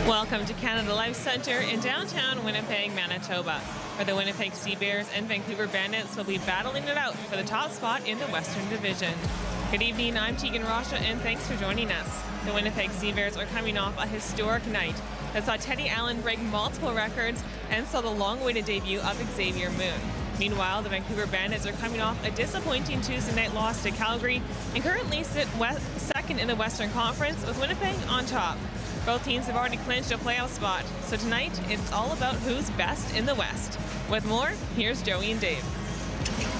Welcome to Canada Life Centre in downtown Winnipeg, Manitoba, where the Winnipeg CEBL and Vancouver Bandits will be battling it out for the top spot in the Western Division. Good evening, I'm Tegan Rasha, and thanks for joining us. The Winnipeg CEBL are coming off a historic night that saw Teddy Allen break multiple records and saw the long-awaited debut of Xavier Moon. Meanwhile, the Vancouver Bandits are coming off a disappointing Tuesday night loss to Calgary and currently sit second in the Western Conference with Winnipeg on top. Both teams have already clinched a playoff spot, so tonight it's all about who's best in the West. With more, here's Joey and Dave.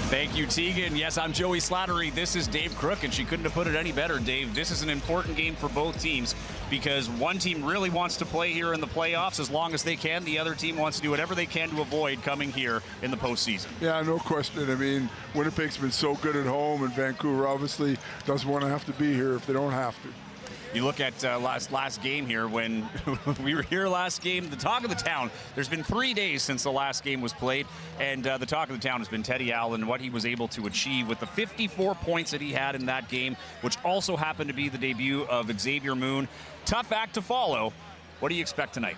Thank you, Tegan. Yes, I'm Joey Slattery. This is Dave Crook, and she couldn't have put it any better, Dave. This is an important game for both teams because one team really wants to play here in the playoffs as long as they can. The other team wants to do whatever they can to avoid coming here in the postseason. Yeah, no question. I mean, Winnipeg's been so good at home, and Vancouver obviously doesn't want to have to be here if they don't have to. You look at last game here when we were here last game, the talk of the town. There's been 3 days since the last game was played, and the talk of the town has been Teddy Allen and what he was able to achieve with the 54 points that he had in that game, which also happened to be the debut of Xavier Moon. Tough act to follow. What do you expect tonight?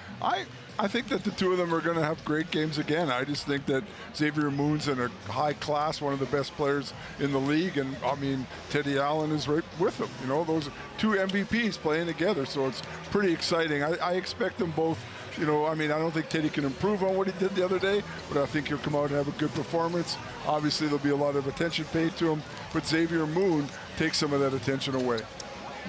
I think that the two of them are going to have great games again. I just think that Xavier Moon's in a high class, one of the best players in the league, and I mean, Teddy Allen is right with him. You know, those two MVPs playing together, so it's pretty exciting. I expect them both. You know, I mean, I don't think Teddy can improve on what he did the other day, but I think he'll come out and have a good performance. Obviously, there'll be a lot of attention paid to him, but Xavier Moon takes some of that attention away.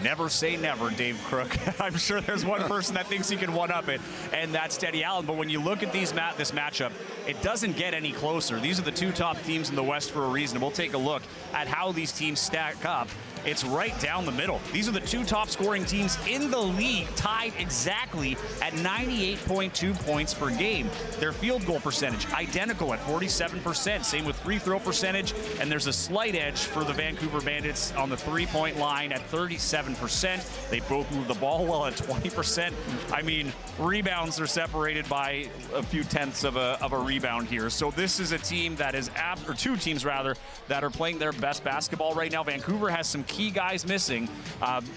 Never say never, Dave Crook. I'm sure there's one person that thinks he can one-up it, and that's Teddy Allen. But when you look at this matchup, it doesn't get any closer. These are the two top teams in the West for a reason. We'll take a look at how these teams stack up. It's right down the middle. These are the two top scoring teams in the league, tied exactly at 98.2 points per game. Their field goal percentage, identical at 47%. Same with free throw percentage, and there's a slight edge for the Vancouver Bandits on the three-point line at 37%. They both move the ball well at 20%. I mean, rebounds are separated by a few tenths of a rebound here. So this is a team that is, or two teams rather, that are playing their best basketball right now. Vancouver has some key guys missing,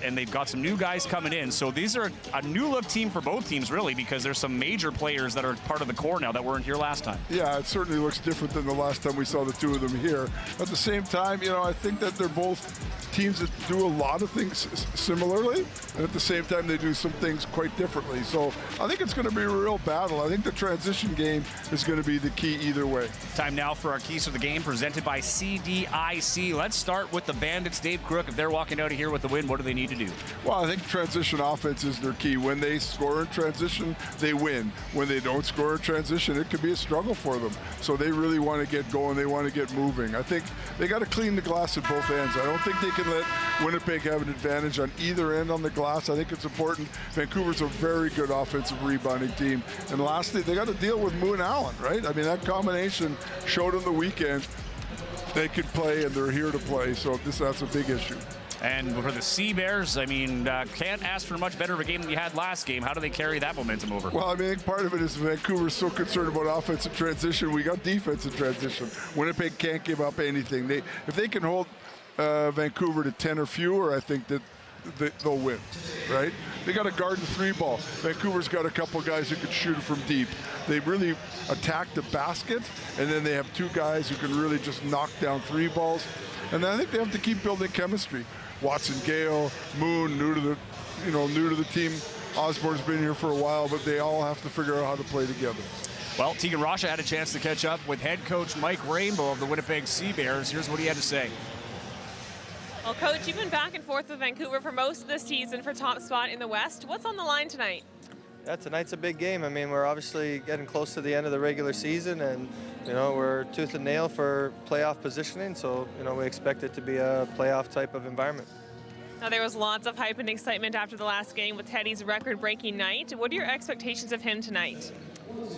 and they've got some new guys coming in. So these are a new look team for both teams, really, because there's some major players that are part of the core now that weren't here last time. Yeah, it certainly looks different than the last time we saw the two of them here. At the same time, you know, I think that they're both teams that do a lot of things similarly, and at the same time they do some things quite differently. So I think it's going to be a real battle. I think the transition game is going to be the key either way. Time now for our keys to the game, presented by CDIC. Let's start with the Bandits. Dave Crook, if they're walking out of here with the win, what do they need to do? Well, I think transition offense is their key. When they score in transition, they win. When they don't score in transition, it could be a struggle for them. So they really want to get going. They want to get moving. I think they got to clean the glass at both ends. I don't think they can let Winnipeg have an advantage on either end on the glass. I think it's important. Vancouver's a very good offensive rebounding team. And lastly, they got to deal with Moon Allen, right? I mean, that combination showed on the weekend they could play, and they're here to play. So that's a big issue. And for the CEBL, I mean, can't ask for much better of a game than you had last game. How do they carry that momentum over? Well, I mean, I think part of it is Vancouver's so concerned about offensive transition. We got defensive transition. Winnipeg can't give up anything. If they can hold Vancouver to 10 or fewer, I think that they'll win, right? They got to guard the three ball. Vancouver's got a couple guys who can shoot it from deep. They really attack the basket, and then they have two guys who can really just knock down three balls. And then I think they have to keep building chemistry. Watson, Gale, Moon, new to the team. Osborne's been here for a while, but they all have to figure out how to play together. Well, Tegan Rasha had a chance to catch up with head coach Mike Rainbow of the Winnipeg CEBL. Here's what he had to say. Well, Coach, you've been back and forth with Vancouver for most of this season for top spot in the West. What's on the line tonight? Yeah, tonight's a big game. I mean, we're obviously getting close to the end of the regular season, and, you know, we're tooth and nail for playoff positioning, so, you know, we expect it to be a playoff type of environment. Now, there was lots of hype and excitement after the last game with Teddy's record-breaking night. What are your expectations of him tonight?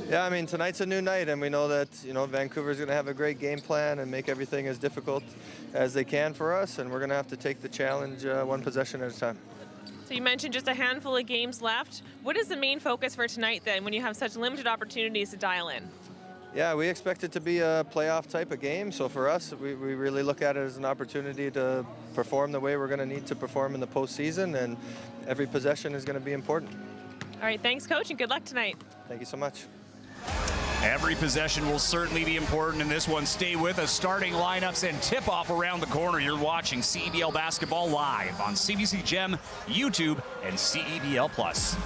Yeah, I mean, tonight's a new night, and we know that, you know, Vancouver's going to have a great game plan and make everything as difficult as they can for us, and we're going to have to take the challenge one possession at a time. So you mentioned just a handful of games left. What is the main focus for tonight then when you have such limited opportunities to dial in? Yeah, we expect it to be a playoff type of game. So for us, we really look at it as an opportunity to perform the way we're going to need to perform in the postseason, and every possession is going to be important. All right, thanks, Coach, and good luck tonight. Thank you so much. Every possession will certainly be important in this one. Stay with us. Starting lineups and tip-off around the corner. You're watching CEBL Basketball live on CBC Gem, YouTube, and CEBL Plus.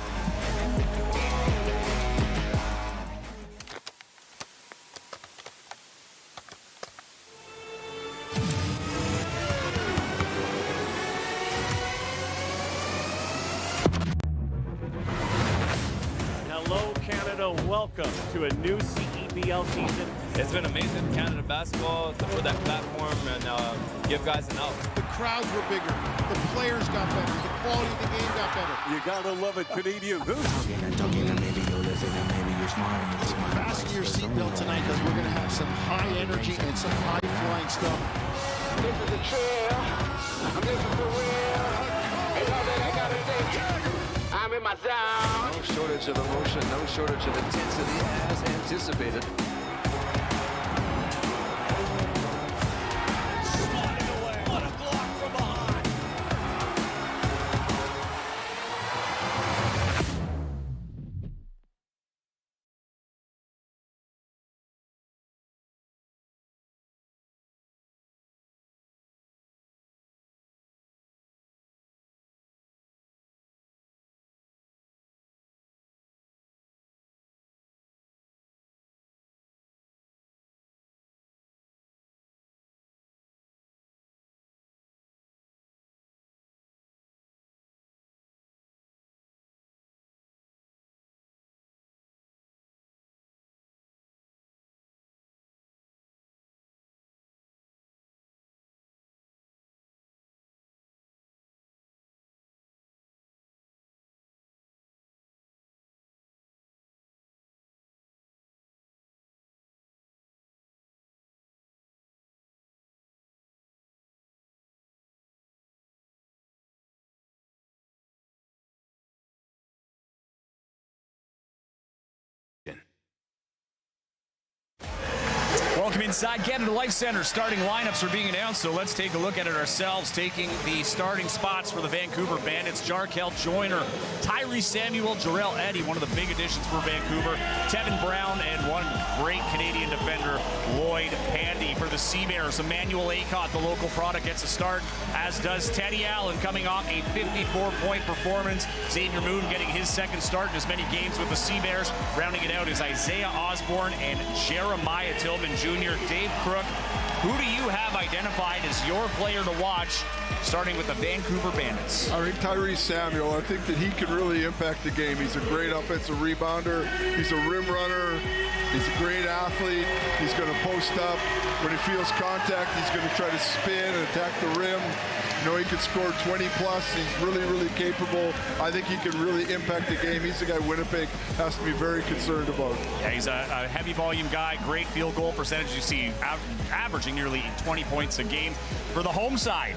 Hello, Canada. Welcome to a new CEBL season. It's been amazing, Canada basketball, to put that platform and give guys an out. The crowds were bigger. The players got better. The quality of the game got better. You gotta love it, Canadian Goose. Fasten your seatbelt tonight because we're going to have some high energy and some high flying stuff. This is the trail. This is the real. It's all that I gotta say. I'm in my zone. No shortage of emotion, no shortage of intensity as anticipated. Sliding away. What a block from behind. Welcome inside Canada Life Center. Starting lineups are being announced, so let's take a look at it ourselves. Taking the starting spots for the Vancouver Bandits: Jarkel Joyner, Tyrese Samuel, Jarrell Eddy, one of the big additions for Vancouver, Tevin Brown, and one great Canadian defender, Lloyd Pandy. For the CBears, Emmanuel Acott, the local product, gets a start, as does Teddy Allen, coming off a 54-point performance. Xavier Moon getting his second start in as many games with the CBears. Rounding it out is Isaiah Osborne and Jeremiah Tillman Jr. Dave Crook, who do you have identified as your player to watch, starting with the Vancouver Bandits? I think Tyrese Samuel, I think that he can really impact the game. He's a great offensive rebounder. He's a rim runner. He's a great athlete. He's going to post up. When he feels contact, he's going to try to spin and attack the rim. You know, he can score 20 plus. He's really, really capable. I think he can really impact the game. He's the guy Winnipeg has to be very concerned about. Yeah, he's a heavy volume guy, great field goal percentage. You see averaging nearly 20 points a game. For the home side,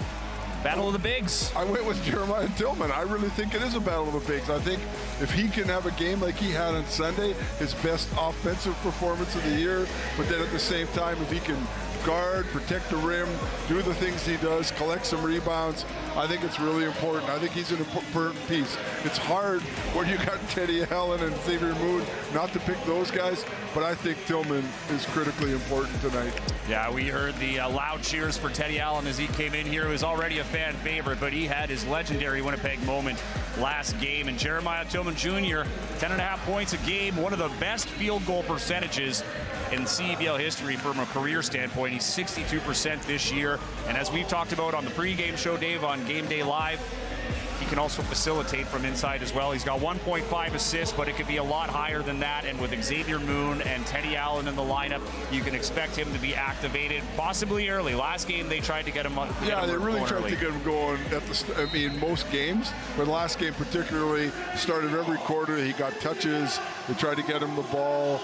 battle of the bigs. I went with Jeremiah Tillman. I really think it is a battle of the bigs. I think if he can have a game like he had on Sunday, his best offensive performance of the year, but then at the same time, if he can guard, protect the rim, do the things he does, collect some rebounds, I think it's really important. I think he's an important piece. It's hard when you got Teddy Allen and Xavier Moon not to pick those guys, but I think Tillman is critically important tonight. Yeah, we heard the loud cheers for Teddy Allen as he came in here. He was already a fan favorite, but he had his legendary Winnipeg moment last game. And Jeremiah Tillman Jr., 10.5 points a game, one of the best field goal percentages in CEBL history from a career standpoint. He's 62% this year. And as we've talked about on the pregame show, Dave, on Game Day Live, he can also facilitate from inside as well. He's got 1.5 assists, but it could be a lot higher than that. And with Xavier Moon and Teddy Allen in the lineup, you can expect him to be activated possibly early. Last game, they tried to get him. Yeah, they really tried to get him going at the. Most games, but last game particularly, started every quarter. He got touches. They tried to get him the ball.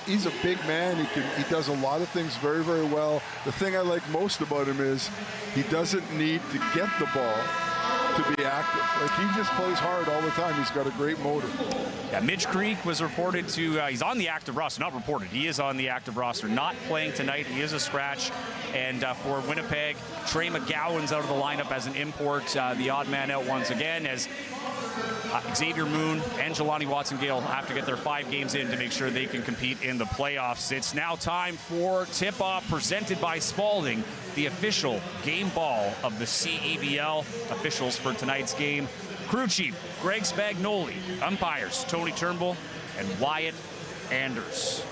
He's a big man. He does a lot of things very, very well. The thing I like most about him is he doesn't need to get the ball. to be active. Like, he just plays hard all the time. He's got a great motor. Yeah, Midge Creek was reported to, he's on the active roster, not reported, he is on the active roster, not playing tonight. He is a scratch. And for Winnipeg, Trey McGowan's out of the lineup as an import, the odd man out once again, as Xavier Moon and Jelani Watson-Gale have to get their 5 games in to make sure they can compete in the playoffs. It's now time for tip-off presented by Spalding, the official game ball of the CEBL. Officials for tonight's game: crew chief Greg Spagnoli, umpires Tony Turnbull and Wyatt Anders.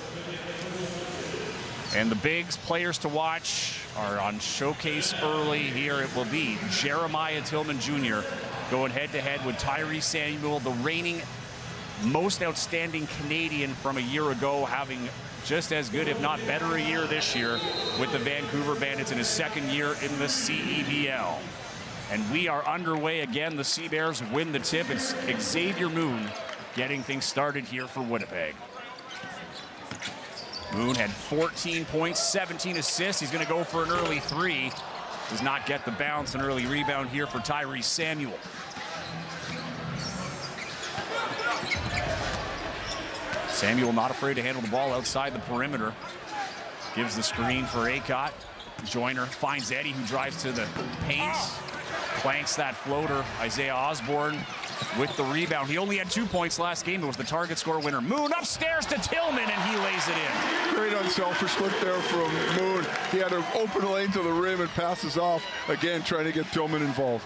And the bigs players to watch are on showcase early. Here it will be Jeremiah Tillman Jr. going head-to-head with Tyree Samuel, the reigning most outstanding Canadian from a year ago, having just as good, if not better, a year this year with the Vancouver Bandits in his second year in the CEBL. And we are underway again. The Sea Bears win the tip. It's Xavier Moon getting things started here for Winnipeg. Moon had 14 points, 17 assists. He's going to go for an early 3. Does not get the bounce. An early rebound here for Tyree Samuel. Samuel not afraid to handle the ball outside the perimeter. Gives the screen for Acott. Joyner finds Eddie, who drives to the paint. Clanks that floater. Isaiah Osborne with the rebound. He only had 2 points last game. It was the target score winner. Moon upstairs to Tillman, and he lays it in. Great unselfish look there from Moon. He had an open lane to the rim and passes off. Again, trying to get Tillman involved.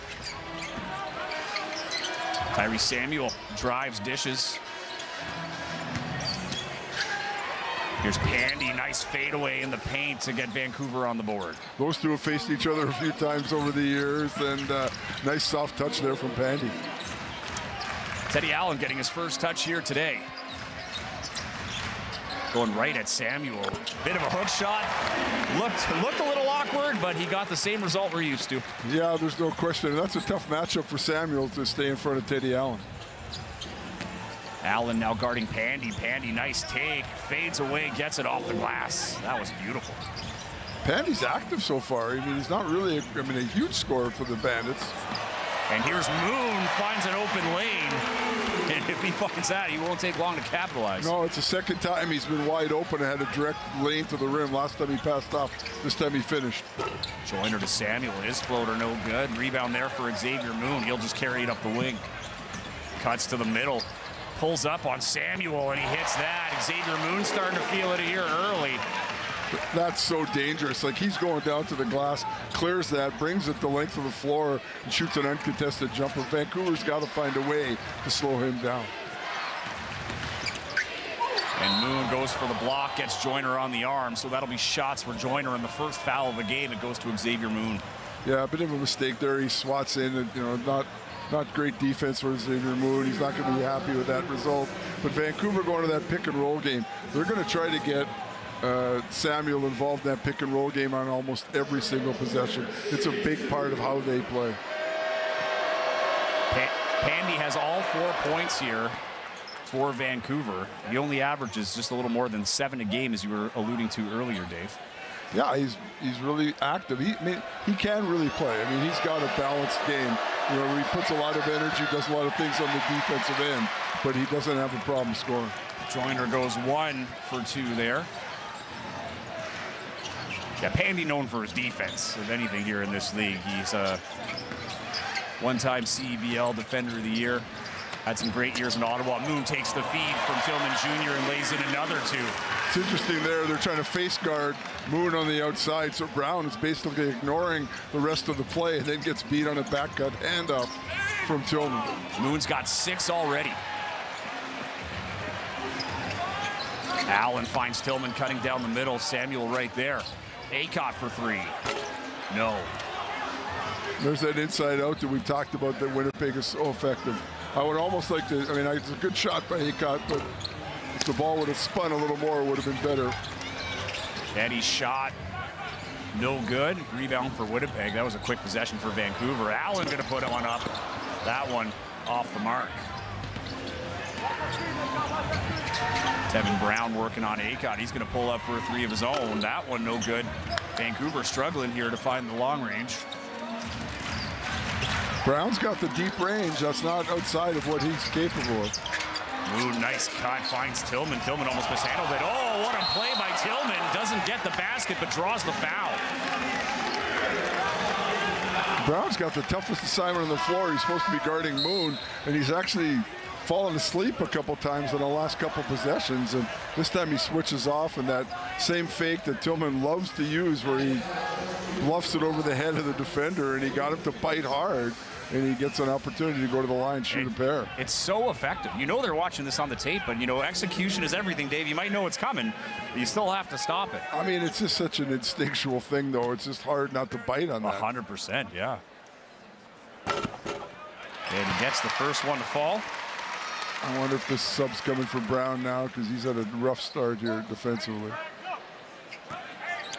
Tyree Samuel drives, dishes. Here's Pandy, nice fadeaway in the paint to get Vancouver on the board. Those two have faced each other a few times over the years, and nice soft touch there from Pandy. Teddy Allen getting his first touch here today. Going right at Samuel. Bit of a hook shot. Looked a little awkward, but he got the same result we're used to. Yeah, there's no question. That's a tough matchup for Samuel to stay in front of Teddy Allen. Allen now guarding Pandy. Pandy, nice take. Fades away, gets it off the glass. That was beautiful. Pandy's active so far. I mean, he's not really, a huge scorer for the Bandits. And here's Moon, finds an open lane. And if he finds that, he won't take long to capitalize. No, it's the second time he's been wide open and had a direct lane to the rim. Last time he passed off, this time he finished. Joyner to Samuel, his floater no good. Rebound there for Xavier Moon. He'll just carry it up the wing. Cuts to the middle. Pulls up on Samuel, and he hits that. Xavier Moon starting to feel it here early. That's so dangerous. Like, he's going down to the glass, clears that, brings it the length of the floor, and shoots an uncontested jumper. Vancouver's got to find a way to slow him down. And Moon goes for the block, gets Joyner on the arm, so that'll be shots for Joyner. In the first foul of the game, it goes to Xavier Moon. Yeah, a bit of a mistake there. He swats in, and not great defense for Xavier Moon. He's not going to be happy with that result. But Vancouver going to that pick and roll game, they're going to try to get Samuel involved in that pick and roll game on almost every single possession. It's a big part of how they play. Pandy has all 4 points here for Vancouver. He only averages just a little more than 7 a game, as you were alluding to earlier, Dave. Yeah, he's really active. He can really play. I mean, he's got a balanced game. He puts a lot of energy, does a lot of things on the defensive end, but he doesn't have a problem scoring. Joyner goes 1 for 2 there. Yeah, Pandy known for his defense, if anything, here in this league. He's a one-time CEBL Defender of the Year. Had some great years in Ottawa. Moon takes the feed from Tillman Jr. and lays in another 2. It's interesting there. They're trying to face guard Moon on the outside, so Brown is basically ignoring the rest of the play and then gets beat on a back cut handoff from Tillman. Moon's got 6 already. Allen finds Tillman cutting down the middle. Samuel right there. Acott for 3. No. There's that inside out that we talked about that Winnipeg is so effective. I would almost like to, it's a good shot by Acott, but if the ball would have spun a little more, it would have been better. Eddie's shot, no good. Rebound for Winnipeg. That was a quick possession for Vancouver. Allen gonna put one up. That one off the mark. Tevin Brown working on Acott. He's gonna pull up for a 3 of his own. That one no good. Vancouver struggling here to find the long range. Brown's got the deep range. That's not outside of what he's capable of. Ooh, nice cut, finds Tillman. Tillman almost mishandled it. Oh, what a play by Tillman. Doesn't get the basket, but draws the foul. Brown's got the toughest assignment on the floor. He's supposed to be guarding Moon, and he's actually fallen asleep a couple times in the last couple possessions, and this time he switches off, and that same fake that Tillman loves to use where he bluffs it over the head of the defender, and he got him to bite hard, and he gets an opportunity to go to the line, shoot a pair. It's so effective. You know they're watching this on the tape, but, you know, execution is everything, Dave. You might know it's coming, but you still have to stop it. I mean, it's just such an instinctual thing, though. It's just hard not to bite on that. 100%, yeah. And he gets the first one to fall. I wonder if this sub's coming from Brown now, because he's had a rough start here defensively.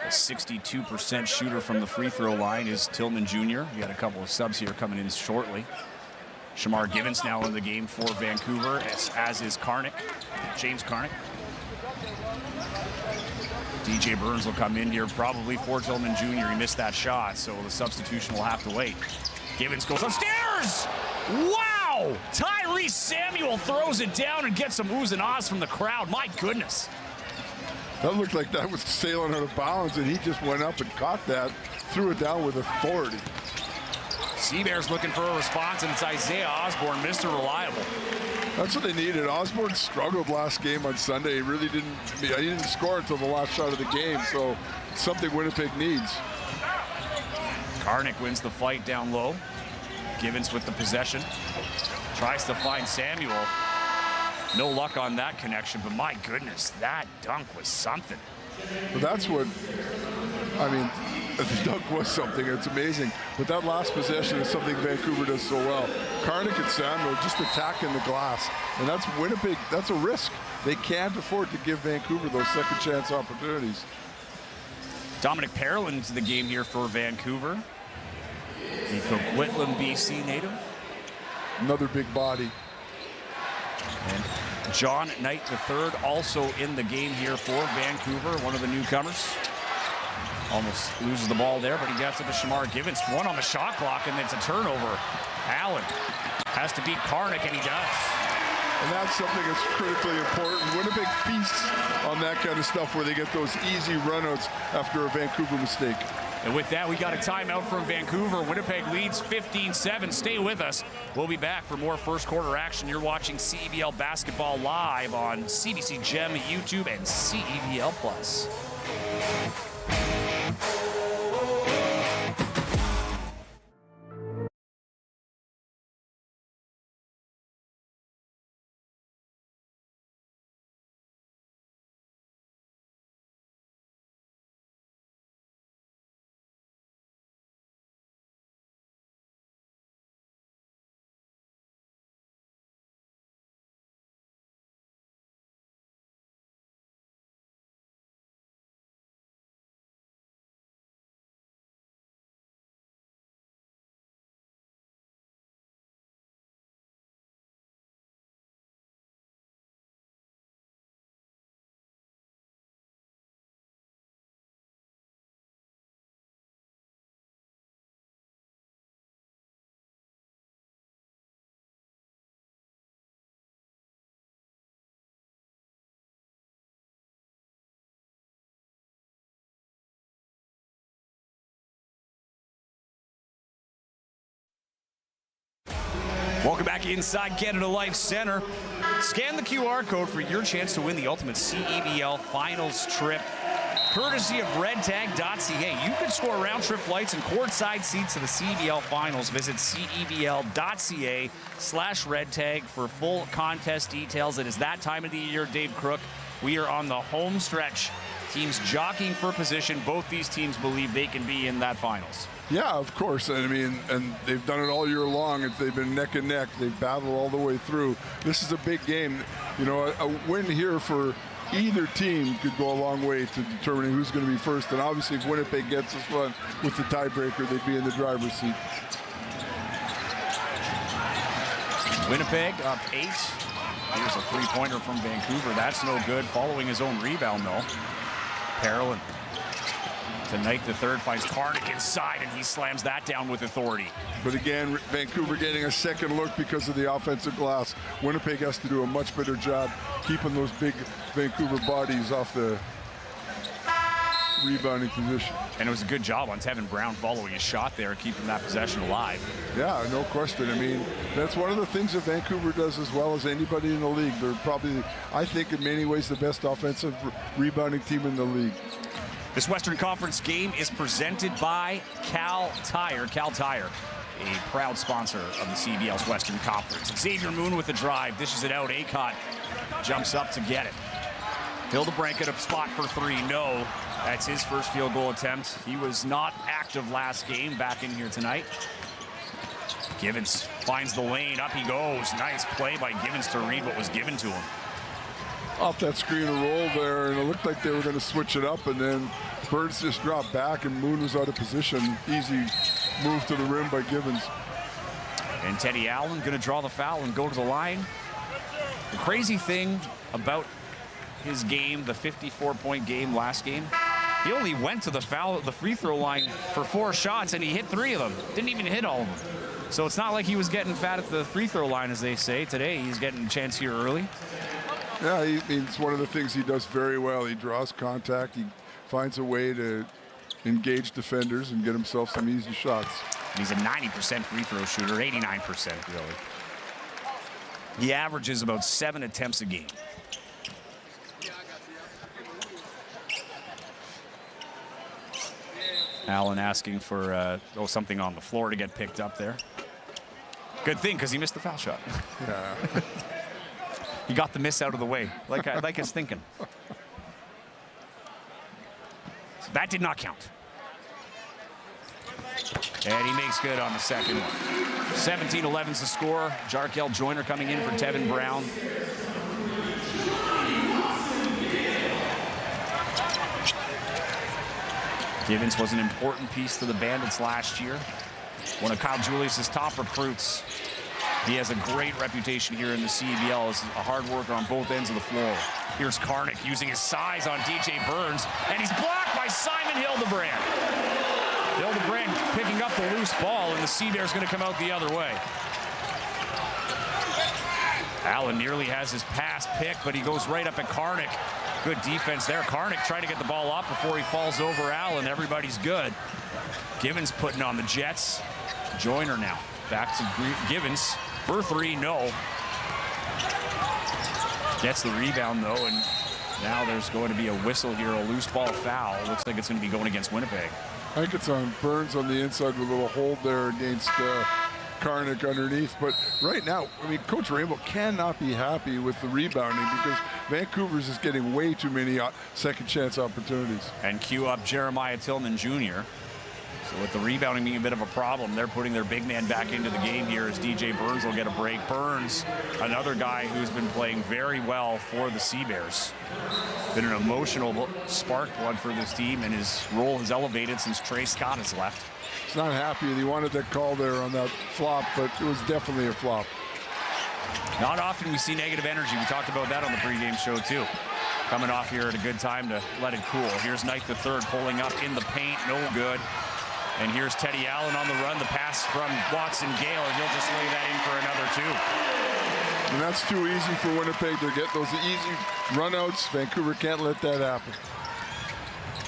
A 62% shooter from the free throw line is Tillman Jr. We got a couple of subs here coming in shortly. Shamar Givens now in the game for Vancouver, as is Karnik, James Karnik. DJ Burns will come in here probably for Tillman Jr. He missed that shot, so the substitution will have to wait. Givens goes upstairs! Wow! Tyrese Samuel throws it down and gets some oohs and ahs from the crowd. My goodness. That looked like that was sailing out of bounds, and he just went up and caught that, threw it down with authority. CBears looking for a response, and it's Isaiah Osborne, Mr. Reliable. That's what they needed. Osborne struggled last game on Sunday. He really didn't score until the last shot of the game, so it's something Winnipeg needs. Karnik wins the fight down low. Givens with the possession. Tries to find Samuel. No luck on that connection, but my goodness, that dunk was something. But that's what, I mean, the dunk was something. It's amazing. But that last possession is something Vancouver does so well. Karnik and Samuel just attacking the glass. And that's Winnipeg, that's a risk. They can't afford to give Vancouver those second chance opportunities. Dominic Parolin into the game here for Vancouver. The Coquitlam, BC native. Another big body. And John Knight III also in the game here for Vancouver, one of the newcomers. Almost loses the ball there, but he gets it to Shamar Givens. One on the shot clock, and it's a turnover. Allen has to beat Karnik, and he does. And that's something that's critically important. Winnipeg feasts on that kind of stuff where they get those easy runouts after a Vancouver mistake. And with that, we got a timeout from Vancouver. Winnipeg leads 15-7. Stay with us. We'll be back for more first quarter action. You're watching CEBL Basketball live on CBC Gem, YouTube, and CEBL Plus. Welcome back inside Canada Life Center. Scan the QR code for your chance to win the ultimate CEBL Finals trip, courtesy of redtag.ca. You could score round-trip flights and courtside seats to the CEBL Finals. Visit cebl.ca/redtag for full contest details. It is that time of the year, Dave Crook. We are on the home stretch. Teams jockeying for position. Both these teams believe they can be in that finals. Yeah, of course. I mean, and they've done it all year long. They've been neck and neck. They've battled all the way through. This is a big game. You know, a win here for either team could go a long way to determining who's going to be first. And obviously, if Winnipeg gets this one with the tiebreaker, they'd be in the driver's seat. Winnipeg up 8. Here's a three-pointer from Vancouver. That's no good. Following his own rebound, though. Parolin Tonight, the third finds Karnik inside, and he slams that down with authority. But again, Vancouver getting a second look because of the offensive glass. Winnipeg has to do a much better job keeping those big Vancouver bodies off the rebounding position. And it was a good job on Tevin Brown following his shot there, keeping that possession alive. Yeah, no question. I mean, that's one of the things that Vancouver does as well as anybody in the league. They're probably, I think, in many ways, the best offensive rebounding team in the league. This Western Conference game is presented by Cal Tire. Cal Tire, a proud sponsor of the CEBL's Western Conference. Xavier Moon with the drive, dishes it out. Acott jumps up to get it. Hildebrand at a spot for three, no. That's his first field goal attempt. He was not active last game, back in here tonight. Givens finds the lane, up he goes. Nice play by Givens to read what was given to him. Off that screen and roll there, and it looked like they were going to switch it up, and then Burns just dropped back, and Moon was out of position. Easy move to the rim by Givens. And Teddy Allen going to draw the foul and go to the line. The crazy thing about his game, the 54-point game last game, he only went to the free throw line for 4 shots, and he hit 3 of them. Didn't even hit all of them. So it's not like he was getting fat at the free throw line, as they say. Today, he's getting a chance here early. Yeah, it's one of the things he does very well. He draws contact. He finds a way to engage defenders and get himself some easy shots. He's a 90% free throw shooter, 89% really. He averages about 7 attempts a game. Allen asking for something on the floor to get picked up there. Good thing, because he missed the foul shot. Yeah. He got the miss out of the way, like his thinking. So that did not count. And he makes good on the second one. 17-11's the score. Jarkel Joyner coming in for Tevin Brown. Givens was an important piece to the Bandits last year. One of Kyle Julius's top recruits. He has a great reputation here in the CEBL as a hard worker on both ends of the floor. Here's Karnik using his size on DJ Burns, and he's blocked by Simon Hildebrand. Hildebrand picking up the loose ball, and the Sea-Bear's going to come out the other way. Allen nearly has his pass picked, but he goes right up at Karnik. Good defense there. Karnik trying to get the ball up before he falls over Allen. Everybody's good. Givens putting on the Jets. Joyner now. Back to Givens for 3, no. Gets the rebound, though, and now there's going to be a whistle here, a loose ball foul. Looks like it's going to be going against Winnipeg. I think it's on Burns on the inside with a little hold there against Karnik underneath. But right now, I mean, Coach Rainbow cannot be happy with the rebounding because Vancouver's is getting way too many second chance opportunities. And cue up Jeremiah Tillman Jr. So with the rebounding being a bit of a problem, they're putting their big man back into the game here as DJ Burns will get a break. Burns, another guy who's been playing very well for the Sea-Bears. Been an emotional spark plug for this team, and his role has elevated since Trey Scott has left. He's not happy, and he wanted that call there on that flop, but it was definitely a flop. Not often we see negative energy. We talked about that on the pregame show, too. Coming off here at a good time to let it cool. Here's Knight the third pulling up in the paint, no good. And here's Teddy Allen on the run. The pass from Watson Gale, and he'll just lay that in for another 2. And that's too easy for Winnipeg to get those easy runouts. Vancouver can't let that happen.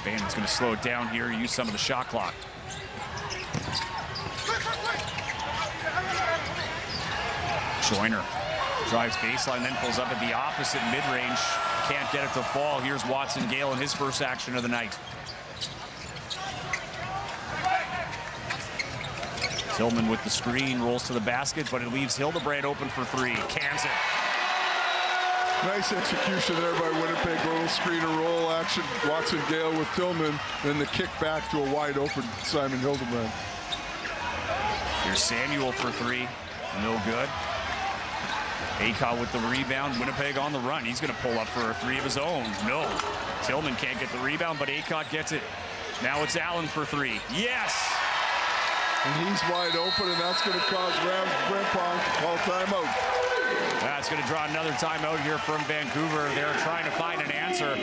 Bandit's going to slow it down here, use some of the shot clock. Joyner drives baseline, then pulls up at the opposite mid-range. Can't get it to fall. Here's Watson Gale in his first action of the night. Tillman with the screen, rolls to the basket, but it leaves Hildebrand open for 3. Cans it. Nice execution there by Winnipeg. Little screen and roll action. Watson Gale with Tillman, then the kick back to a wide open Simon Hildebrand. Here's Samuel for 3. No good. Acott with the rebound. Winnipeg on the run. He's going to pull up for a 3 of his own. No. Tillman can't get the rebound, but Acott gets it. Now it's Allen for 3. Yes! And he's wide open, and that's going to cause Rams Brempong to call timeout. That's going to draw another timeout here from Vancouver. They're trying to find an answer.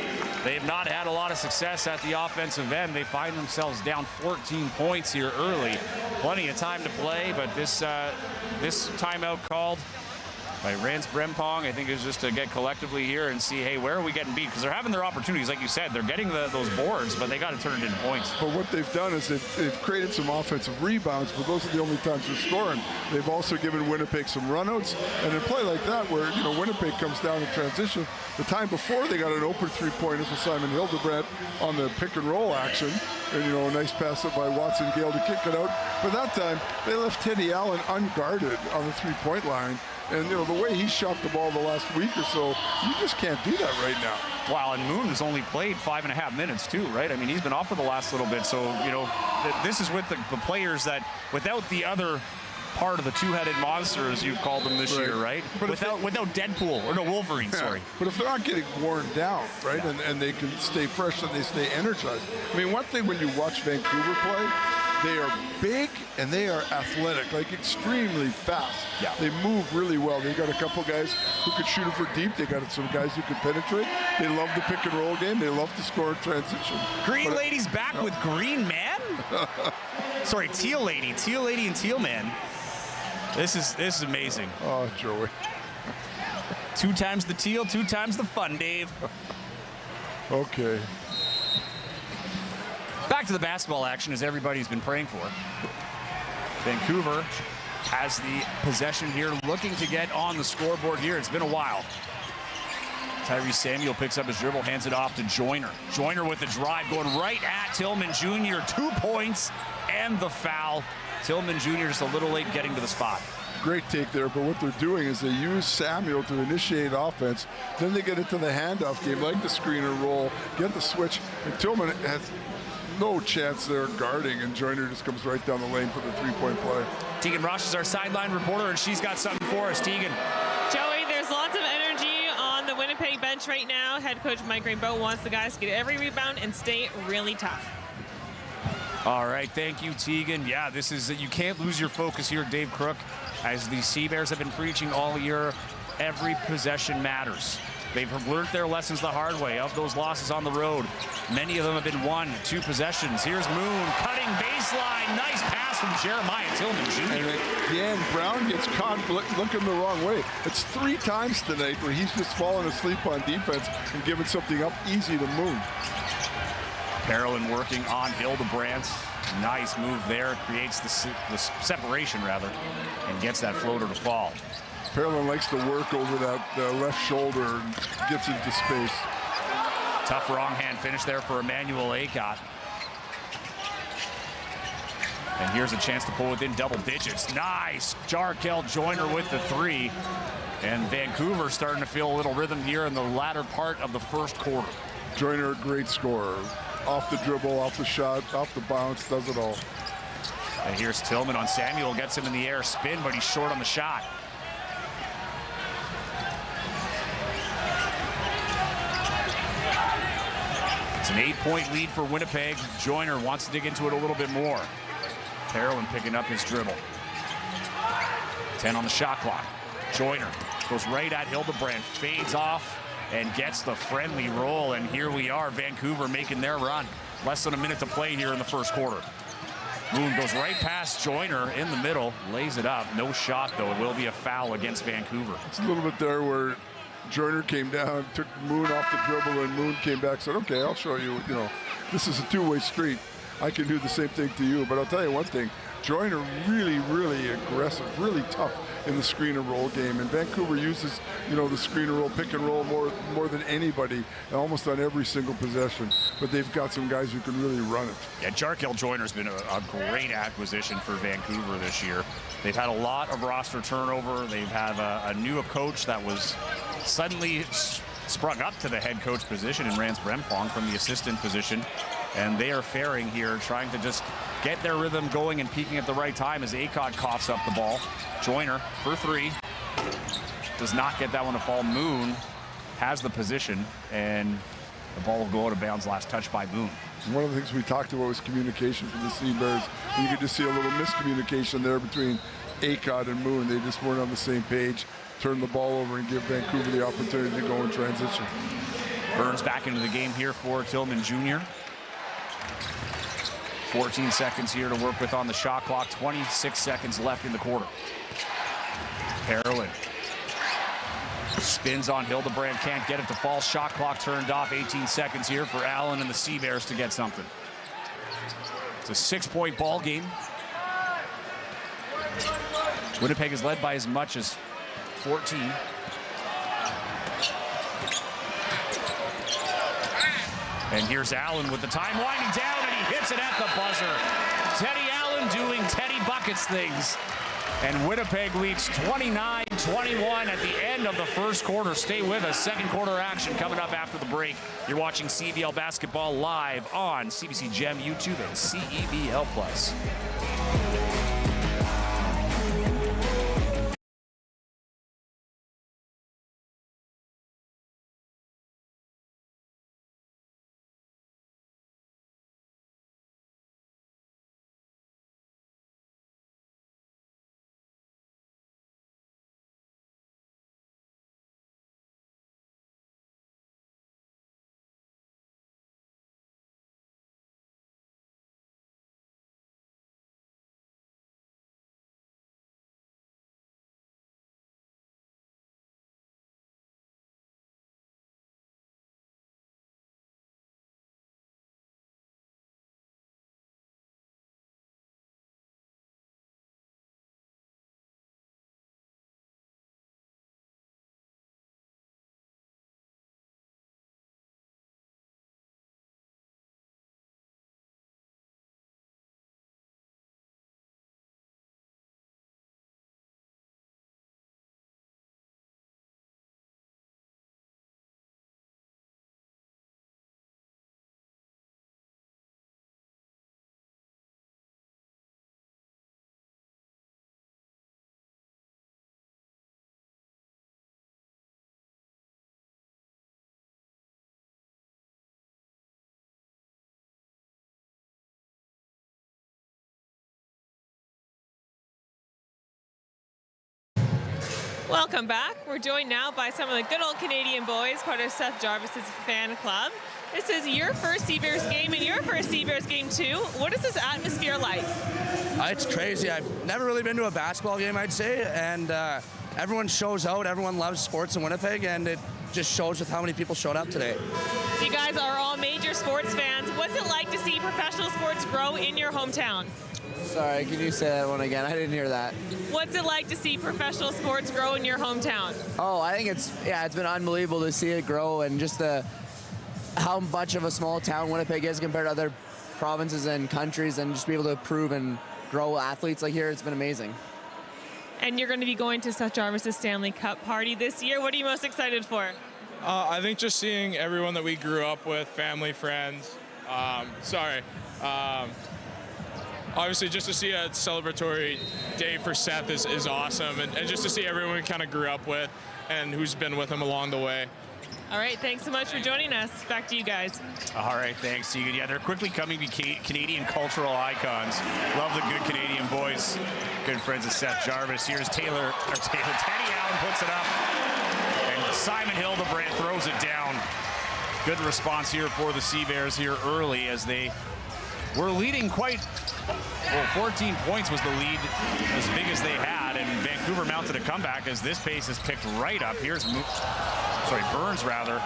They have not had a lot of success at the offensive end. They find themselves down 14 points here early. Plenty of time to play, but this timeout called by Rance Brempong, I think, is just to get collectively here and see, hey, where are we getting beat? Because they're having their opportunities, like you said. They're getting those boards, but they got to turn it into points. But what they've done is they've created some offensive rebounds, but those are the only times they're scoring. They've also given Winnipeg some runouts, and in play like that, where Winnipeg comes down in transition, the time before they got an open three-pointer for Simon Hildebrandt on the pick-and-roll action, and a nice pass up by Watson Gale to kick it out. But that time, they left Teddy Allen unguarded on the three-point line. And the way he shot the ball the last week or so, you just can't do that right now. Wow, and Moon has only played 5.5 minutes too, right? I mean, he's been off for the last little bit. So, this is with the players that, without the other part of the two-headed monster, as you've called them this year, right? But without Deadpool, or no, Wolverine, sorry. But if they're not getting worn down, right, and they can stay fresh and they stay energized. I mean, one thing when you watch Vancouver play, they are big and they are athletic, like extremely fast. Yeah. They move really well. They got a couple guys who could shoot it for deep. They got some guys who can penetrate. They love the pick and roll game. They love to score in transition. Green Lady's back with Green Man? Sorry, Teal Lady and Teal Man. This is amazing. Oh, Joey. 2 times the teal, 2 times the fun, Dave. Okay. Back to the basketball action, as everybody's been praying for. Vancouver has the possession here, looking to get on the scoreboard here. It's been a while. Tyrese Samuel picks up his dribble, hands it off to Joyner. Joyner with the drive, going right at Tillman Jr. 2 points and the foul. Tillman Jr. just a little late getting to the spot. Great take there, but what they're doing is they use Samuel to initiate offense. Then they get into the handoff game, like the screener roll, get the switch. And Tillman has no chance there guarding, and Joyner just comes right down the lane for the three-point play. Tegan Rosh is our sideline reporter, and she's got something for us. Tegan. Joey, there's lots of energy on the Winnipeg bench right now. Head coach Mike Rainbow wants the guys to get every rebound and stay really tough. All right, thank you, Tegan. Yeah, you can't lose your focus here, Dave Crook. As the Sea-Bears have been preaching all year, every possession matters. They've learned their lessons the hard way of those losses on the road. Many of them have been 1-2 possessions. Here's Moon cutting baseline. Nice pass from Jeremiah Tillman Jr. And again, Brown gets caught looking the wrong way. It's 3 times tonight where he's just fallen asleep on defense and giving something up easy to Moon. Carolyn working on Hildebrandt. Nice move there. Creates the separation, rather, and gets that floater to fall. Parolin likes to work over that left shoulder and gets into space. Tough wrong hand finish there for Emmanuel Acott. And here's a chance to pull within double digits. Nice. Jarkel Joyner with the 3. And Vancouver starting to feel a little rhythm here in the latter part of the first quarter. Joyner, a great scorer. Off the dribble, off the shot, off the bounce, does it all. And here's Tillman on Samuel. Gets him in the air, spin, but he's short on the shot. It's an 8-point lead for Winnipeg. Joyner wants to dig into it a little bit more. Carolyn picking up his dribble. 10 on the shot clock. Joyner goes right at Hildebrandt, fades off, and gets the friendly roll. And here we are, Vancouver making their run. Less than a minute to play here in the first quarter. Moon goes right past Joyner in the middle, lays it up. No shot, though. It will be a foul against Vancouver. It's a little bit there where Joyner came down, took Moon off the dribble, and Moon came back, said, okay, I'll show you, this is a two-way street. I can do the same thing to you. But I'll tell you one thing, Joyner really, really aggressive, really tough in the screen and roll game. And Vancouver uses, the screen and roll, pick and roll more than anybody, almost on every single possession. But they've got some guys who can really run it. Yeah, Jarkel Joyner's been a great acquisition for Vancouver this year. They've had a lot of roster turnover. They've had a new coach that was suddenly sprung up to the head coach position in Rance Brempong from the assistant position. And they are faring here, trying to just get their rhythm going and peaking at the right time as Acott coughs up the ball. Joyner for 3. Does not get that one to fall. Moon has the position, and the ball will go out of bounds, last touch by Moon. One of the things we talked about was communication for the Sea-Bears. You could just see a little miscommunication there between Acott and Moon. They just weren't on the same page. turn the ball over and give Vancouver the opportunity to go in transition. Burns back into the game here for Tillman Jr. 14 seconds here to work with on the shot clock. 26 seconds left in the quarter. Carolyn spins on Hildebrand, can't get it to fall. Shot clock turned off. 18 seconds here for Allen and the CBears to get something. It's a 6-point ball game. Winnipeg is led by as much as 14. And here's Allen with the time winding down, and he hits it at the buzzer. Teddy Allen doing Teddy Buckets things. And Winnipeg leads 29-21 at the end of the first quarter. Stay with us. Second quarter action coming up after the break. You're watching CEBL Basketball live on CBC Gem, YouTube, and CEBL Plus. Welcome back. We're joined now by some of the good old Canadian boys, part of Seth Jarvis's fan club. This is your first CBears game and your first CBears game too. What is this atmosphere like? It's crazy. I've never really been to a basketball game, I'd say, and everyone shows out. Everyone loves sports in Winnipeg, and it just shows with how many people showed up today. You guys are all major sports fans. What's it like to see professional sports grow in your hometown? Sorry, can you say that one again? I didn't hear that. What's it like to see professional sports grow in your hometown? Oh, I think it's been unbelievable to see it grow, and just how much of a small town Winnipeg is compared to other provinces and countries, and just be able to prove and grow athletes like here, it's been amazing. And you're going to be going to Seth Jarvis's Stanley Cup party this year. What are you most excited for? I think just seeing everyone that we grew up with, family, friends. Obviously, just to see a celebratory day for Seth is awesome, and just to see everyone we kind of grew up with and who's been with him along the way. All right, thanks so much for joining us. Back to you guys. All right, thanks, Tegan. Yeah, they're quickly coming to be Canadian cultural icons. Love the good Canadian boys. Good friends of Seth Jarvis. Here's Teddy Allen puts it up, and Simon Hildebrand throws it down. Good response here for the CBears here early as they were leading quite, 14 points was the lead as big as they had, and Vancouver mounted a comeback as this pace is picked right up. Here's Burns rather.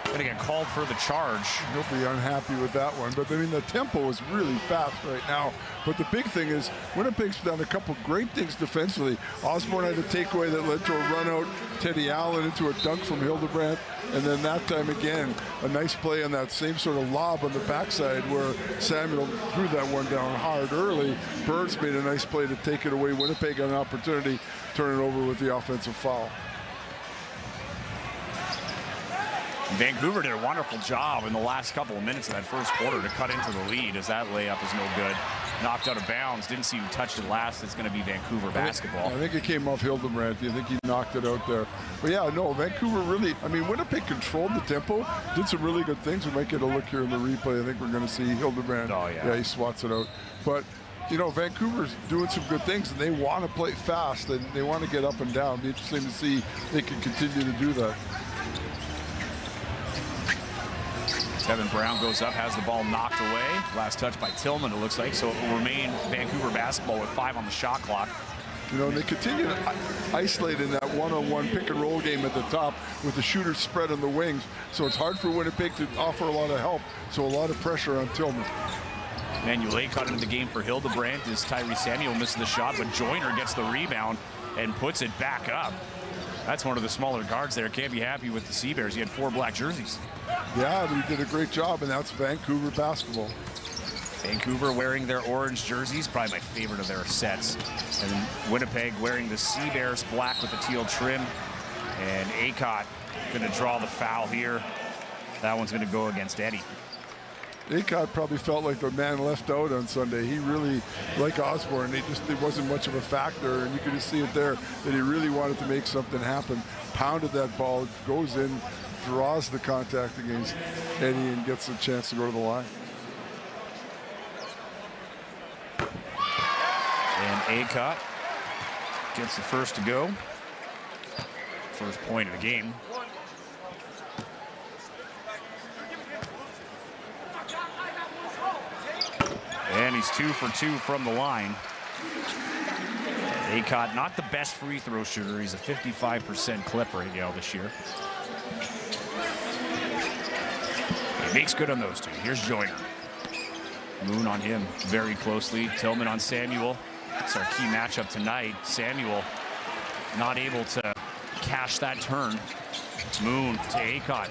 Gonna get called for the charge. He'll be unhappy with that one, but I mean the tempo is really fast right now. But the big thing is Winnipeg's done a couple great things defensively. Osborne had a takeaway that led to a run out. Teddy Allen into a dunk from Hildebrand, and then that time again a nice play on that same sort of lob on the backside where Samuel threw that one down hard early. Burns made a nice play to take it away. Winnipeg got an opportunity to turn it over with the offensive foul. Vancouver did a wonderful job in the last couple of minutes of that first quarter to cut into the lead as that layup is no good. Knocked out of bounds. Didn't see who touched it last. It's going to be Vancouver basketball. I think it came off Hildebrand. I think he knocked it out there. But yeah, no, Vancouver really, I mean, Winnipeg controlled the tempo, did some really good things. We might get a look here in the replay. I think we're going to see Hildebrand. Oh, yeah. Yeah, he swats it out. But you know, Vancouver's doing some good things, and they want to play fast, and they want to get up and down. It'll be interesting to see if they can continue to do that. Kevin Brown goes up, has the ball knocked away. Last touch by Tillman, it looks like. So it will remain Vancouver basketball with 5 on the shot clock. You know, and they continue to isolate in that one-on-one pick-and-roll game at the top with the shooters spread on the wings. So it's hard for Winnipeg to offer a lot of help. So a lot of pressure on Tillman. Manuel Aycott into the game for Hildebrandt as Tyree Samuel misses the shot, but Joyner gets the rebound and puts it back up. That's one of the smaller guards there. Can't be happy with the CBears. He had 4 black jerseys. Yeah, but he did a great job, and that's Vancouver basketball. Vancouver wearing their orange jerseys, probably my favorite of their sets. And Winnipeg wearing the CBears black with the teal trim. And Aycott going to draw the foul here. That one's going to go against Eddie. Aycott probably felt like the man left out on Sunday. He really, like Osborne, it wasn't much of a factor, and you could just see it there that he really wanted to make something happen. Pounded that ball, goes in, draws the contact against Eddie, and gets a chance to go to the line. And Aycott gets the first to go. First point of the game. And he's 2 for 2 from the line. Aycott, not the best free throw shooter. He's a 55% clip right now this year. He makes good on those two. Here's Joyner. Moon on him very closely. Tillman on Samuel. It's our key matchup tonight. Samuel not able to cash that turn. Moon to Aycott.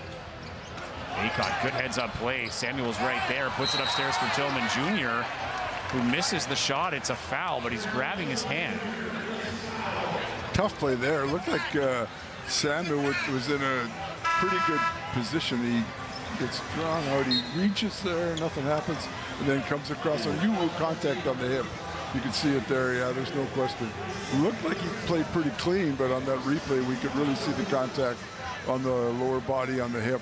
Aycott, good heads-up play. Samuel's right there, puts it upstairs for Tillman Jr., who misses the shot. It's a foul, but he's grabbing his hand. Tough play there. It looked like Samuel was in a pretty good position. He gets drawn out, he reaches there, nothing happens, and then comes across on contact on the hip. You can see it there, yeah, there's no question. It looked like he played pretty clean, but on that replay, we could really see the contact on the lower body on the hip.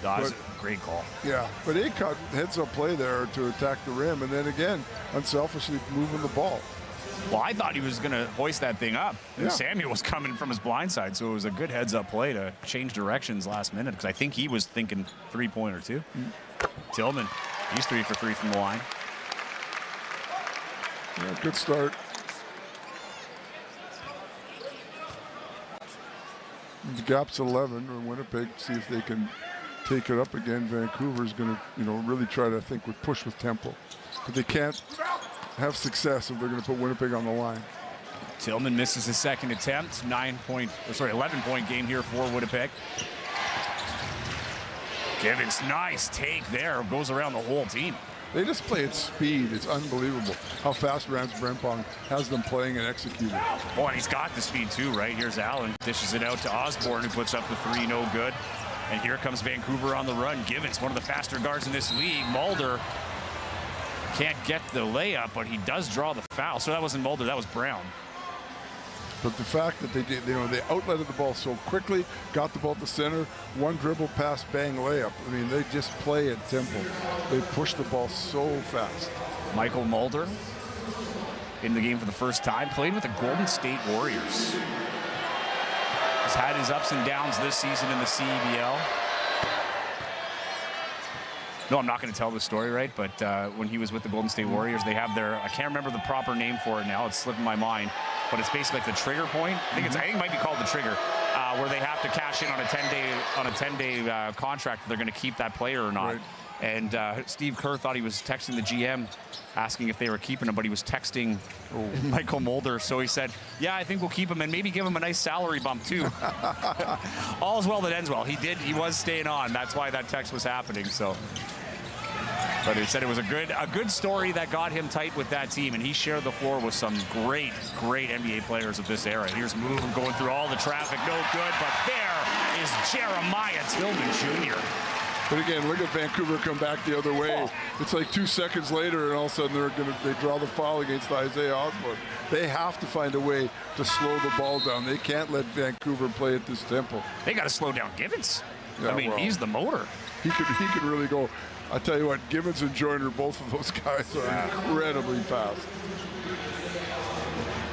That was a great call. Yeah, but Aycott heads-up play there to attack the rim, and then again, unselfishly moving the ball. Well, I thought he was going to hoist that thing up. And Yeah. Samuel was coming from his blind side, so it was a good heads-up play to change directions last minute, because I think he was thinking three-pointer too. Tillman, he's 3 for 3 from the line. Yeah, good start. The gap's 11. And Winnipeg, see if they can take it up again. Vancouver's going to, really try to, I think, push with tempo. But they can't have success if they're going to put Winnipeg on the line. Tillman misses his second attempt. 11-point game here for Winnipeg. Givens, nice take there. Goes around the whole team. They just play at speed. It's unbelievable how fast Rance Brempong has them playing and executing. Oh, and he's got the speed too, right? Here's Allen, dishes it out to Osborne, who puts up the 3, no good. And here comes Vancouver on the run. Givens, one of the faster guards in this league. Mulder can't get the layup, but he does draw the foul. So that wasn't Mulder, that was Brown. But the fact that they did, they outletted the ball so quickly, got the ball to center, one dribble pass, bang, layup. I mean, they just play at tempo. They push the ball so fast. Michael Mulder in the game for the first time, played with the Golden State Warriors. He's had his ups and downs this season in the CEBL. No, I'm not going to tell the story, right? But when he was with the Golden State Warriors, they have their, I can't remember the proper name for it now, it's slipping my mind, but it's basically like the trigger point. I think it might be called the trigger, where they have to cash in on a 10-day contract if they're going to keep that player or not. Right. And Steve Kerr thought he was texting the GM asking if they were keeping him, but he was texting Michael Mulder. So he said, yeah, I think we'll keep him and maybe give him a nice salary bump too. All's well that ends well. He was staying on. That's why that text was happening. So, but he said it was a good story that got him tight with that team, and he shared the floor with some great NBA players of this era. Here's Moon going through all the traffic, no good, but there is Jeremiah Tillman Jr. But again, look at Vancouver come back the other way. Oh. It's like 2 seconds later, and all of a sudden they draw the foul against Isaiah Osborne. They have to find a way to slow the ball down. They can't let Vancouver play at this tempo. They got to slow down Givens. Yeah, I mean, he's the motor. he could really go. I tell you what, Gibbons and Joyner, both of those guys are incredibly fast.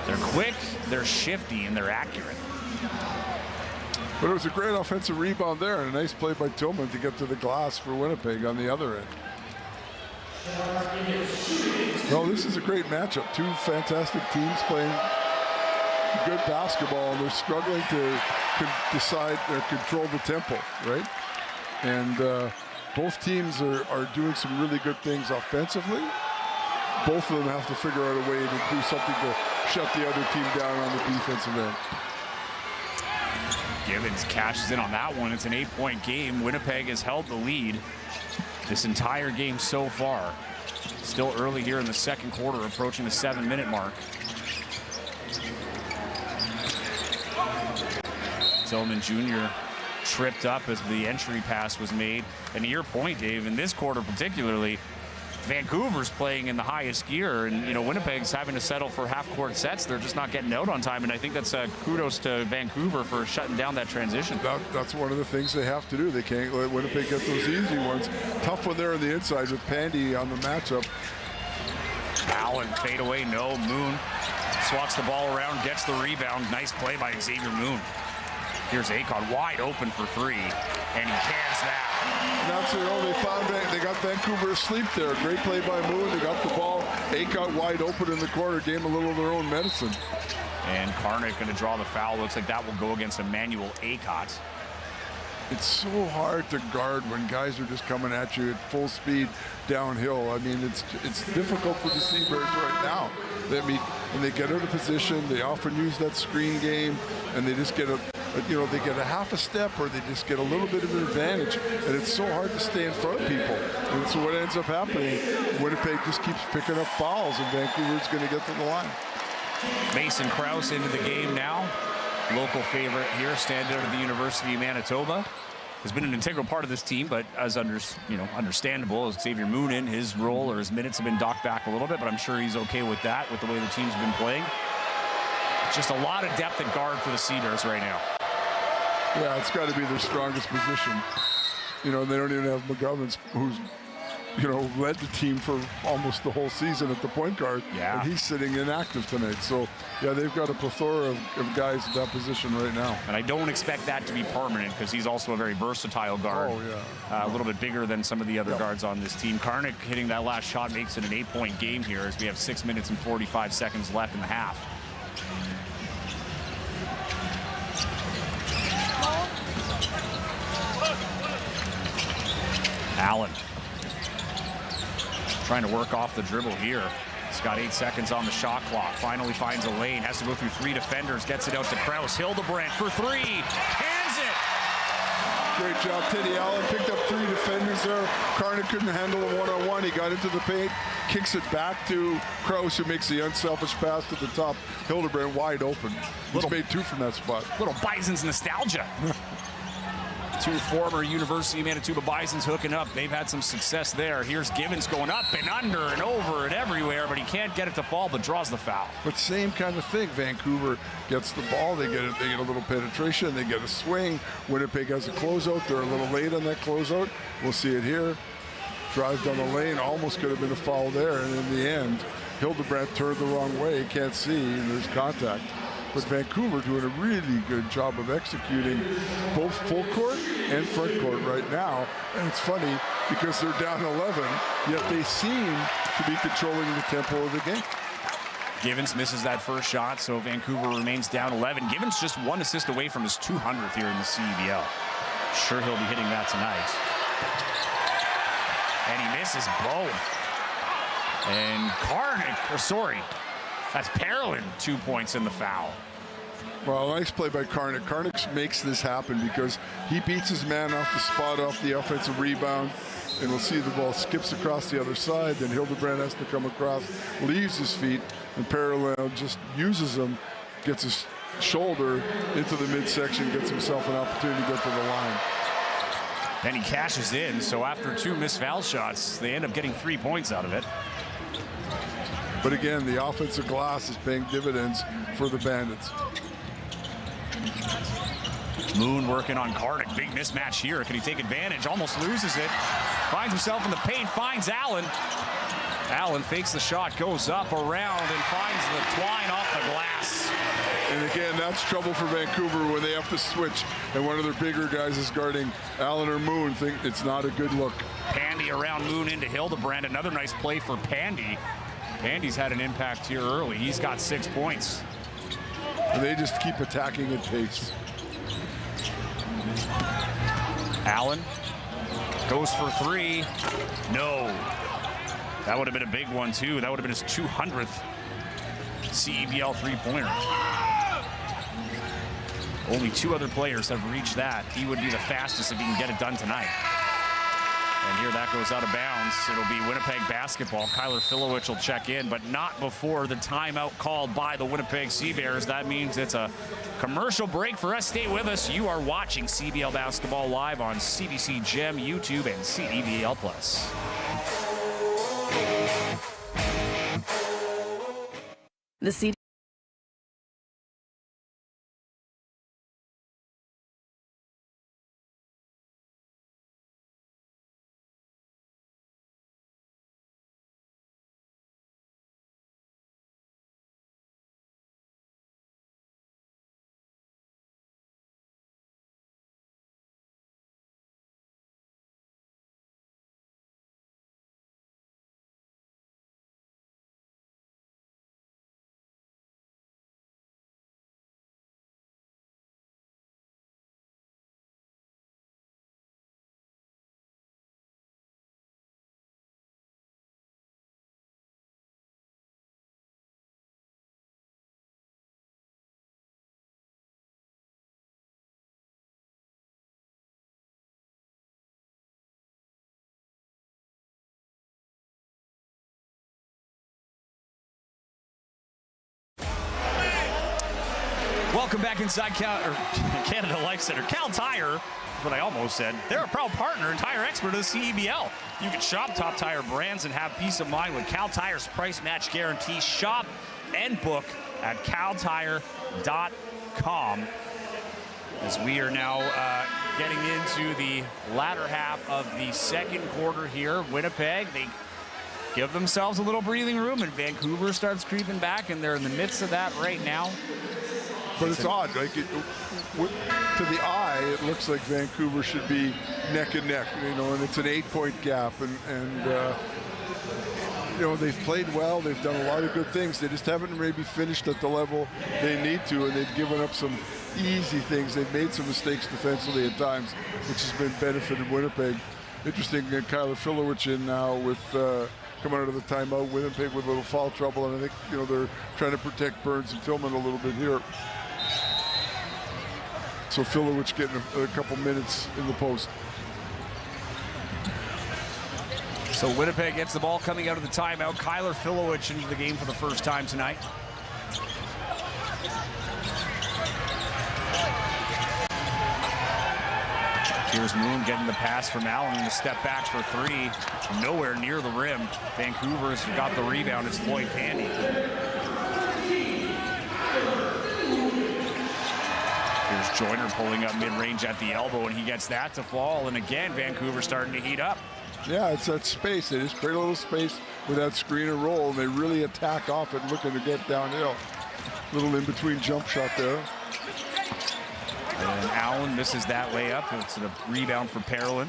They're quick, they're shifty, and they're accurate. But it was a great offensive rebound there, and a nice play by Tillman to get to the glass for Winnipeg on the other end. Well, this is a great matchup. Two fantastic teams playing good basketball, and they're struggling to decide or control the tempo, right? And both teams are doing some really good things offensively. Both of them have to figure out a way to do something to shut the other team down on the defensive end. Gibbons cashes in on that one. It's an 8-point game. Winnipeg has held the lead this entire game so far. Still early here in the second quarter, approaching the 7-minute mark. Tillman Jr. tripped up as the entry pass was made. And to your point, Dave, in this quarter particularly, Vancouver's playing in the highest gear, and Winnipeg's having to settle for half-court sets. They're just not getting out on time, and I think that's kudos to Vancouver for shutting down that transition. That's one of the things they have to do. They can't let Winnipeg get those easy ones. Tough one there on the inside with Pandy on the matchup. Allen fade away, no. Moon swats the ball around, gets the rebound. Nice play by Xavier Moon. Here's Akon wide open for three, and he cans that. And that's it. They got Vancouver asleep there. Great play by Moon. They got the ball. Akon wide open in the corner. Gave them a little of their own medicine. And Karnik going to draw the foul. Looks like that will go against Emmanuel Akot. It's so hard to guard when guys are just coming at you at full speed downhill. I mean, it's difficult for the Seabirds right now. When they get out of position, they often use that screen game, and they just get they get a half a step, or they just get a little bit of an advantage, and it's so hard to stay in front of people. And so what ends up happening, Winnipeg just keeps picking up fouls, and Vancouver's going to get to the line. Mason Krause into the game now. Local favorite here, standout of the University of Manitoba. Has been an integral part of this team, but as understandable, as Xavier Moon in his role or his minutes have been docked back a little bit, but I'm sure he's okay with that, with the way the team's been playing. Just a lot of depth at guard for the Seabears right now. Yeah, it's got to be their strongest position. They don't even have McGovern, who's led the team for almost the whole season at the point guard. Yeah. And he's sitting inactive tonight. So, yeah, they've got a plethora of guys at that position right now. And I don't expect that to be permanent, because he's also a very versatile guard. Oh, yeah. A little bit bigger than some of the other guards on this team. Karnik hitting that last shot makes it an 8-point game here, as we have 6 minutes and 45 seconds left in the half. Allen trying to work off the dribble here. He's got 8 seconds on the shot clock. Finally finds a lane. Has to go through 3 defenders. Gets it out to Krause. Hildebrandt for 3. Hands it. Great job, Teddy Allen. Picked up 3 defenders there. Karnik couldn't handle him one-on-one. He got into the paint. Kicks it back to Krause, who makes the unselfish pass to the top. Hildebrandt wide open. He's made 2 from that spot. Little Bison's nostalgia. 2 former University of Manitoba Bisons hooking up. They've had some success there. Here's Gibbons going up and under and over and everywhere, but he can't get it to fall, but draws the foul. But same kind of thing. Vancouver gets the ball. They get a little penetration. They get a swing. Winnipeg has a closeout. They're a little late on that closeout. We'll see it here. Drives down the lane. Almost could have been a foul there. And in the end, Hildebrandt turned the wrong way. Can't see, and there's contact. But Vancouver doing a really good job of executing both full court and front court right now. And it's funny because they're down 11, yet they seem to be controlling the tempo of the game. Gibbons misses that first shot, so Vancouver remains down 11. Gibbons just 1 assist away from his 200th here in the CEBL. Sure he'll be hitting that tonight. And he misses both. And that's Parolin, 2 points in the foul. Well, nice play by Karnik. Karnik makes this happen because he beats his man off the spot, off the offensive rebound, and we'll see the ball skips across the other side. Then Hildebrandt has to come across, leaves his feet, and Parolin just uses them, gets his shoulder into the midsection, gets himself an opportunity to get to the line. Then he cashes in, so after 2 missed foul shots, they end up getting 3 points out of it. But again, the offensive glass is paying dividends for the Bandits. Moon working on Kartik. Big mismatch here. Can he take advantage? Almost loses it. Finds himself in the paint. Finds Allen. Allen fakes the shot, goes up, around, and finds the twine off the glass. And again, that's trouble for Vancouver when they have to switch and one of their bigger guys is guarding Allen or Moon. Think it's not a good look. Pandy around Moon into Hildebrand. Another nice play for Pandy. Pandy's had an impact here early. He's got 6 points. And they just keep attacking at pace. Allen goes for 3. No. That would have been a big one, too. That would have been his 200th CEBL three-pointer. Only 2 other players have reached that. He would be the fastest if he can get it done tonight. And here that goes out of bounds. It'll be Winnipeg basketball. Kyler Filowich will check in, but not before the timeout called by the Winnipeg CBears. That means it's a commercial break for us. Stay with us. You are watching CBL basketball live on CBC Gem, YouTube, and CEBL Plus. The CD Welcome back inside Canada Life Center. Cal Tire, what I almost said. They're a proud partner and tire expert of the CEBL. You can shop top tire brands and have peace of mind with Cal Tire's price match guarantee. Shop and book at caltire.com. As we are now getting into the latter half of the second quarter here. Winnipeg, they give themselves a little breathing room, and Vancouver starts creeping back, and they're in the midst of that right now. But it's odd, like to the eye, it looks like Vancouver should be neck and neck, and it's an 8-point gap, and they've played well, they've done a lot of good things. They just haven't maybe finished at the level they need to, and they've given up some easy things. They've made some mistakes defensively at times, which has been benefited Winnipeg. Interesting, Kyler Filowich in now with coming out of the timeout. Winnipeg with a little foul trouble, and I think they're trying to protect Burns and Tillman a little bit here. So Filowich getting a couple minutes in the post. So Winnipeg gets the ball coming out of the timeout. Kyler Filowich into the game for the first time tonight. Here's Moon getting the pass from Allen, and the step back for 3. Nowhere near the rim. Vancouver's got the rebound. It's Lloyd Pandy. Here's Joyner pulling up mid-range at the elbow, and he gets that to fall. And again, Vancouver starting to heat up. Yeah, it's that space. They just create a little space with that screen and roll, and they really attack off it, looking to get downhill. Little in-between jump shot there. And Allen misses that layup. It's a rebound for Parolin.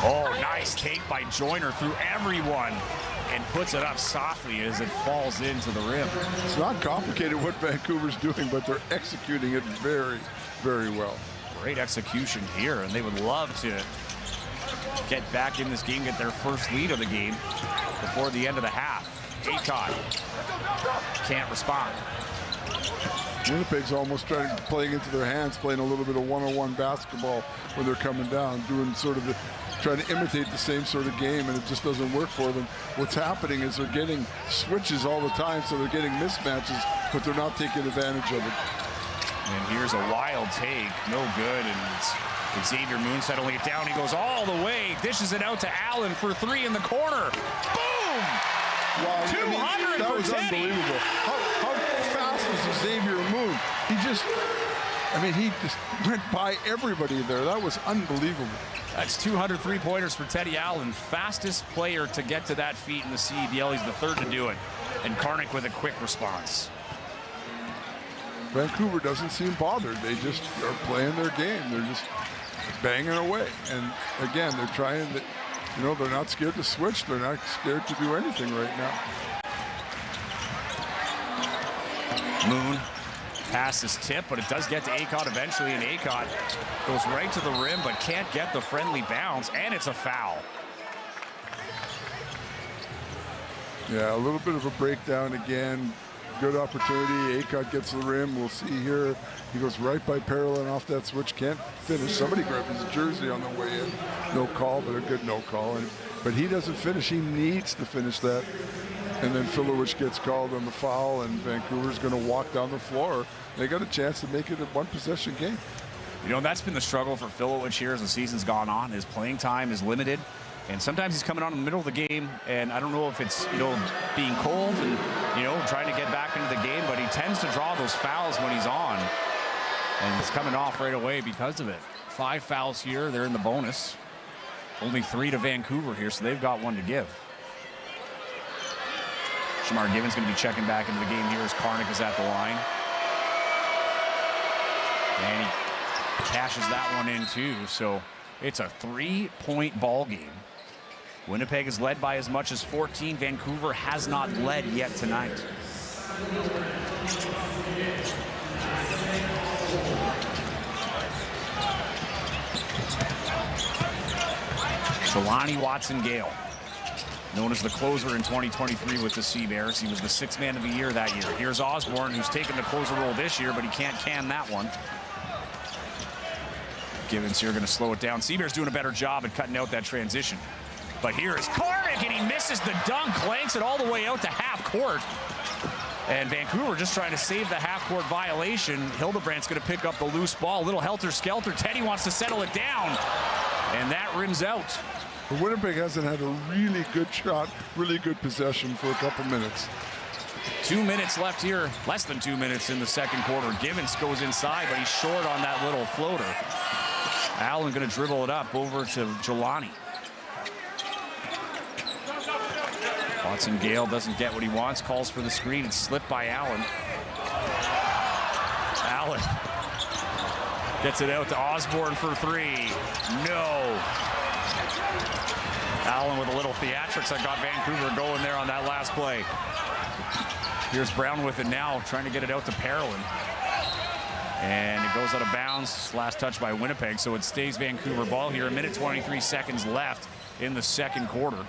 Oh, nice take by Joyner through everyone, and puts it up softly as it falls into the rim. It's not complicated what Vancouver's doing, but they're executing it very, very well. Great execution here, and they would love to get back in this game, get their first lead of the game before the end of the half. Ayton can't respond. Winnipeg's almost playing into their hands, playing a little bit of one-on-one basketball when they're coming down, doing sort of trying to imitate the same sort of game, and it just doesn't work for them. What's happening is they're getting switches all the time, so they're getting mismatches, but they're not taking advantage of it. And here's a wild take, no good, and it's Xavier Moon settling it down. He goes all the way, dishes it out to Allen for 3 in the corner. Boom! Wow, 200 that for was Teddy. unbelievable. How fast was Xavier move? He just went by everybody there. That was unbelievable. That's 200 3-pointers for Teddy Allen. Fastest player to get to that feat in the CEBL. He's the third to do it. And Karnik with a quick response. Vancouver doesn't seem bothered. They just are playing their game. They're just banging away. And again, they're trying to, they're not scared to switch. They're not scared to do anything right now. Moon pass is tipped, but it does get to Acott eventually, and Acott goes right to the rim, but can't get the friendly bounce, and it's a foul. Yeah, a little bit of a breakdown again. Good opportunity. Acott gets the rim. We'll see here. He goes right by Parolin off that switch. Can't finish. Somebody grabbed his jersey on the way in. No call, but a good no call. But he doesn't finish. He needs to finish that. And then Filowich gets called on the foul, and Vancouver's going to walk down the floor. They got a chance to make it a one-possession game. That's been the struggle for Filowich here as the season's gone on. His playing time is limited, and sometimes he's coming on in the middle of the game, and I don't know if it's, being cold and, trying to get back into the game, but he tends to draw those fouls when he's on, and he's coming off right away because of it. 5 fouls here. They're in the bonus. Only 3 to Vancouver here, so they've got 1 to give. Shamar Given's going to be checking back into the game here as Karnik is at the line. And he cashes that one in too, so it's a 3-point ball game. Winnipeg is led by as much as 14. Vancouver has not led yet tonight. Jelani Watson-Gale, known as the closer in 2023 with the Sea Bears. He was the 6th man of the year that year. Here's Osborne, who's taken the closer role this year, but he can't can that one. Givens here going to slow it down. Sea Bears doing a better job at cutting out that transition. But here is Karnik, and he misses the dunk, clanks it all the way out to half court. And Vancouver just trying to save the half-court violation. Hildebrandt's going to pick up the loose ball. A little helter-skelter. Teddy wants to settle it down, and that rims out. But Winnipeg hasn't had a really good shot, really good possession for a couple minutes. 2 minutes left here, less than 2 minutes in the second quarter. Givens goes inside, but he's short on that little floater. Allen going to dribble it up over to Jelani. Watson-Gale doesn't get what he wants, calls for the screen. It's slipped by Allen. Allen gets it out to Osborne for 3. No. Allen with a little theatrics that got Vancouver going there on that last play. Here's Brown with it now, trying to get it out to Parolin. And it goes out of bounds. Last touch by Winnipeg, so it stays Vancouver ball here. 1:23 seconds left in the second quarter.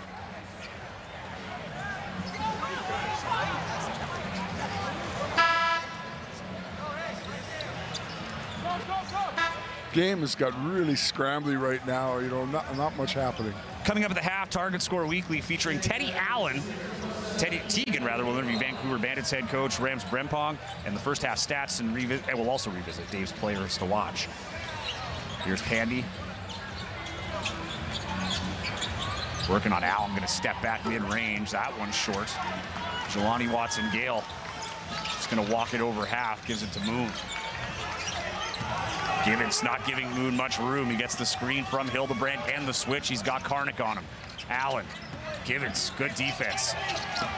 Game has got really scrambly right now. Not much happening. Coming up at the half, Target Score Weekly featuring Teddy Allen. Teddy Teagan, rather, will interview Vancouver Bandits head coach Rams Brempong, and the first half stats, and we'll also revisit Dave's players to watch. Here's Pandy. Working on Allen, going to step back mid-range. That one's short. Jelani Watson-Gale just going to walk it over half, gives it to Moon. Givens not giving Moon much room. He gets the screen from Hildebrandt and the switch. He's got Karnik on him. Allen, Givens, good defense.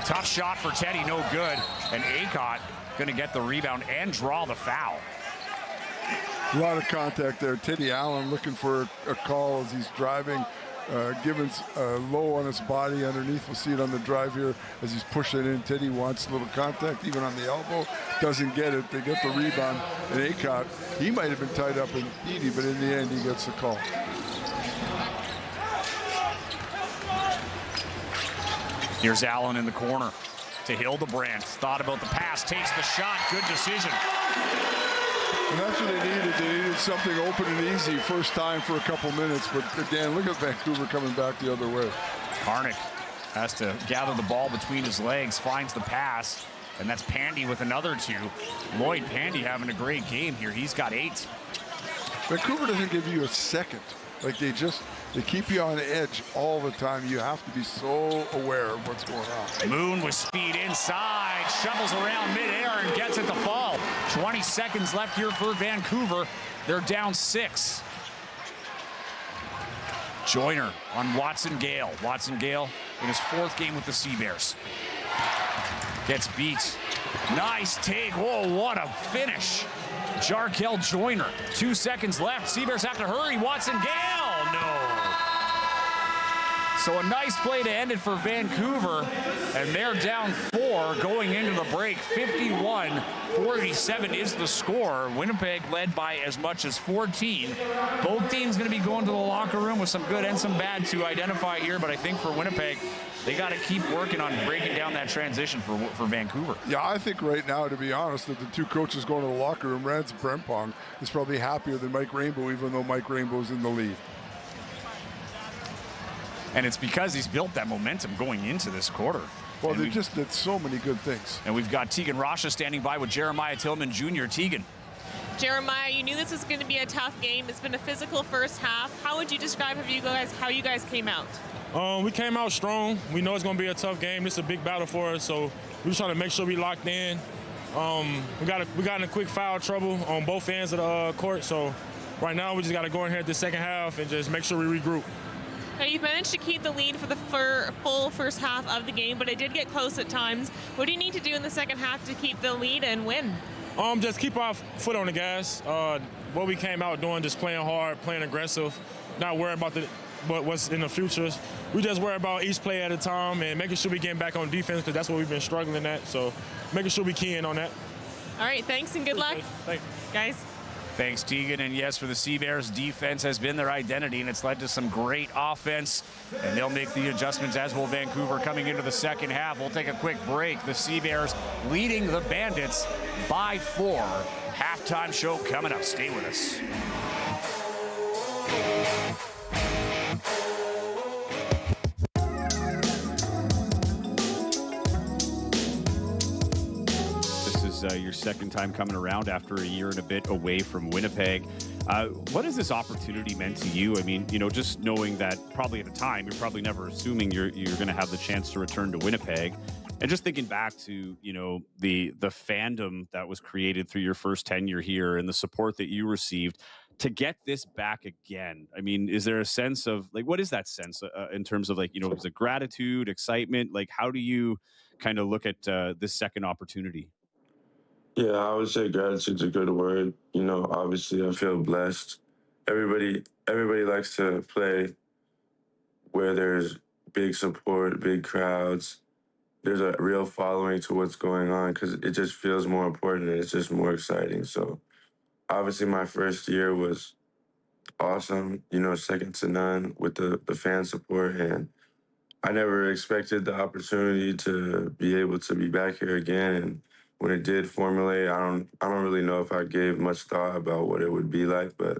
Tough shot for Teddy, no good. And Acott going to get the rebound and draw the foul. A lot of contact there. Teddy Allen looking for a call as he's driving. Givens low on his body underneath. We'll see it on the drive here as he's pushing in. Teddy wants a little contact, even on the elbow. Doesn't get it. They get the rebound. And Acott, he might have been tied up in Edie, but in the end, he gets the call. Here's Allen in the corner to Hildebrandt. Thought about the pass, takes the shot. Good decision. And that's what they needed. They needed something open and easy. First time for a couple minutes. But again, look at Vancouver coming back the other way. Karnik has to gather the ball between his legs, finds the pass, and that's Pandy with another 2. Lloyd Pandy having a great game here. He's got 8. Vancouver doesn't give you a second Like they keep you on edge all the time. You have to be so aware of what's going on. Moon with speed inside, shovels around midair and gets it to fall. 20 seconds left here for Vancouver. They're down 6. Joyner on Watson Gale. Watson Gale in his 4th game with the CBears. Gets beat. Nice take. Whoa, what a finish. Jarkel Joyner. 2 seconds left. CBears have to hurry. Watson Gale. No. So a nice play to end it for Vancouver. And they're down 4 going into the break. 51-47 is the score. Winnipeg led by as much as 14. Both teams going to be going to the locker room with some good and some bad to identify here. But I think for Winnipeg, they got to keep working on breaking down that transition for Vancouver. Yeah, I think right now, to be honest, that the two coaches going to the locker room, Rance Brempong, is probably happier than Mike Rainbow, even though Mike Rainbow's in the lead. And it's because he's built that momentum going into this quarter. Well, they just did so many good things. And we've got Tegan Rasha standing by with Jeremiah Tillman Jr. Tegan. Jeremiah, you knew this was going to be a tough game. It's been a physical first half. How would you describe how you guys came out? We came out strong. We know it's going to be a tough game. It's a big battle for us, so we're just trying to make sure we locked in. We got in a quick foul trouble on both ends of the court, so right now we just got to go in here at the second half and just make sure we regroup. Now, you've managed to keep the lead for the full first half of the game, but it did get close at times. What do you need to do in the second half to keep the lead and win? Just keep our foot on the gas. What we came out doing, just playing hard, playing aggressive, not worrying about what's in the future. We just worry about each play at a time and making sure we get back on defense because that's what we've been struggling at. So making sure we key in on that. All right, thanks and good luck. Thanks. Guys. Thanks, Tegan. And yes, for the CBears, defense has been their identity, and it's led to some great offense. And they'll make the adjustments, as will Vancouver, coming into the second half. We'll take a quick break. The CBears leading the Bandits by 4. Halftime show coming up. Stay with us. Your second time coming around after a year and a bit away from Winnipeg. What has this opportunity meant to you? I mean, just knowing that probably at the time, you're probably never assuming you're going to have the chance to return to Winnipeg. And just thinking back to, the fandom that was created through your first tenure here and the support that you received to get this back again. I mean, is there a sense of what is that sense in terms of is it gratitude, excitement? How do you kind of look at this second opportunity? Yeah, I would say gratitude's a good word. Obviously I feel blessed. Everybody likes to play where there's big support, big crowds. There's a real following to what's going on because it just feels more important and it's just more exciting. So obviously my first year was awesome, second to none with the fan support. And I never expected the opportunity to be able to be back here again. And when it did formulate, I don't really know if I gave much thought about what it would be like, but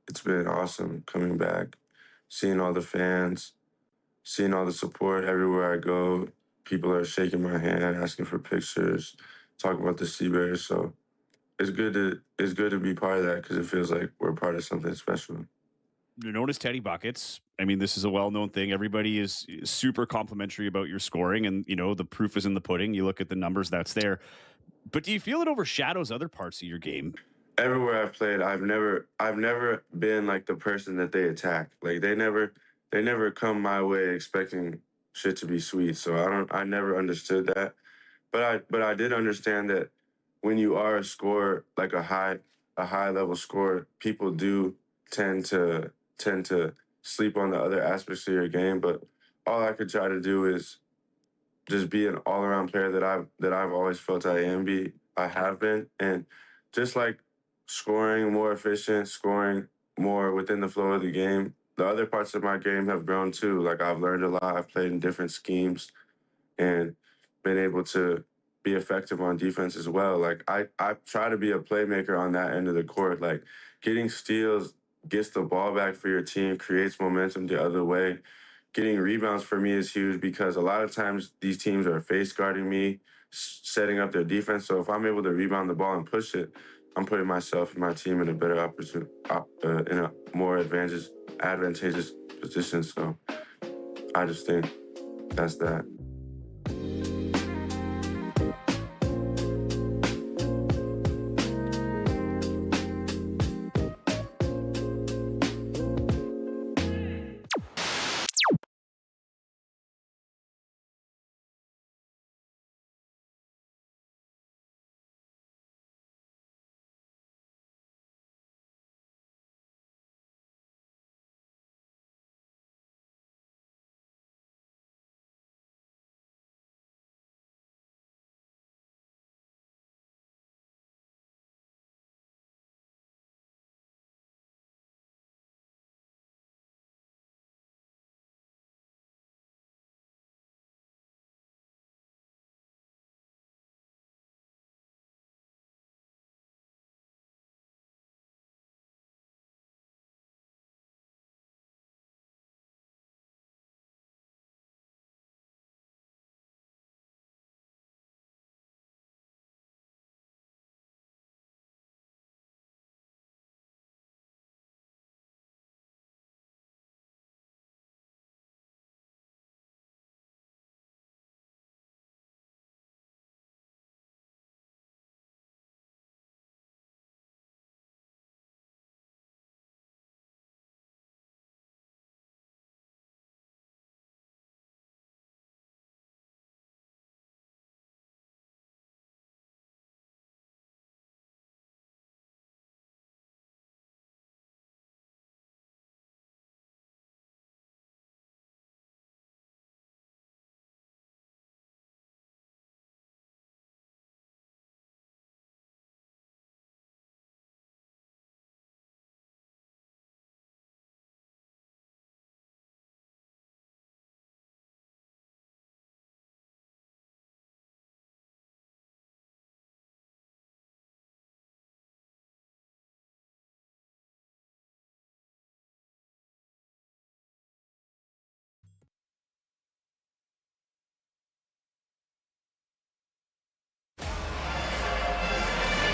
it's been awesome coming back, seeing all the fans, seeing all the support everywhere I go. People are shaking my hand, asking for pictures, talking about the CBears. So it's good to be part of that because it feels like we're part of something special. You're known as Teddy Buckets. I mean, this is a well-known thing. Everybody is super complimentary about your scoring, and the proof is in the pudding. You look at the numbers, that's there. But do you feel it overshadows other parts of your game? Everywhere I've played, I've never been like the person that they attack. Like they never come my way expecting shit to be sweet. So I never understood that. But I did understand that when you are a scorer, like a high level scorer, people do tend to sleep on the other aspects of your game, but all I could try to do is just be an all-around player that I've always felt I have been, and just like scoring more efficient, scoring more within the flow of the game. The other parts of my game have grown too. Like I've learned a lot. I've played in different schemes and been able to be effective on defense as well. Like I try to be a playmaker on that end of the court. Like getting steals, gets the ball back for your team, creates momentum the other way. Getting rebounds for me is huge because a lot of times these teams are face guarding me, setting up their defense. So if I'm able to rebound the ball and push it, I'm putting myself and my team in a better in a more advantageous position. So I just think that's that.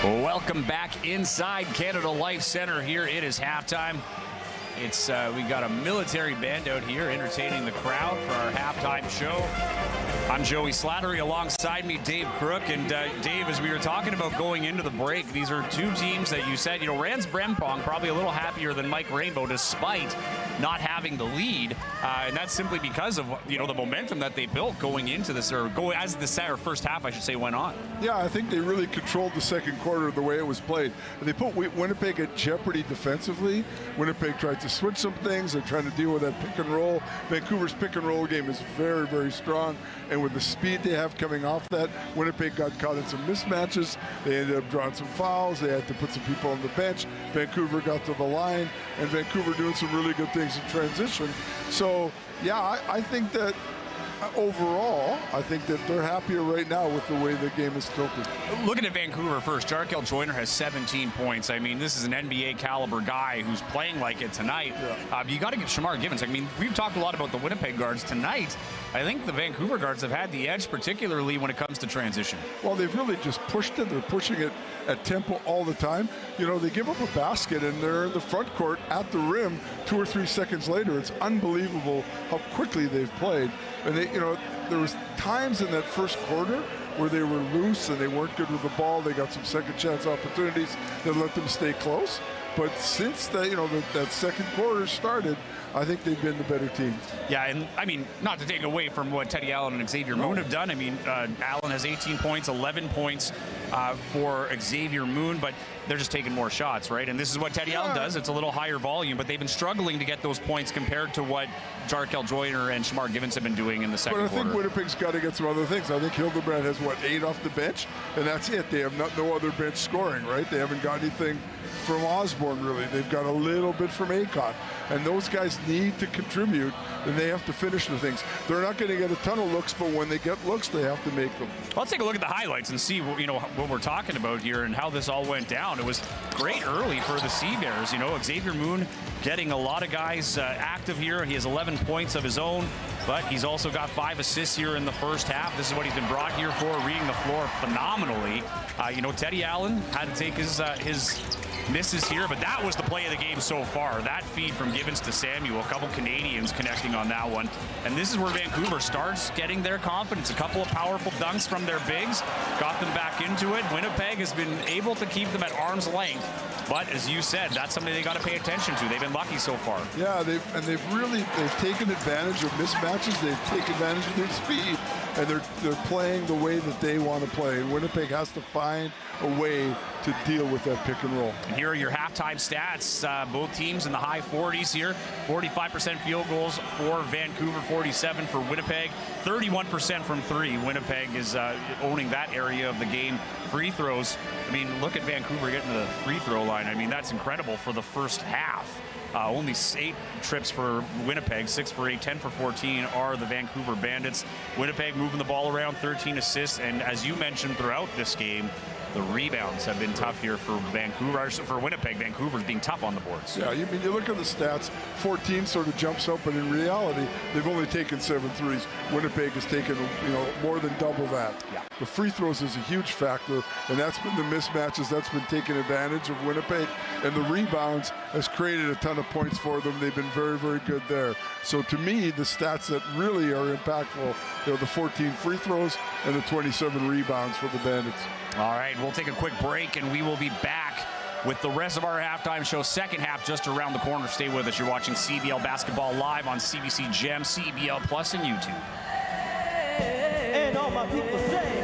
Welcome back inside Canada Life Center. Here it is halftime. It's we got a military band out here entertaining the crowd for our halftime show. I'm Joey Slattery. Alongside me, Dave Crook. And Dave, as we were talking about going into the break, these are two teams that you said, Rans Brempong probably a little happier than Mike Rainbow despite not having the lead. And that's simply because of, the momentum that they built going into this, as the first half, I should say, went on. Yeah, I think they really controlled the second quarter the way it was played. They put Winnipeg at jeopardy defensively. Winnipeg tried to switch some things. They're trying to deal with that pick and roll. Vancouver's pick and roll game is very, very strong. And with the speed they have coming off that, Winnipeg got caught in some mismatches. They ended up drawing some fouls. They had to put some people on the bench. Vancouver got to the line, and Vancouver doing some really good things in transition. So, yeah, I think that overall, I think that they're happier right now with the way the game is tilted. Looking at Vancouver first, Jarkel Joyner has 17 points. I mean, this is an NBA caliber guy who's playing like it tonight. Yeah. You got to give Shamar Givens. I mean, we've talked a lot about the Winnipeg guards tonight. I think the Vancouver guards have had the edge, particularly when it comes to transition. Well, they've really just pushed it. They're pushing it at tempo all the time. They give up a basket and they're in the front court at the rim 2 or 3 seconds later. It's unbelievable how quickly they've played. And there was times in that first quarter where they were loose and they weren't good with the ball. They got some second chance opportunities that let them stay close. But since that second quarter started, I think they've been the better team. Yeah, and I mean, not to take away from what Teddy Allen and Xavier Moon have done. I mean, Allen has 18 points, 11 points for Xavier Moon, but they're just taking more shots, right? And this is what Teddy Allen does. It's a little higher volume, but they've been struggling to get those points compared to what Jarkel Joyner and Shamar Givens have been doing in the second quarter. But I think Winnipeg's got to get some other things. I think Hildebrand has, 8 off the bench, and that's it. They have no other bench scoring, right? They haven't got anything from Osborne, really. They've got a little bit from Akon. And those guys need to contribute, and they have to finish the things. They're not going to get a ton of looks, but when they get looks, they have to make them. Well, let's take a look at the highlights and see what we're talking about here and how this all went down. It was great early for the CEBLs. Xavier Moon getting a lot of guys active here. He has 11 points of his own. but he's also got 5 assists here in the first half. This is what he's been brought here for, reading the floor phenomenally. Teddy Allen had to take his misses here, but that was the play of the game so far. That feed from Gibbons to Samuel, a couple Canadians connecting on that one. And this is where Vancouver starts getting their confidence. A couple of powerful dunks from their bigs, got them back into it. Winnipeg has been able to keep them at arm's length. But as you said, that's something they got to pay attention to. They've been lucky so far. Yeah, they've taken advantage of mismatches. They've taken advantage of their speed, and they're playing the way that they want to play. And Winnipeg has to find a way to deal with that pick and roll. And here are your halftime stats. Both teams in the high 40s here. 45% field goals for Vancouver, 47 for Winnipeg, 31% from 3. Winnipeg is owning that area of the game. Free throws, I mean, look at Vancouver getting to the free throw line. I mean, that's incredible for the first half. Only 8 trips for Winnipeg, 6 for 8, 10 for 14 are the Vancouver Bandits. Winnipeg moving the ball around, 13 assists, and as you mentioned throughout this game, the rebounds have been tough here for Vancouver. For Winnipeg, Vancouver's being tough on the boards. Yeah, you look at the stats, 14 sort of jumps up, but in reality, they've only taken 7 threes. Winnipeg has taken, more than double that. Yeah. The free throws is a huge factor, and that's been the mismatches. That's been taking advantage of Winnipeg, and the rebounds has created a ton of points for them. They've been very, very good there. So to me, the stats that really are impactful, the 14 free throws and the 27 rebounds for the Bandits. All right, we'll take a quick break, and we will be back with the rest of our halftime show. Second half just around the corner. Stay with us. You're watching CBL Basketball live on CBC Gem, CBL Plus, and YouTube. And all my people say.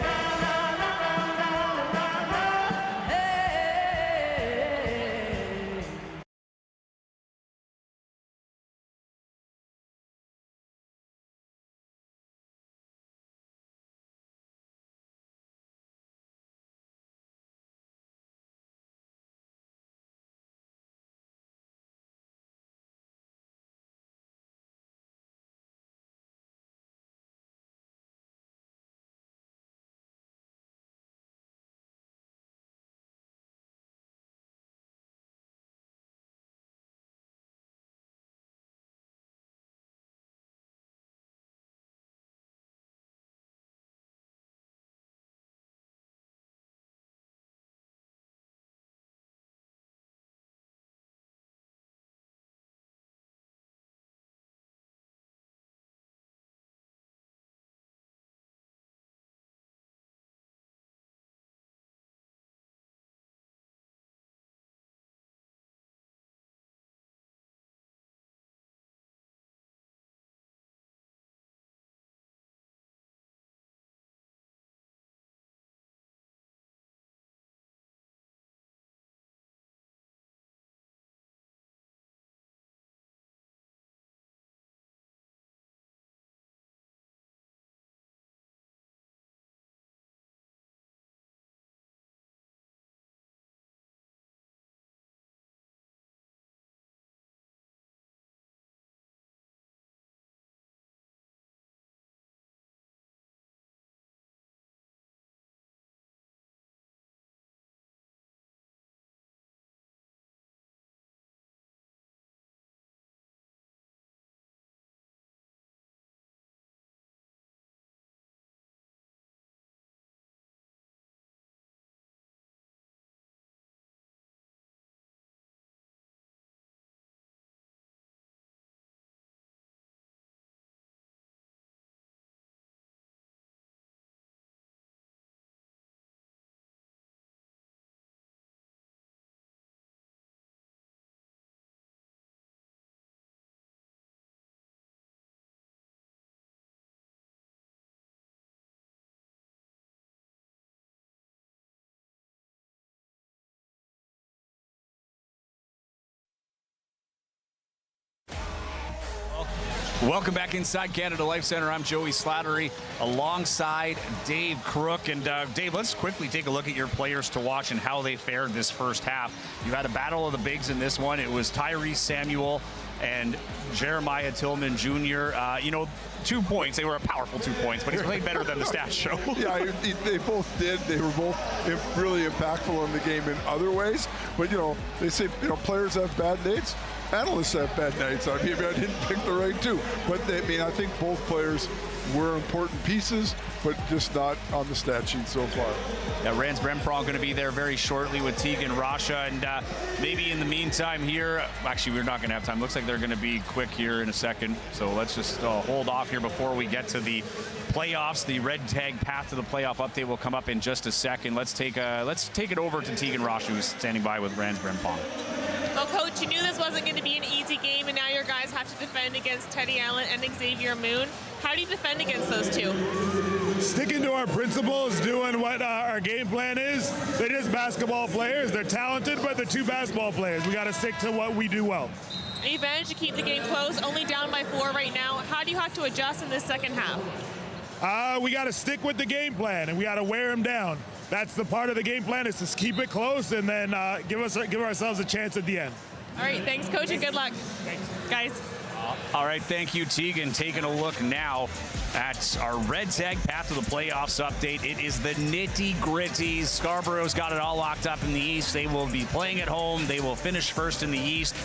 Welcome back inside Canada Life Center. I'm Joey Slattery alongside Dave Crook. And Dave, let's quickly take a look at your players to watch and how they fared this first half. You had a battle of the bigs in this one. It was Tyrese Samuel and Jeremiah Tillman Jr. 2 points. They were a powerful 2 points, but he's played better than the stats show. Yeah, they both did. They were both really impactful in the game in other ways. But, they say, players have bad days. analysts have bad nights. I mean, I didn't pick the right two. But I think both players were important pieces, but just not on the stat sheet so far. Yeah, Rans Brempron going to be there very shortly with Tegan Rasha, and maybe in the meantime here, actually we're not going to have time. Looks like they're going to be quick here in a second, so let's just hold off here before we get to the playoffs. The red tag path to the playoff update will come up in just a second. Let's take it over to Tegan Rasha, who's standing by with Rans Brempron. Well, Coach, you knew this wasn't going to be an easy game, and now your guys have to defend against Teddy Allen and Xavier Moon. How do you defend against those two? Sticking to our principles, doing what our game plan is. They're just basketball players. They're talented, but they're two basketball players. We got to stick to what we do well. And you managed to keep the game close, only down by 4 right now. How do you have to adjust in this second half? We got to stick with the game plan, and we got to wear them down. That's the part of the game plan, is to keep it close and then give ourselves a chance at the end. All right, thanks, Coach, and good luck. Thanks. Guys. All right, thank you, Tegan. Taking a look now at our red tag path to the playoffs update. It is the nitty-gritty. Scarborough's got it all locked up in the East. They will be playing at home. They will finish first in the East.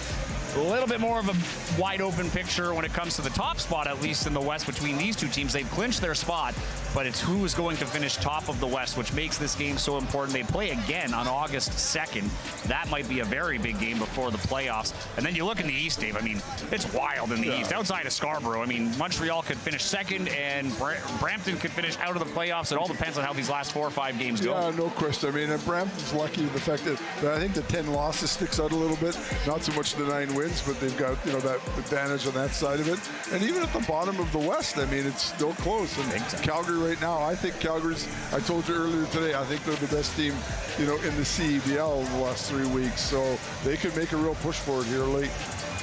A little bit more of a wide-open picture when it comes to the top spot, at least in the West, between these two teams. They've clinched their spot, but it's who is going to finish top of the West, which makes this game so important. They play again on August 2nd. That might be a very big game before the playoffs. And then you look in the East, Dave. I mean, it's wild in the East. Outside of Scarborough, I mean, Montreal could finish second, and Brampton could finish out of the playoffs. It all depends on how these last 4 or 5 games go. Yeah, no question. I mean, Brampton's lucky in the fact that I think the 10 losses sticks out a little bit. Not so much the 9 wins, but they've got, that advantage on that side of it. And even at the bottom of the West, I mean, it's still close. And Calgary right now, I think Calgary's, I told you earlier today, I think they're the best team, in the CEBL in the last 3 weeks. So they could make a real push for it here late.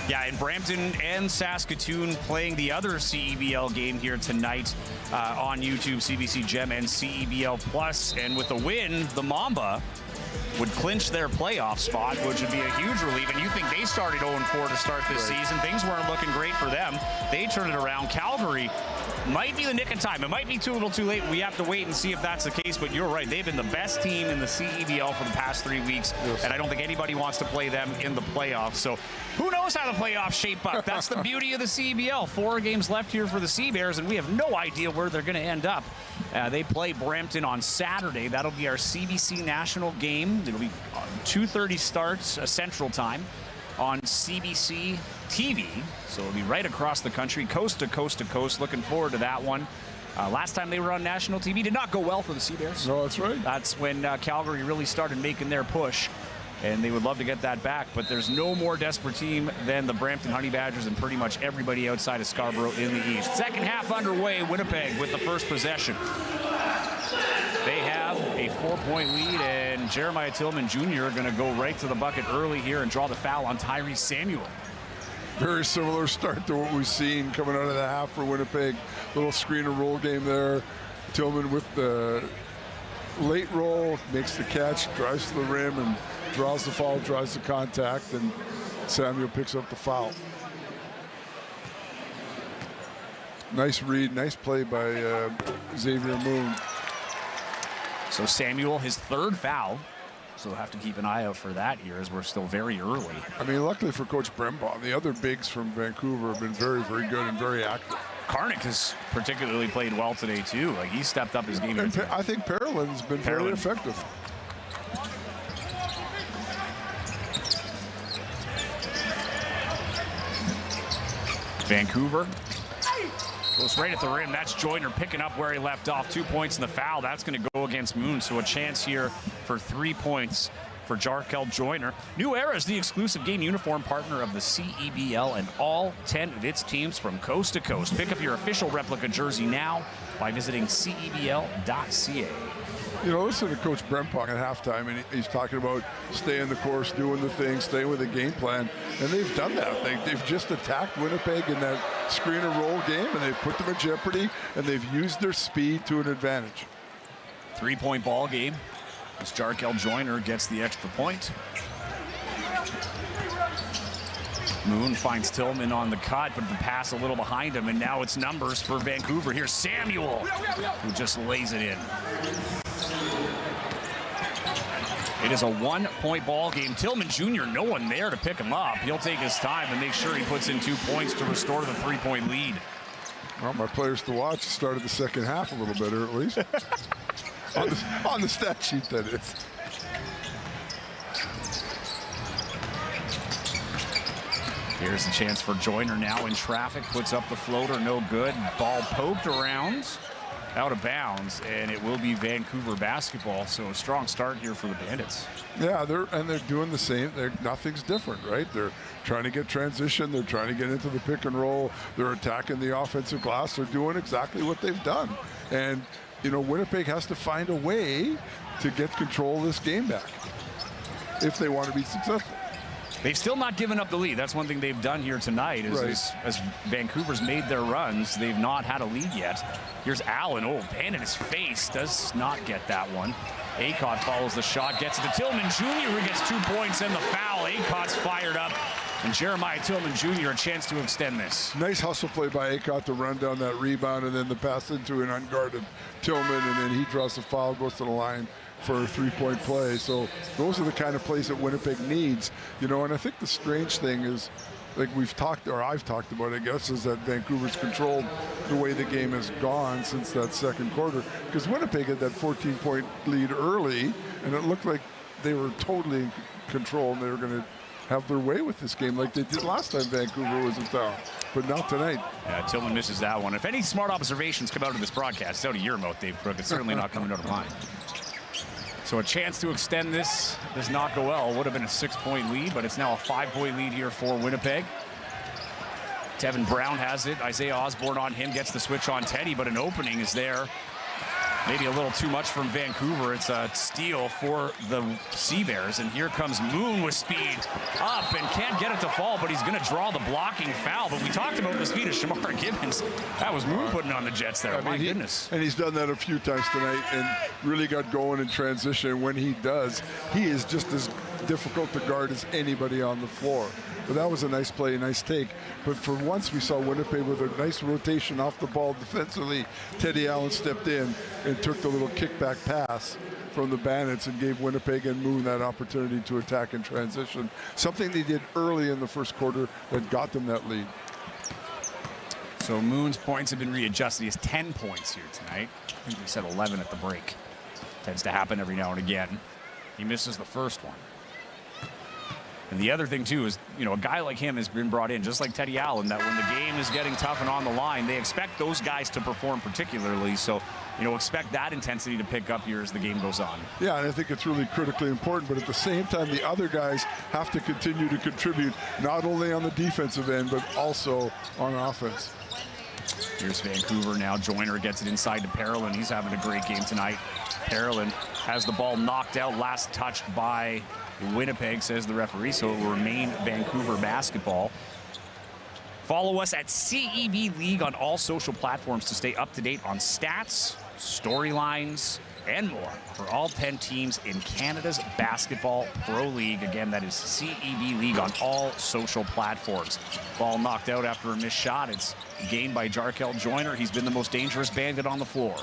Yeah, and Brampton and Saskatoon playing the other CEBL game here tonight on YouTube, CBC Gem and CEBL Plus. And with a win, the Mamba would clinch their playoff spot, which would be a huge relief. And you think they started 0-4 to start this season. Things weren't looking great for them. They turned it around. Calgary might be the nick of time. It might be a little too late. We have to wait and see if that's the case. But you're right. They've been the best team in the CEBL for the past 3 weeks. Yes. And I don't think anybody wants to play them in the playoffs. So who knows how the playoffs shape up? That's the beauty of the CEBL. 4 games left here for the Sea Bears, and we have no idea where they're going to end up. They play Brampton on Saturday. That'll be our CBC national game. It'll be 2:30 starts Central Time on CBC TV. So it'll be right across the country, coast to coast to coast. Looking forward to that one. Last time they were on national TV did not go well for the Sea Bears. No, that's right. That's when Calgary really started making their push. And they would love to get that back, but there's no more desperate team than the Brampton Honey Badgers and pretty much everybody outside of Scarborough in the East. Second half underway, Winnipeg with the first possession. They have a 4-point lead, and Jeremiah Tillman Jr. going to go right to the bucket early here and draw the foul on Tyrese Samuel. Very similar start to what we've seen coming out of the half for Winnipeg. Little screen and roll game there. Tillman with the late roll, makes the catch, drives to the rim, and draws the foul, draws the contact, and Samuel picks up the foul. Nice read, nice play by Xavier Moon. So Samuel, his 3rd foul. So we'll have to keep an eye out for that here as we're still very early. I mean, luckily for Coach Brembaum, the other bigs from Vancouver have been very, very good and very active. Karnick has particularly played well today, too. Like, he stepped up his game. And I think Parolin's been very effective. Vancouver goes right at the rim. That's Joyner picking up where he left off. 2 points in the foul. That's going to go against Moon. So a chance here for 3 points for Jarkel Joyner. New Era is the exclusive game uniform partner of the CEBL and all 10 of its teams from coast to coast. Pick up your official replica jersey now by visiting CEBL.ca. Listen to Coach Brempong at halftime, and he's talking about staying the course, doing the thing, staying with the game plan, and they've done that. They've just attacked Winnipeg in that screen and roll game, and they've put them in jeopardy, and they've used their speed to an advantage. 3-point ball game as Jarkel Joyner gets the extra point. Moon finds Tillman on the cut, but the pass a little behind him, and now it's numbers for Vancouver. Here's Samuel, who just lays it in. It is a 1-point ball game. Tillman Jr., no one there to pick him up. He'll take his time and make sure he puts in 2 points to restore the 3-point lead. Well, my players to watch started the second half a little better, at least. on the stat sheet, that is. Here's a chance for Joyner now in traffic. Puts up the floater, no good. Ball poked around, out of bounds, and it will be Vancouver basketball. So a strong start here for the Bandits. Yeah, they're doing the same. Nothing's different, right? They're trying to get transition. They're trying to get into the pick and roll. They're attacking the offensive glass. They're doing exactly what they've done. And, you know, Winnipeg has to find a way to get control of this game back if they want to be successful. They've still not given up the lead. That's one thing they've done here tonight is as Vancouver's made their runs, they've not had a lead yet. Here's Allen. Oh, hand in his face. Does not get that one. Acott follows the shot, gets it to Tillman Jr., who gets 2 points and the foul. Acott's fired up. And Jeremiah Tillman Jr. a chance to extend this. Nice hustle play by Acott to run down that rebound and then the pass into an unguarded Tillman, and then he draws the foul, goes to the line for a 3-point play. So those are the kind of plays that Winnipeg needs, you know. And I think the strange thing is, like I've talked about, I guess, is that Vancouver's controlled the way the game has gone since that second quarter, because Winnipeg had that 14-point lead early, and it looked like they were totally in control and they were going to have their way with this game like they did last time Vancouver was in town, but not tonight. Yeah, Tillman misses that one. If any smart observations come out of this broadcast, it's out of your mouth, Dave Crook. It's certainly not coming out of mine. So a chance to extend this does not go well. Would have been a 6-point lead, but it's now a 5-point lead here for Winnipeg. Tevin Brown has it. Isaiah Osborne on him, gets the switch on Teddy, but an opening is there. Maybe a little too much from Vancouver. It's a steal for the CEBLs, and here comes Moon with speed up and can't get it to fall, but he's going to draw the blocking foul. But we talked about the speed of Shamar Gibbons. That was Moon putting on the Jets there. My goodness. And he's done that a few times tonight and really got going in transition. And when he does, he is just as difficult to guard as anybody on the floor. But that was a nice play, nice take. But for once, we saw Winnipeg with a nice rotation off the ball defensively. Teddy Allen stepped in and took the little kickback pass from the Bandits and gave Winnipeg and Moon that opportunity to attack in transition. Something they did early in the first quarter that got them that lead. So Moon's points have been readjusted. He has 10 points here tonight. I think we said 11 at the break. Tends to happen every now and again. He misses the first one. And the other thing, too, is, you know, a guy like him has been brought in, just like Teddy Allen, that when the game is getting tough and on the line, they expect those guys to perform particularly. So, you know, expect that intensity to pick up here as the game goes on. Yeah, and I think it's really critically important. But at the same time, the other guys have to continue to contribute, not only on the defensive end, but also on offense. Here's Vancouver now. Joyner gets it inside to Parolin. He's having a great game tonight. Parolin has the ball knocked out, last touched by Winnipeg, says the referee, so it will remain Vancouver basketball. Follow us at CEB League on all social platforms to stay up to date on stats, storylines, and more for all 10 teams in Canada's Basketball Pro League. Again, that is CEB League on all social platforms. Ball knocked out after a missed shot. It's gained by Jarkel Joyner. He's been the most dangerous bandit on the floor.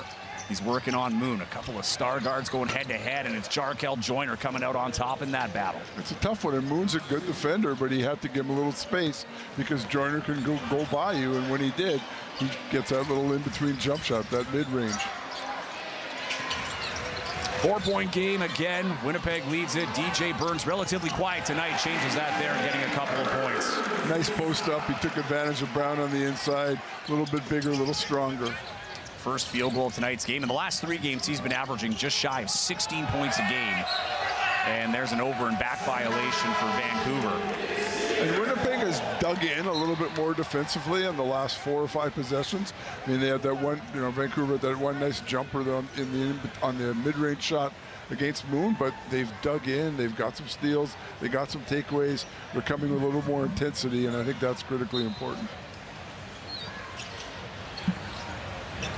He's working on Moon. A couple of star guards going head-to-head, and it's Jarkel Joyner coming out on top in that battle. It's a tough one, and Moon's a good defender, but he had to give him a little space because Joyner can go by you, and when he did, he gets that little in-between jump shot, that mid-range. 4-point game again. Winnipeg leads it. DJ Burns relatively quiet tonight. Changes that there, getting a couple of points. Nice post up. He took advantage of Brown on the inside. A little bit bigger, a little stronger. First field goal of tonight's game. In the last 3 games, he's been averaging just shy of 16 points a game. And there's an over and back violation for Vancouver. And Winnipeg has dug in a little bit more defensively in the last 4 or 5 possessions. I mean, they had that one, you know, Vancouver had that one nice jumper on the mid-range shot against Moon, but they've dug in, they've got some steals, they got some takeaways. They're coming with a little more intensity, and I think that's critically important.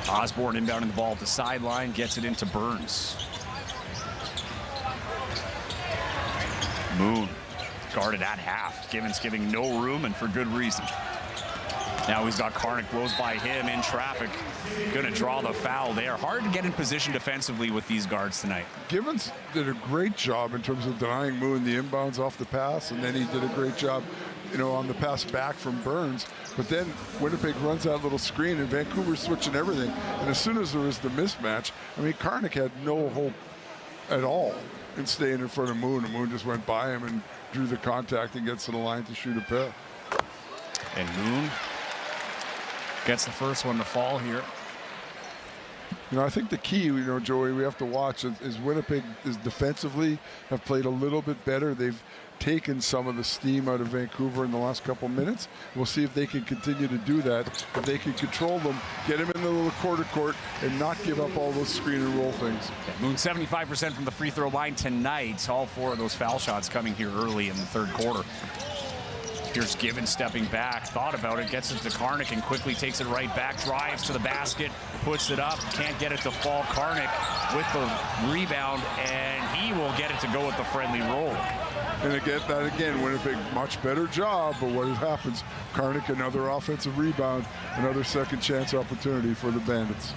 Osborne inbounding the ball at the sideline, gets it into Burns. Moon guarded at half. Gibbons giving no room, and for good reason. Now he's got Karnik, blows by him in traffic. Going to draw the foul there. Hard to get in position defensively with these guards tonight. Givens did a great job in terms of denying Moon the inbounds off the pass, and then he did a great job, you know, on the pass back from Burns. But then Winnipeg runs that little screen, and Vancouver's switching everything. And as soon as there was the mismatch, I mean, Karnik had no hope at all in staying in front of Moon, and Moon just went by him and drew the contact and gets to the line to shoot a pair. And Moon gets the first one to fall here. You know, I think the key, you know, Joey, we have to watch is Winnipeg is defensively have played a little bit better. They've taken some of the steam out of Vancouver in the last couple minutes. We'll see if they can continue to do that. If they can control them, get them in the little quarter court, and not give up all those screen and roll things. Moon 75% from the free throw line tonight. All 4 of those foul shots coming here early in the third quarter. Here's Givens stepping back, thought about it, gets it to Karnik and quickly takes it right back, drives to the basket, puts it up, can't get it to fall. Karnik with the rebound, and he will get it to go with the friendly roll. And again, Winnipeg, much better job, but what happens, Karnik, another offensive rebound, another second chance opportunity for the Bandits.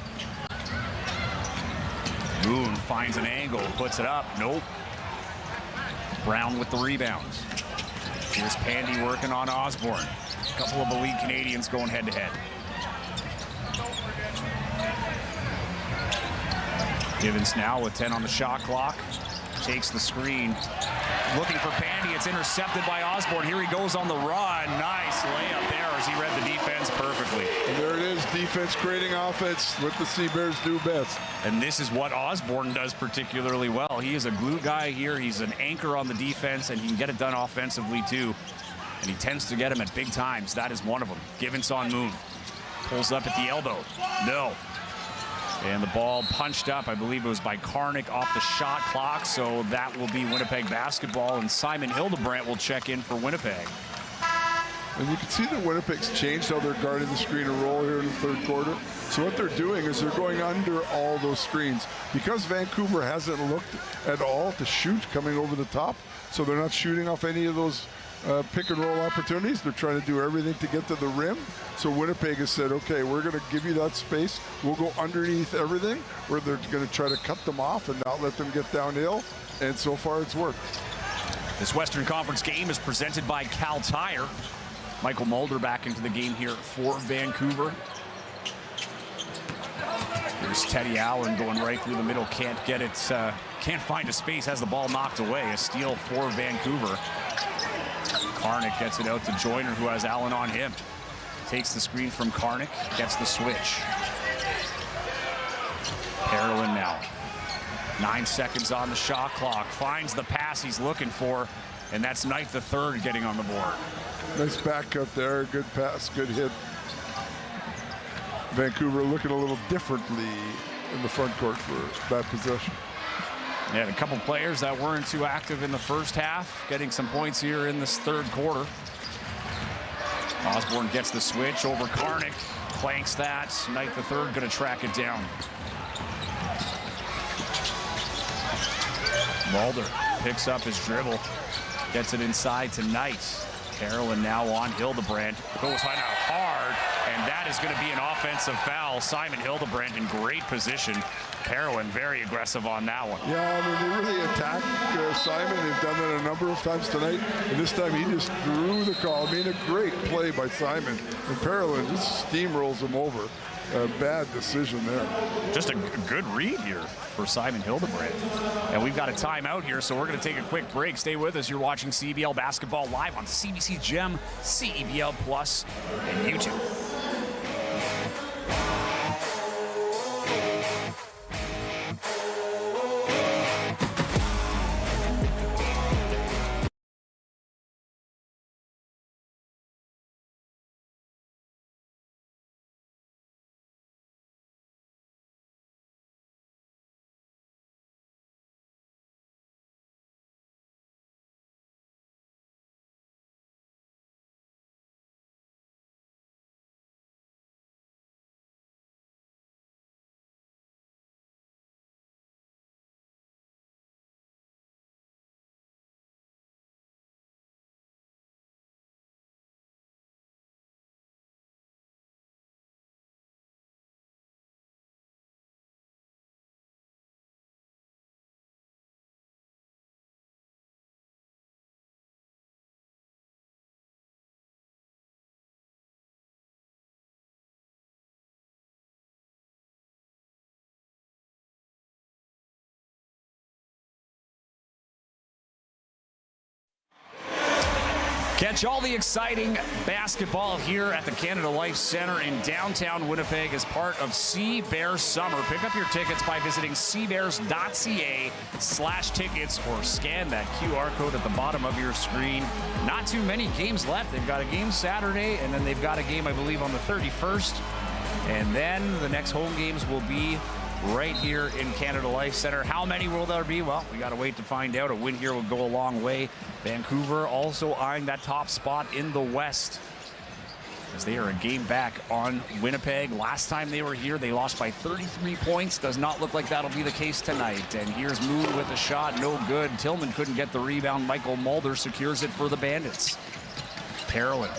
Moon finds an angle, puts it up, nope. Brown with the rebounds. Here's Pandy working on Osborne. A couple of elite Canadians going head-to-head. Givens now with 10 on the shot clock. Takes the screen. Looking for Pandy. It's intercepted by Osborne. Here he goes on the run. Nice layup there as he read the defense perfectly. And there it is, defense creating offense, what the Sea-Bears do best. And this is what Osborne does particularly well. He is a glue guy here. He's an anchor on the defense, and he can get it done offensively too. And he tends to get him at big times. That is one of them. Givens on Moon. Pulls up at the elbow. No. And the ball punched up, I believe it was by Karnik off the shot clock, so that will be Winnipeg basketball, and Simon Hildebrandt will check in for Winnipeg. And you can see that Winnipeg's changed how they're guarding the screen and roll here in the third quarter. So what they're doing is they're going under all those screens. Because Vancouver hasn't looked at all to shoot coming over the top, so they're not shooting off any of those pick and roll opportunities. They're trying to do everything to get to the rim. So Winnipeg has said, okay, we're going to give you that space. We'll go underneath everything, where they're going to try to cut them off and not let them get downhill. And so far it's worked. This Western Conference game is presented by Cal Tire. Michael Mulder back into the game here for Vancouver. Here's Teddy Allen going right through the middle. Can't get it, can't find a space, has the ball knocked away. A steal for Vancouver. Karnik gets it out to Joyner, who has Allen on him. Takes the screen from Karnik, gets the switch. Parolin now. 9 seconds on the shot clock. Finds the pass he's looking for, and that's Knight the third getting on the board. Nice back cut there, good pass, good hit. Vancouver looking a little differently in the front court for that possession. Yeah, a couple players that weren't too active in the first half, getting some points here in this third quarter. Osborne gets the switch over Karnik, clanks that. Knight the third going to track it down. Mulder picks up his dribble, gets it inside to Knight. Parolin now on Hildebrandt, goes hard, and that is going to be an offensive foul. Simon Hildebrandt in great position. Parolin very aggressive on that one. Yeah, I mean, they really attack Simon. They've done that a number of times tonight, and this time he just threw the call. I mean, a great play by Simon, and Parolin just steamrolls him over. A bad decision there. Just a good read here for Simon Hildebrandt. And we've got a timeout here, so we're going to take a quick break. Stay with us. You're watching CEBL Basketball live on CBC Gem, CEBL Plus, and YouTube. Catch all the exciting basketball here at the Canada Life Center in downtown Winnipeg as part of CEBL Summer. Pick up your tickets by visiting cbears.ca/tickets or scan that QR code at the bottom of your screen. Not too many games left. They've got a game Saturday, and then they've got a game, I believe, on the 31st. And then the next home games will be right here in Canada Life Center. How many will there be? Well, we got to wait to find out. A win here will go a long way. Vancouver also eyeing that top spot in the West, as they are a game back on Winnipeg. Last time they were here, they lost by 33 points. Does not look like that'll be the case tonight. And here's Moon with a shot, no good. Tillman couldn't get the rebound. Michael Mulder secures it for the Bandits. Parolin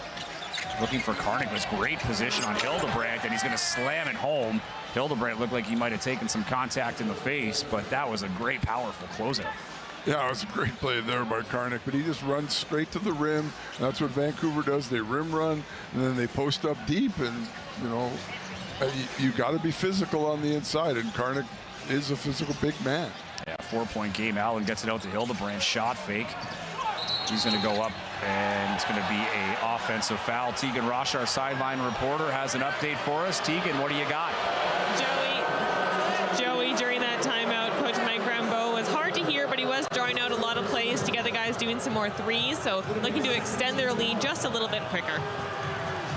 looking for Karnik. Was great position on Hildebrandt, and he's going to slam it home. Hildebrandt looked like he might have taken some contact in the face, but that was a great, powerful closeout. Yeah, it was a great play there by Karnik, but he just runs straight to the rim. And that's what Vancouver does. They rim run, and then they post up deep, and, you know, you got to be physical on the inside, and Karnik is a physical big man. Yeah, 4-point game. Allen gets it out to Hildebrandt. Shot fake. He's going to go up, and it's going to be an offensive foul. Tegan Rosh, our sideline reporter, has an update for us. Tegan, what do you got? Joey, during that timeout, Coach Mike Rambeau was hard to hear, but he was drawing out a lot of plays to get the guys doing some more threes, so looking to extend their lead just a little bit quicker.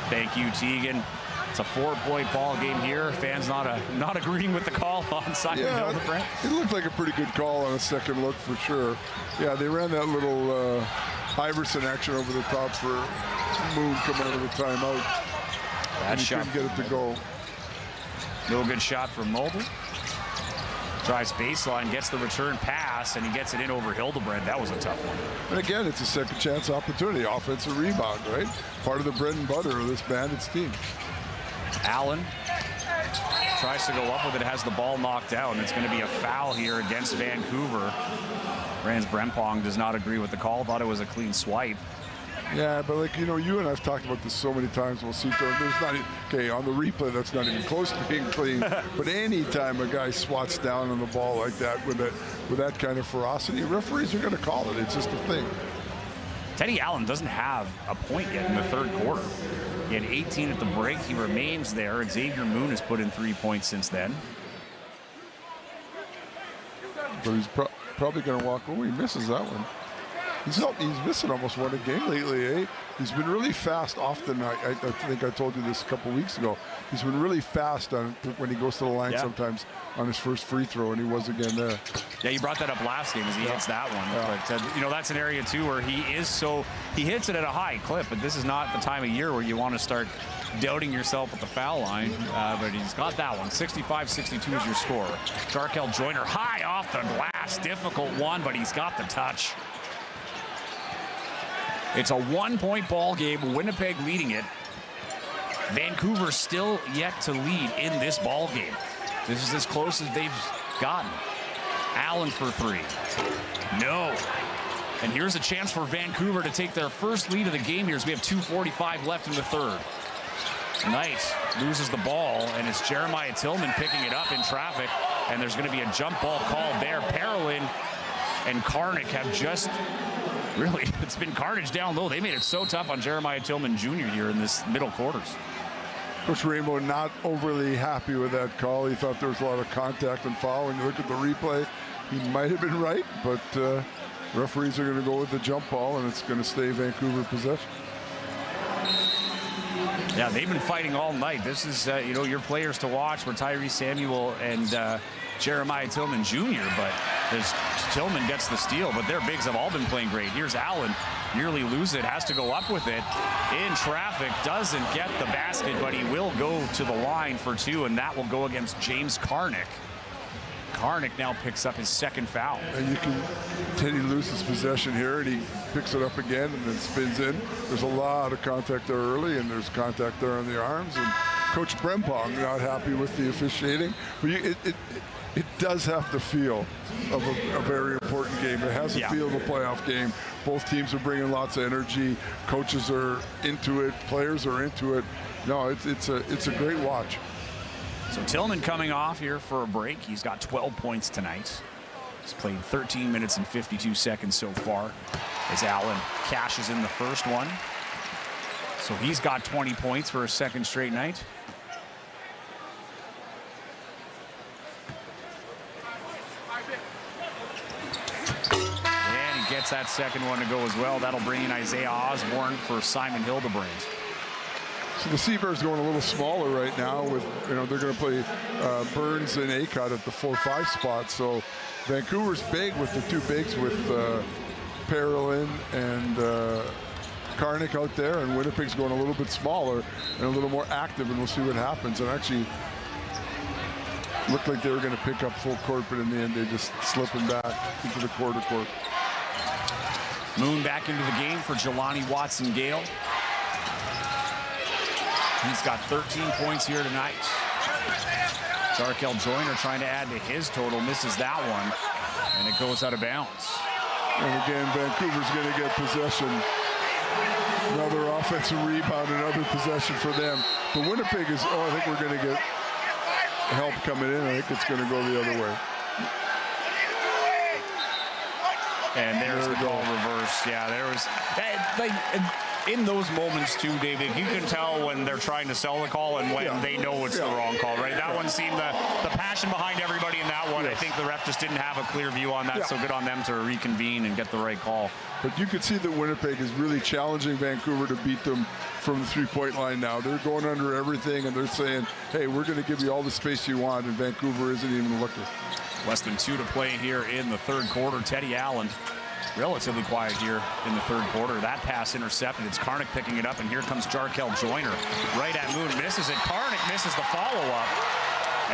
Thank you, Tegan. It's a 4-point ball game here. Fans not agreeing with the call on Simon Hildebrandt. It looked like a pretty good call on a second look for sure. Yeah, they ran that little Iverson action over the top for Moon coming out of the timeout. That shot couldn't get it to go. No good shot from Mulder. Drives baseline, gets the return pass, and he gets it in over Hildebrandt. That was a tough one. And again, it's a second chance opportunity, offensive rebound, right? Part of the bread and butter of this Bandits team. Allen tries to go up with it, has the ball knocked out, and it's going to be a foul here against Vancouver. Rans Brempong does not agree with the call, thought it was a clean swipe. Yeah, but like, you know, you and I've talked about this so many times. We'll see. There's not, okay, on the replay, that's not even close to being clean. But any time a guy swats down on the ball like that with that kind of ferocity, referees are going to call it. It's just a thing. Teddy Allen doesn't have a point yet in the third quarter. He had 18 at the break. He remains there. Xavier Moon has put in 3 points since then. But he's probably going to walk. Oh, he misses that one. He's missing almost one a game lately, eh? He's been really fast often. I think I told you this a couple weeks ago. He's been really fast when he goes to the line sometimes on his first free throw, and he was again there. Yeah, you brought that up last game as he hits that one. Yeah. But, you know, that's an area, too, where he hits it at a high clip, but this is not the time of year where you want to start doubting yourself at the foul line. But he's got that one. 65-62 is your score. Jarkel Joyner high off the glass. Difficult one, but he's got the touch. It's a 1-point ball game. Winnipeg leading it. Vancouver still yet to lead in this ball game. This is as close as they've gotten. Allen for 3. No. And here's a chance for Vancouver to take their first lead of the game here as we have 2:45 left in the third. Knight loses the ball, and it's Jeremiah Tillman picking it up in traffic, and there's going to be a jump ball called there. Parolin and Karnik have just really, it's been carnage down low. They made it so tough on Jeremiah Tillman Jr. here in this middle quarters. Coach Rainbow not overly happy with that call. He thought there was a lot of contact and foul. When you look at the replay, he might have been right, but referees are going to go with the jump ball, and it's going to stay Vancouver possession. Yeah, they've been fighting all night. This is, you know, your players to watch were Tyrese Samuel and Jeremiah Tillman Jr., but as Tillman gets the steal, but their bigs have all been playing great. Here's Allen, nearly lose it, has to go up with it. In traffic, doesn't get the basket, but he will go to the line for 2, and that will go against James Karnik. Karnik now picks up his second foul. And Teddy loses possession here, and he picks it up again and then spins in. There's a lot of contact there early, and there's contact there on the arms. And Coach Brempong not happy with the officiating. But it does have the feel of a very important game. It has a feel of a playoff game. Both teams are bringing lots of energy. Coaches are into it. Players are into it. No, it's a great watch. So Tillman coming off here for a break. He's got 12 points tonight. He's played 13 minutes and 52 seconds so far. as Allen cashes in the first one. So he's got 20 points for a second straight night. And he gets that second one to go as well. That'll bring in Isaiah Osborne for Simon Hildebrand. So the Seabears going a little smaller right now with, they're going to play Burns and Acott at the 4-5 spot. So Vancouver's big with the two bigs with Parolin and Karnik out there, and Winnipeg's going a little bit smaller and a little more active, and we'll see what happens. And actually looked like they were going to pick up full court, but in the end they just slipping back into the quarter court. Moon back into the game for Jelani Watson-Gale. He's got 13 points here tonight. Jarkel Joyner trying to add to his total, misses that one, and it goes out of bounds. And again, Vancouver's going to get possession. Another offensive rebound, another possession for them. But Winnipeg is, I think we're going to get help coming in. I think it's going to go the other way. And there's the call reverse. Yeah, there was, in those moments too, David, you can tell when they're trying to sell the call and when they know it's the wrong call, right? That one seemed the passion behind everybody in that one. I think the ref just didn't have a clear view on that, so good on them to reconvene and get the right call. But you could see that Winnipeg is really challenging Vancouver to beat them from the three-point line now. They're going under everything, and they're saying, hey, we're going to give you all the space you want, and Vancouver isn't even looking. Less than 2 to play here in the third quarter. Teddy Allen relatively quiet here in the third quarter. That pass intercepted. It's Karnik picking it up, and here comes Jarkel Joyner. Right at Moon, misses it. Karnik misses the follow-up.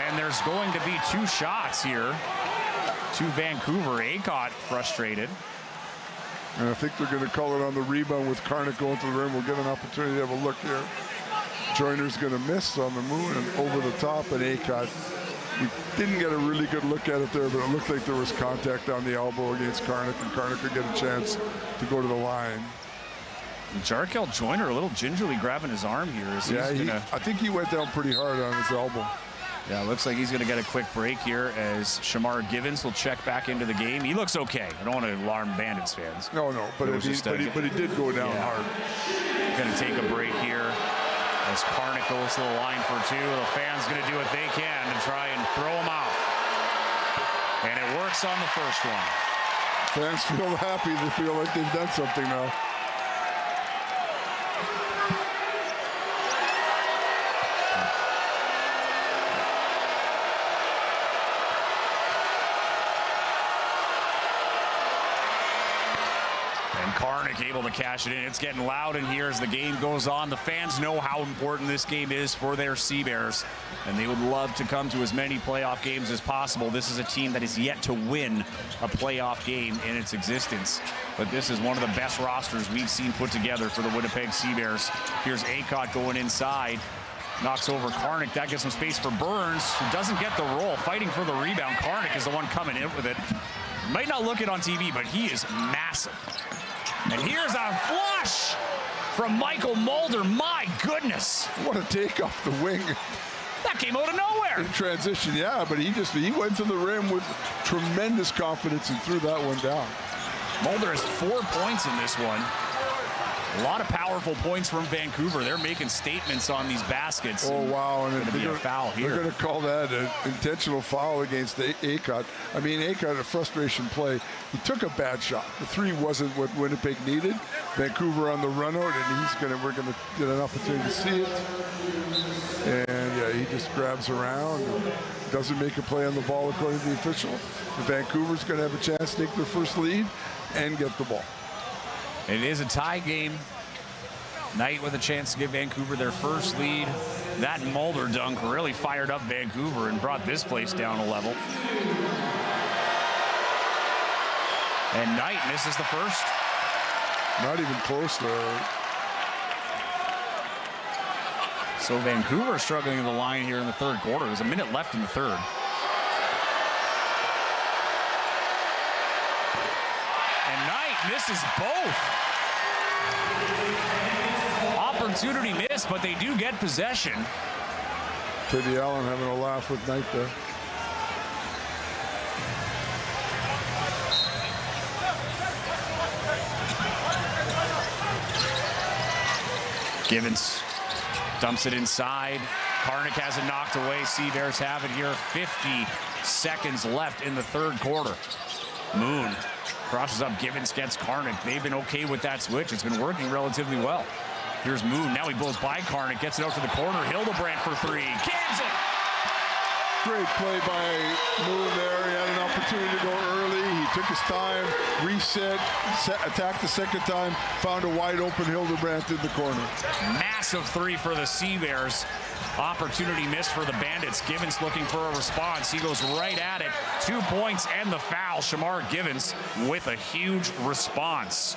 And there's going to be 2 shots here to Vancouver. Acott frustrated. And I think they're going to call it on the rebound with Karnik going to the rim. We'll get an opportunity to have a look here. Joyner's going to miss on the Moon and over the top, and Acott. We didn't get a really good look at it there, but it looked like there was contact on the elbow against Karnik, and Karnik could get a chance to go to the line. Jarkel Joyner a little gingerly grabbing his arm here. I think he went down pretty hard on his elbow. Yeah, looks like he's going to get a quick break here as Shamar Givens will check back into the game. He looks okay. I don't want to alarm Bandits fans. No, but he did go down hard. Going to take a break here as Karnik goes to the line for 2. The fans going to do what they can to try and throw him out. And it works on the first one. Fans feel happy. They feel like they've done something now. Karnik able to cash it in. It's getting loud in here as the game goes on. The fans know how important this game is for their Seabears, and they would love to come to as many playoff games as possible. This is a team that is yet to win a playoff game in its existence, but this is one of the best rosters we've seen put together for the Winnipeg Seabears. Here's Acott going inside. Knocks over Karnik. That gives some space for Burns, who doesn't get the roll. Fighting for the rebound. Karnik is the one coming in with it. Might not look it on TV, but he is massive. And here's a flush from Michael Mulder. My goodness. What a take off the wing. That came out of nowhere. In transition, yeah, but he went to the rim with tremendous confidence and threw that one down. Mulder has 4 points in this one. A lot of powerful points from Vancouver. They're making statements on these baskets. Oh, wow. And it's going to be a foul here. They're going to call that an intentional foul against Acott. I mean, Acott, a frustration play. He took a bad shot. The 3 wasn't what Winnipeg needed. Vancouver on the run out, and we're going to get an opportunity to see it. And, yeah, he just grabs around and doesn't make a play on the ball according to the official. Vancouver's going to have a chance to take their first lead and get the ball. It is a tie game. Knight with a chance to give Vancouver their first lead. That Mulder dunk really fired up Vancouver and brought this place down a level. And Knight misses the first. Not even close there. So Vancouver struggling in the line here in the third quarter. There's a minute left in the third. And Knight misses both. Opportunity missed, but they do get possession. Teddy Allen having a laugh with Knight there. Givens dumps it inside. Karnik has it knocked away. Sea-Bears have it here. 50 seconds left in the third quarter. Moon crosses up. Givens gets Karnik. They've been okay with that switch. It's been working relatively well. Here's Moon. Now he blows by Karnik. Gets it out to the corner. Hildebrand for three. Cans it! Great play by Moon there. He had an opportunity to go early. He took his time, reset, attacked the second time, found a wide open Hildebrand in the corner. Massive three for the Sea-Bears. Opportunity missed for the Bandits. Givens looking for a response. He goes right at it. 2 points and the foul. Shamar Givens with a huge response.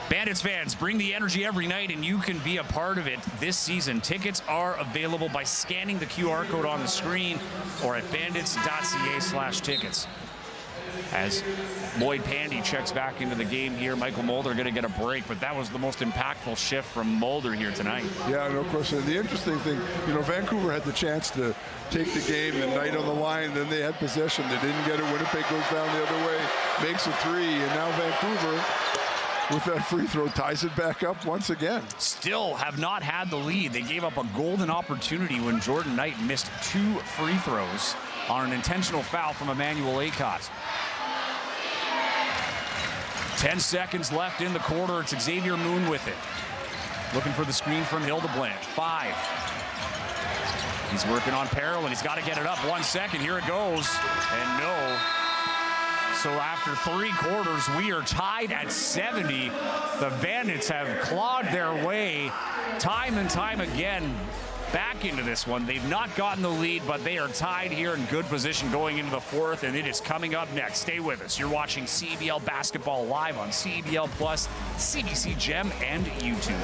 Bandits fans, bring the energy every night, and you can be a part of it this season. Tickets are available by scanning the QR code on the screen or at bandits.ca/tickets. As Lloyd Pandy checks back into the game here, Michael Mulder going to get a break, but that was the most impactful shift from Mulder here tonight. Yeah, no question. The interesting thing, you know, Vancouver had the chance to take the game, the night on the line, then they had possession. They didn't get it. Winnipeg goes down the other way, makes a three, and now Vancouver, with that free throw, ties it back up once again. Still have not had the lead. They gave up a golden opportunity when Jordan Knight missed 2 free throws on an intentional foul from Emmanuel Acott. 10 seconds left in the quarter. It's Xavier Moon with it. Looking for the screen from Hildebrand. 5. He's working on Peril, and he's got to get it up. 1 second. Here it goes. And no. So after 3 quarters, we are tied at 70. The Bandits have clawed their way time and time again back into this one. They've not gotten the lead, but they are tied here in good position going into the fourth, and it is coming up next. Stay with us. You're watching CEBL Basketball live on CEBL Plus, CBC Gem, and YouTube.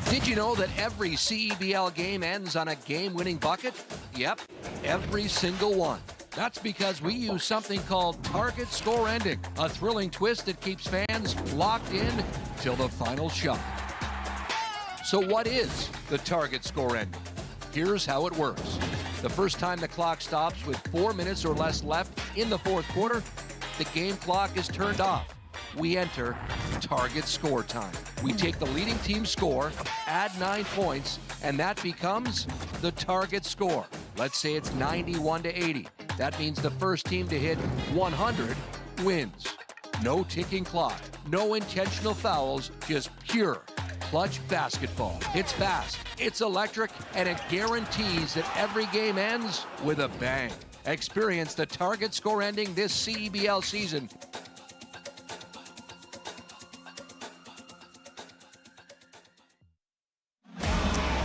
Did you know that every CEBL game ends on a game-winning bucket? Yep, every single one. That's because we use something called target score ending, a thrilling twist that keeps fans locked in till the final shot. So what is the target score ending? Here's how it works. The first time the clock stops with 4 minutes or less left in the fourth quarter, the game clock is turned off. We enter target score time. We take the leading team's score, add 9 points, and that becomes the target score. Let's say it's 91-80. That means the first team to hit 100 wins. No ticking clock, no intentional fouls, just pure clutch basketball. It's fast, it's electric, and it guarantees that every game ends with a bang. Experience the target score ending this CEBL season.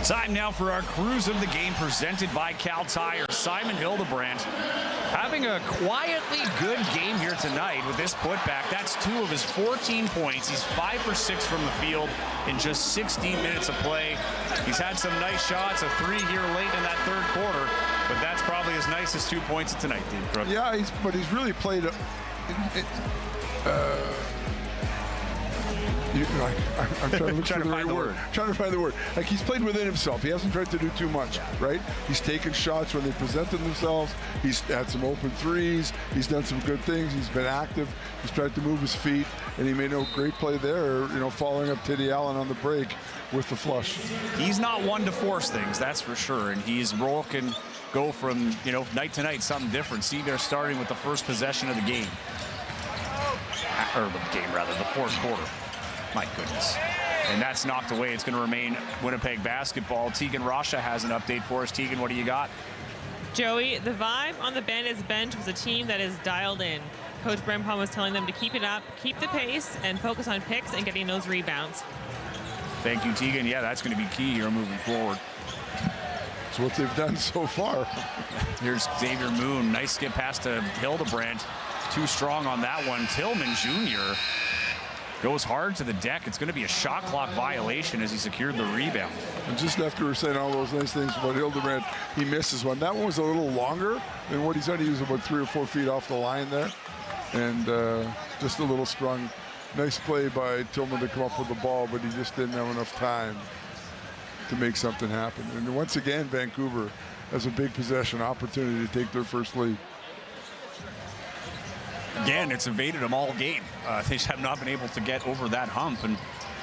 Time now for our cruise of the game presented by Cal Tire. Simon Hildebrand having a quietly good game here tonight with this putback. That's 2 of his 14 points. He's 5 for 6 from the field in just 16 minutes of play. He's had some nice shots, a 3 here late in that third quarter, but that's probably his nicest 2 points of tonight, Dave Crook. Yeah, but he's really played I'm trying to look for the right word. Trying to find the word. Like, he's played within himself. He hasn't tried to do too much, right? He's taken shots when they presented themselves. He's had some open threes. He's done some good things. He's been active. He's tried to move his feet, and he made a great play there, you know, following up Teddy Allen on the break with the flush. He's not one to force things, that's for sure, and his role can go from, you know, night to night, something different. See, they're starting with the first possession of the game. Or the game, rather, the fourth quarter. My goodness. And that's knocked away. It's going to remain Winnipeg basketball. Tegan Rasha has an update for us. Tegan, what do you got? Joey, the vibe on the Bandits bench was a team that is dialed in. Coach Brempalm was telling them to keep it up, keep the pace, and focus on picks and getting those rebounds. Thank you, Tegan. Yeah, that's going to be key here moving forward. It's what they've done so far. Here's Xavier Moon. Nice skip pass to Hildebrand. too strong on that one. Tillman Jr. goes hard to the deck. It's going to be a shot clock violation as he secured the rebound. And just after we were saying all those nice things about Hildebrand, he misses one. That one was a little longer than what he's done. He was about 3 or 4 feet off the line there. And just a little strong. Nice play by Tillman to come up with the ball, but he just didn't have enough time to make something happen. And once again, Vancouver has a big possession opportunity to take their first lead. Again, it's evaded them all game. They just have not been able to get over that hump. And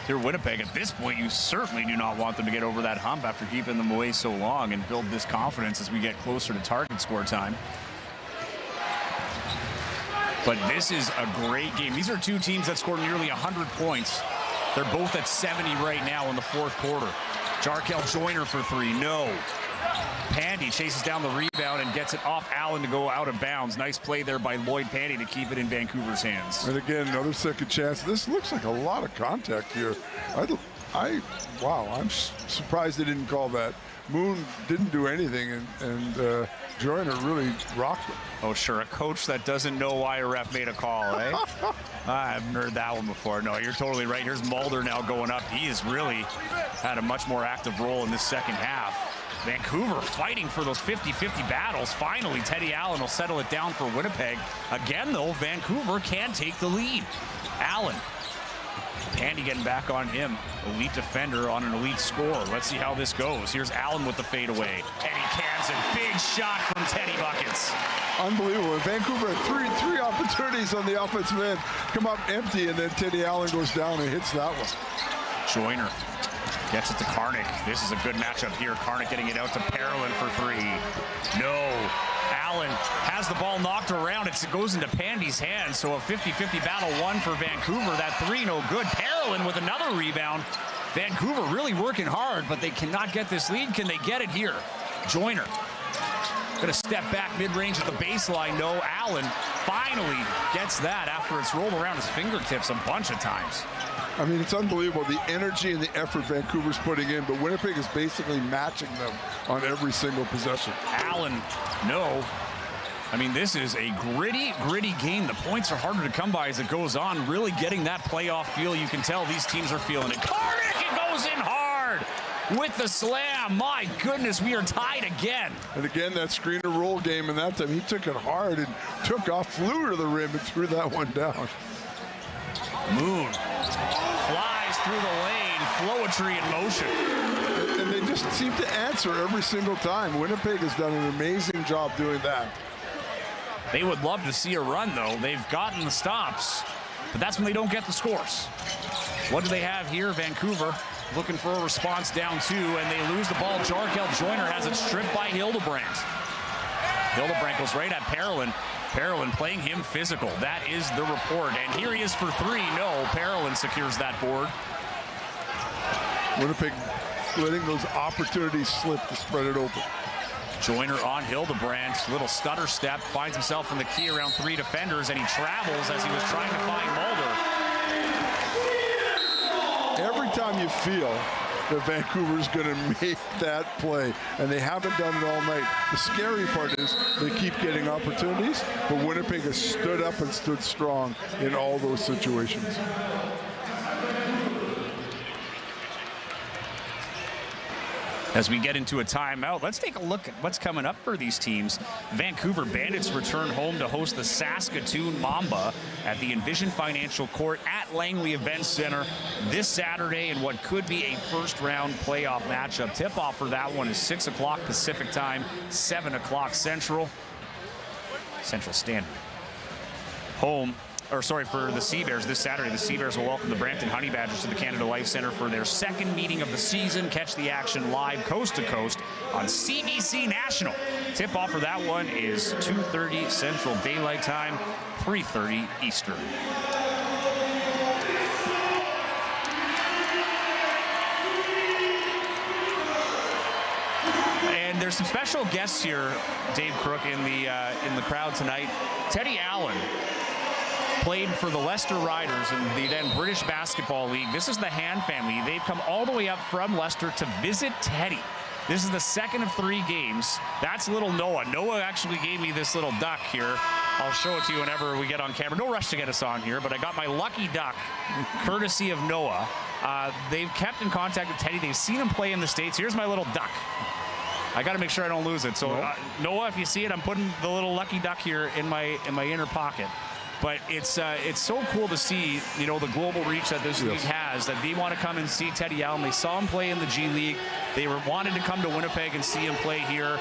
here, Winnipeg, at this point, you certainly do not want them to get over that hump after keeping them away so long and build this confidence as we get closer to target score time. But this is a great game. These are two teams that scored nearly 100 points. They're both at 70 right now in the fourth quarter. Jarkel Joyner for 3, no. Pandy chases down the rebound and gets it off Allen to go out of bounds. Nice play there by Lloyd Pandy to keep it in Vancouver's hands. And again, another second chance. This looks like a lot of contact here. Wow, I'm surprised they didn't call that. Moon didn't do anything, and Joyner really rocked him. Oh, sure. A coach that doesn't know why a ref made a call, eh? I haven't heard that one before. No, you're totally right. Here's Mulder now going up. He has really had a much more active role in this second half. Vancouver fighting for those 50-50 battles. Finally, Teddy Allen will settle it down for Winnipeg. Again, though, Vancouver can take the lead. Allen. Pandy getting back on him. Elite defender on an elite scorer. Let's see how this goes. Here's Allen with the fadeaway. And he cans it. Big shot from Teddy Buckets. Unbelievable. Vancouver had three opportunities on the offensive end. Come up empty, and then Teddy Allen goes down and hits that one. Joyner gets it to Karnik. This is a good matchup here. Karnik getting it out to Parolin for 3. No. Allen has the ball knocked around. It goes into Pandy's hands. So a 50-50 battle won for Vancouver. That 3 no good. Parolin with another rebound. Vancouver really working hard, but they cannot get this lead. Can they get it here? Joyner gonna step back mid-range at the baseline. No. Allen finally gets that after it's rolled around his fingertips a bunch of times. I mean, it's unbelievable, the energy and the effort Vancouver's putting in, but Winnipeg is basically matching them on every single possession. Allen, no. I mean, this is a gritty game. The points are harder to come by as it goes on. Really getting that playoff feel. You can tell these teams are feeling it. Karnik, it goes in hard with the slam. My goodness, we are tied again. And again, that screen and roll game, and that time he took it hard and took off, flew to the rim, and threw that one down. Moon flies through the lane, Flowetry in motion. And they just seem to answer every single time. Winnipeg has done an amazing job doing that. They would love to see a run, though. They've gotten the stops, but that's when they don't get the scores. What do they have here? Vancouver looking for a response down 2, and they lose the ball. Jarkel Joyner has it stripped by Hildebrand. Hildebrand goes right at Parolin. Parolin playing him physical. That is the report. And here he is for 3. No, Parolin secures that board. Winnipeg letting those opportunities slip to spread it open. Joyner on Hildebrand. Little stutter step. Finds himself in the key around 3 defenders, and he travels as he was trying to find Mulder. Every time you feel that Vancouver's going to make that play, and they haven't done it all night. The scary part is they keep getting opportunities, but Winnipeg has stood up and stood strong in all those situations. As we get into a timeout, let's take a look at what's coming up for these teams. Vancouver Bandits return home to host the Saskatoon Mamba at the Envision Financial Court at Langley Events Center this Saturday in what could be a first-round playoff matchup. Tip-off for that one is 6 o'clock Pacific time, 7 o'clock Central Standard. For the CEBRs this Saturday, the CEBRs will welcome the Brampton Honey Badgers to the Canada Life Centre for their second meeting of the season. Catch the action live coast to coast on CBC National. Tip-off for that one is 2:30 Central Daylight Time, 3:30 Eastern. And there's some special guests here, Dave Crook, in the crowd tonight. Teddy Allen played for the Leicester Riders in the then British Basketball League. This is the Hand family. They've come all the way up from Leicester to visit Teddy. This is the second of 3 games. That's little Noah. Noah actually gave me this little duck here. I'll show it to you whenever we get on camera. No rush to get us on here, but I got my lucky duck, courtesy of Noah. They've kept in contact with Teddy. They've seen him play in the States. Here's my little duck. I got to make sure I don't lose it. So, Noah, if you see it, I'm putting the little lucky duck here in my inner pocket. But it's so cool to see, you know, the global reach that this league has, that they want to come and see Teddy Allen. They saw him play in the G League. They wanted to come to Winnipeg and see him play here.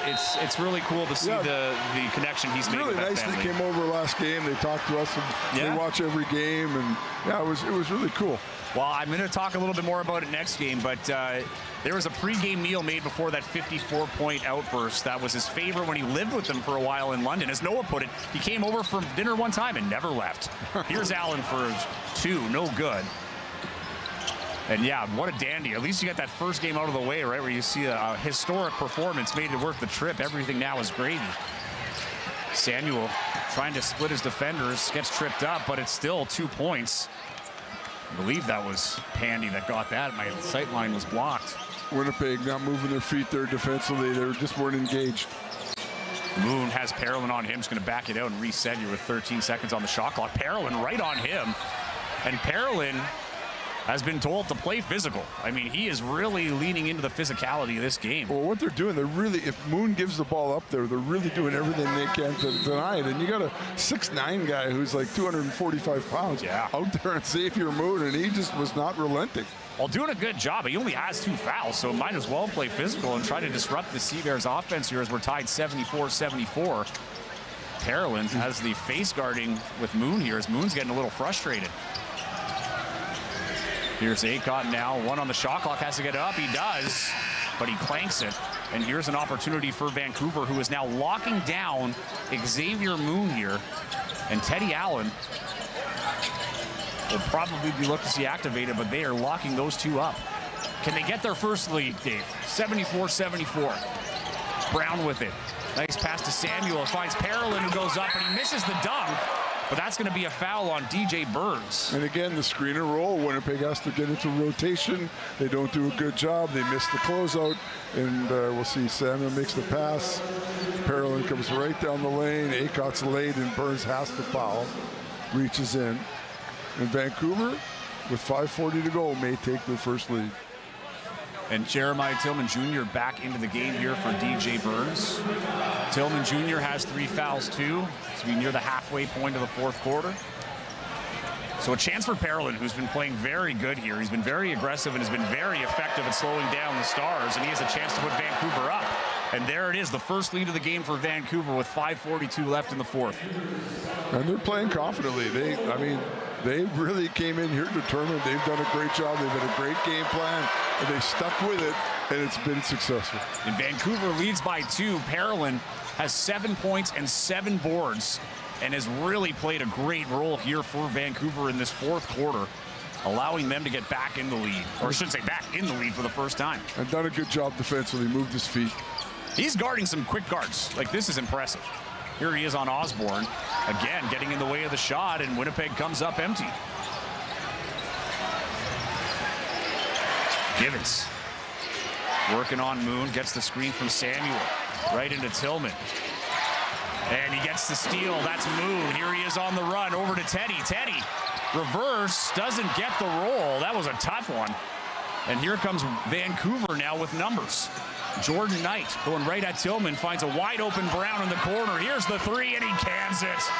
It's really cool to see the connection he's made with that nice family. They came over last game. They talked to us. And they watch every game, and it was really cool. Well, I'm going to talk a little bit more about it next game, but there was a pregame meal made before that 54-point outburst. That was his favorite when he lived with them for a while in London. As Noah put it, he came over for dinner one time and never left. Here's Allen for 2, no good. And yeah, what a dandy. At least you got that first game out of the way, right, where you see a historic performance made it worth the trip. Everything now is gravy. Samuel trying to split his defenders, gets tripped up, but it's still 2 points. I believe that was Pandy that got that. My sight line was blocked. Winnipeg not moving their feet there defensively. They just weren't engaged. Moon has Parolin on him. He's going to back it out and reset you with 13 seconds on the shot clock. Parolin right on him. And Parolin has been told to play physical. I mean, he is really leaning into the physicality of this game. Well, what they're doing, they're really, if Moon gives the ball up there, they're really doing everything they can to deny it. And you got a 6'9" guy who's like 245 pounds out there on Xavier Moon, and he just was not relenting. Well, doing a good job. He only has 2 fouls, so might as well play physical and try to disrupt the Seabears offense here as we're tied 74-74. Parolin has the face guarding with Moon here as Moon's getting a little frustrated. Here's Acott now. 1 on the shot clock, has to get it up. He does, but he clanks it. And here's an opportunity for Vancouver, who is now locking down Xavier Moon here. And Teddy Allen will probably be looking to see activated, but they are locking those 2 up. Can they get their first lead, Dave? 74-74. Brown with it. Nice pass to Samuel. Finds Parolin, who goes up, and he misses the dunk. But that's going to be a foul on DJ Burns. And again, the screen and roll. Winnipeg has to get into rotation. They don't do a good job. They miss the closeout. And we'll see Samuel makes the pass. Parolin comes right down the lane. Acott's late, and Burns has to foul. Reaches in. And Vancouver, with 5:40 to go, may take their first lead. And Jeremiah Tillman Jr. back into the game here for DJ Burns. Tillman Jr. has 3 fouls too, as we near the halfway point of the 4th quarter. So a chance for Parolin, who's been playing very good here. He's been very aggressive and has been very effective at slowing down the Stars, and he has a chance to put Vancouver up. And there it is, the first lead of the game for Vancouver with 5:42 left in the 4th. And they're playing confidently. They really came in here determined. They've done a great job. They've had a great game plan, and they stuck with it, and it's been successful. And Vancouver leads by 2. Parolin has 7 points and 7 boards and has really played a great role here for Vancouver in this 4th quarter, allowing them to get back in the lead, or I should say back in the lead for the first time. And done a good job defensively, moved his feet. He's guarding some quick guards. Like, this is impressive. Here he is on Osborne, again getting in the way of the shot, and Winnipeg comes up empty. Givens working on Moon, gets the screen from Samuel right into Tillman, and he gets the steal. That's Moon. Here he is on the run over to Teddy. Teddy reverse, doesn't get the roll. That was a tough one. And here comes Vancouver now with numbers. Jordan Knight going right at Tillman, finds a wide open Brown in the corner. Here's the 3, and he cans it.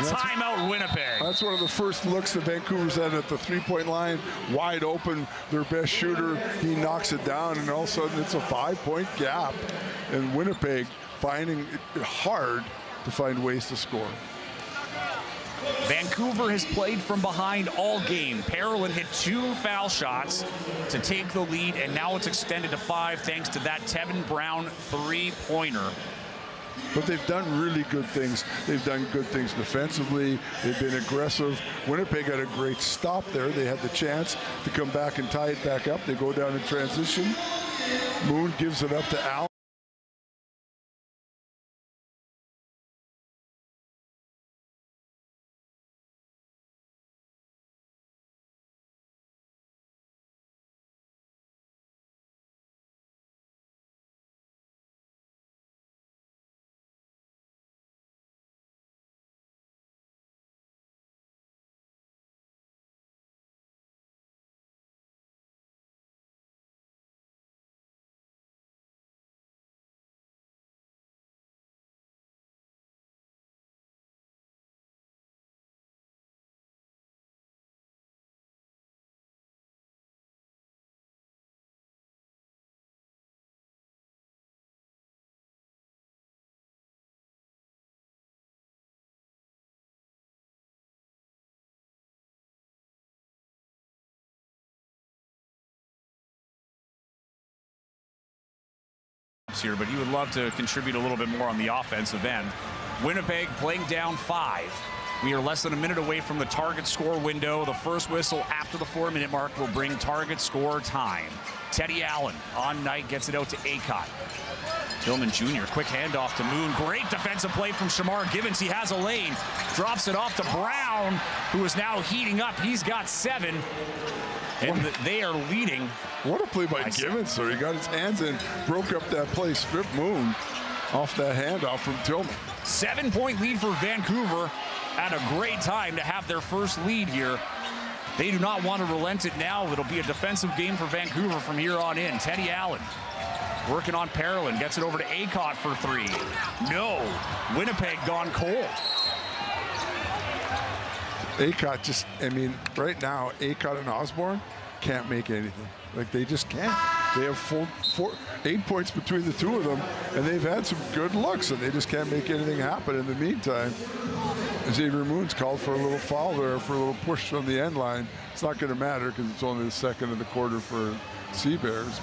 Timeout Winnipeg. That's one of the first looks that Vancouver's had at the 3-point line. Wide open, their best shooter. He knocks it down, and all of a sudden it's a 5-point gap. And Winnipeg finding it hard to find ways to score. Vancouver has played from behind all game. Parolin hit 2 foul shots to take the lead, and now it's extended to 5 thanks to that Tevin Brown 3-pointer. But they've done really good things. They've done good things defensively. They've been aggressive. Winnipeg had a great stop there. They had the chance to come back and tie it back up. They go down in transition. Moon gives it up to Allen. minutes here, but he would love to contribute a little bit more on the offensive end. Winnipeg playing down 5. We are less than a minute away from the target score window. The first whistle after the 4-minute mark will bring target score time. Teddy Allen on night gets it out to Acott. Tillman Jr., quick handoff to Moon. Great defensive play from Shamar Gibbons. He has a lane. Drops it off to Brown, who is now heating up. He's got 7. And they are leading. What a play by Gibbons, sir. He got his hands in, broke up that play, stripped Moon off that handoff from Tillman. 7-point lead for Vancouver. At a great time to have their first lead here. They do not want to relent it now. It'll be a defensive game for Vancouver from here on in. Teddy Allen working on Parolin. Gets it over to Acott for 3. No. Winnipeg gone cold. Acott just, I mean, right now, Acott and Osborne can't make anything. Like, they just can't. They have 8 points between the two of them, and they've had some good looks, and they just can't make anything happen. In the meantime, Xavier Moon's called for a little foul there, for a little push on the end line. It's not going to matter because it's only the second of the quarter for Sea-Bears,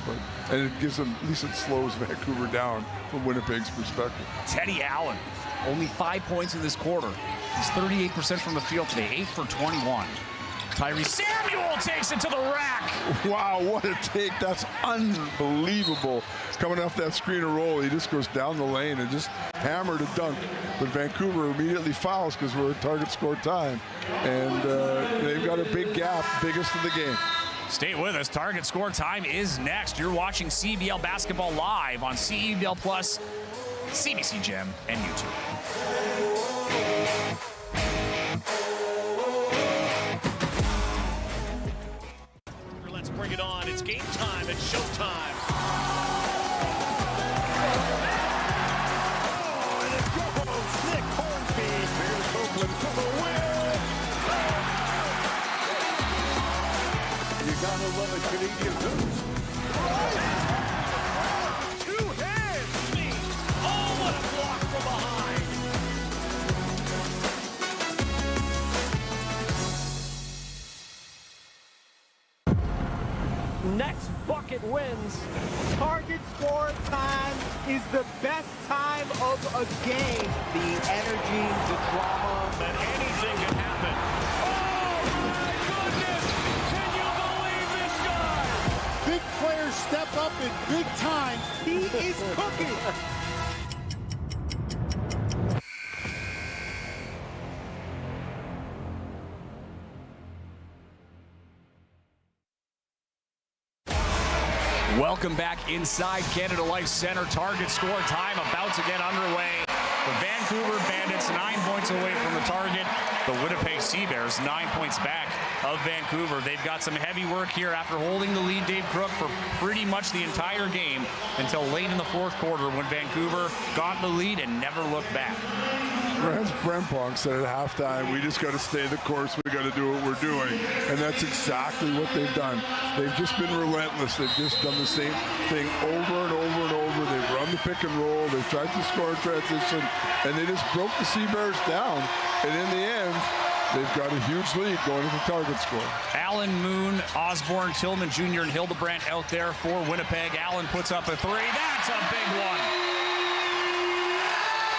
and it gives them, at least it slows Vancouver down from Winnipeg's perspective. Teddy Allen, only 5 points in this quarter. He's 38% from the field today, 8 for 21. Tyree Samuel takes it to the rack. Wow, what a take. That's unbelievable. Coming off that screen and roll, he just goes down the lane and just hammered a dunk. But Vancouver immediately fouls because we're at target score time. And they've got a big gap, biggest of the game. Stay with us. Target score time is next. You're watching CEBL basketball live on CEBL Plus, CBC Gem, and YouTube. Let's bring it on. It's game time. It's showtime. Oh, and it goes. Nick Hornsby. Here's Oakland for the win. You gotta love a Canadian boost. Two hands. Me. Oh, what a block from behind. Next bucket wins. Target score time is the best time of a game. The energy, the drama. That anything can happen. Oh, my goodness. Can you believe this guy? Big players step up in big times. He is cooking. Welcome back inside Canada Life Center. Target score time about to get underway. The Vancouver Bandits 9 points away from the target. The Winnipeg Sea-Bears 9 points back of Vancouver. They've got some heavy work here after holding the lead, Dave Crook, for pretty much the entire game until late in the fourth quarter when Vancouver got the lead and never looked back. As Brempong said at halftime, we just got to stay the course. We got to do what we're doing. And that's exactly what they've done. They've just been relentless. They've just done the same thing over and over and over. They've run the pick and roll. They've tried to score in transition. And they just broke the Sea-Bears down. And in the end, they've got a huge lead going to the target score. Allen, Moon, Osborne, Tillman Jr., and Hildebrandt out there for Winnipeg. Allen puts up a 3. That's a big one.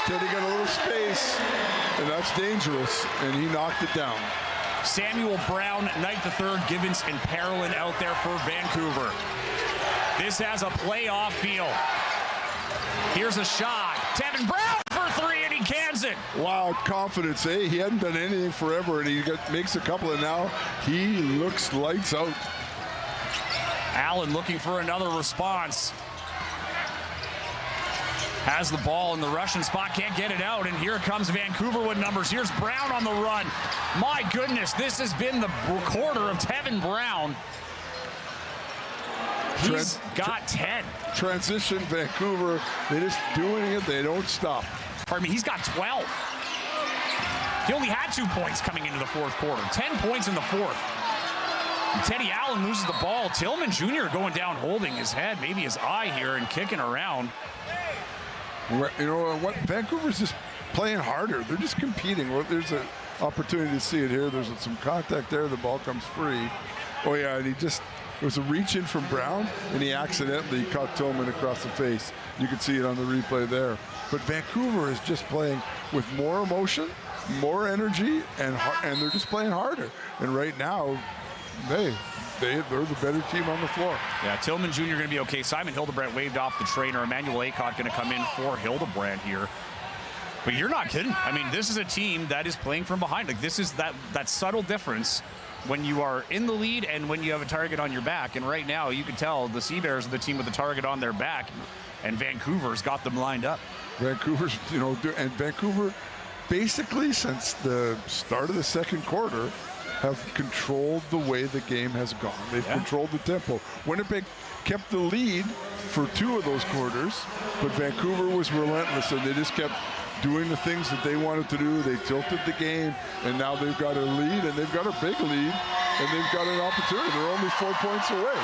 Teddy got a little space, and that's dangerous, and he knocked it down. Samuel Brown, Knight III, Gibbons, and Parolin out there for Vancouver. This has a playoff feel. Here's a shot. Tevin Brown for 3, and he cans it. Wow, confidence, eh? He hadn't done anything forever, and he makes a couple, and now he looks lights out. Allen looking for another response. Has the ball in the Russian spot, can't get it out, and here comes Vancouver with numbers. Here's Brown on the run. My goodness, this has been the quarter of Tevin Brown. He's got 10. Transition, Vancouver, they're just doing it, they don't stop. Pardon me, he's got 12. He only had 2 points coming into the fourth quarter. 10 points in the fourth. And Teddy Allen loses the ball. Tillman Jr. going down, holding his head, maybe his eye here, and kicking around. You know what? Vancouver's just playing harder. They're just competing. Well, there's an opportunity to see it here. There's some contact there. The ball comes free. Oh, yeah, and he just It was a reach in from Brown, and he accidentally caught Tillman across the face. You can see it on the replay there. But Vancouver is just playing with more emotion, more energy, and they're just playing harder. And right now, they're the better team on the floor. Yeah, Tillman Jr. going to be okay. Simon Hildebrandt waved off the trainer. Emmanuel Aycott going to come in for Hildebrandt here. But you're not kidding. I mean, this is a team that is playing from behind. Like, this is that subtle difference when you are in the lead and when you have a target on your back. And right now, you can tell the CBears are the team with the target on their back, and Vancouver's got them lined up. Vancouver's, and Vancouver, basically since the start of the second quarter, have controlled the way the game has gone. They've controlled the tempo. Winnipeg kept the lead for 2 of those quarters, but Vancouver was relentless, and they just kept doing the things that they wanted to do. They tilted the game, and now they've got a lead, and they've got a big lead, and they've got an opportunity. They're only 4 points away.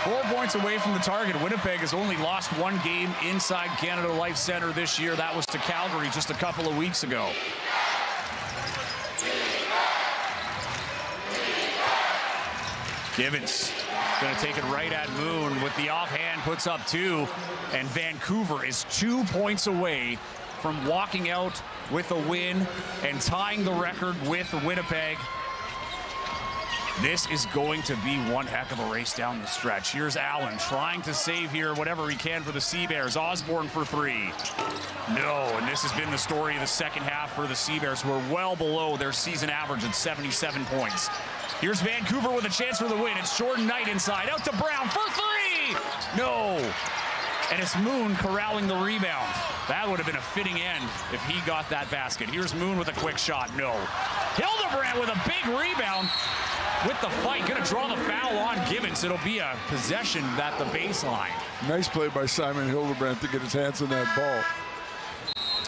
4 points away from the target. Winnipeg has only lost 1 game inside Canada Life Centre this year. That was to Calgary just a couple of weeks ago. Givens going to take it right at Moon with the offhand, puts up 2, and Vancouver is 2 points away from walking out with a win and tying the record with Winnipeg. This is going to be one heck of a race down the stretch. Here's Allen trying to save here whatever he can for the CBears. Osborne for 3. No, and this has been the story of the second half for the CBears, who are well below their season average at 77 points. Here's Vancouver with a chance for the win. It's Jordan Knight inside, out to Brown for 3. No, and it's Moon corralling the rebound. That would have been a fitting end if he got that basket. Here's Moon with a quick shot. No. Hildebrandt with a big rebound. With the fight, going to draw the foul on Givens. It'll be a possession at the baseline. Nice play by Simon Hildebrandt to get his hands on that ball.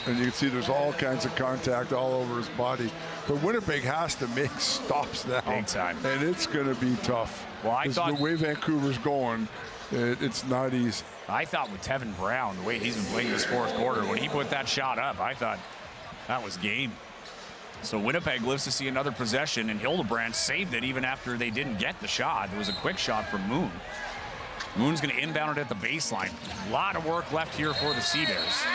And you can see there's all kinds of contact all over his body. But Winnipeg has to make stops now. Big time. And it's going to be tough. Well, I thought the way Vancouver's going, it's not easy. I thought with Tevin Brown, the way he's been playing this fourth quarter, when he put that shot up, I thought that was game. So Winnipeg lives to see another possession, and Hildebrandt saved it even after they didn't get the shot. It was a quick shot from Moon. Moon's going to inbound it at the baseline. A lot of work left here for the CBears.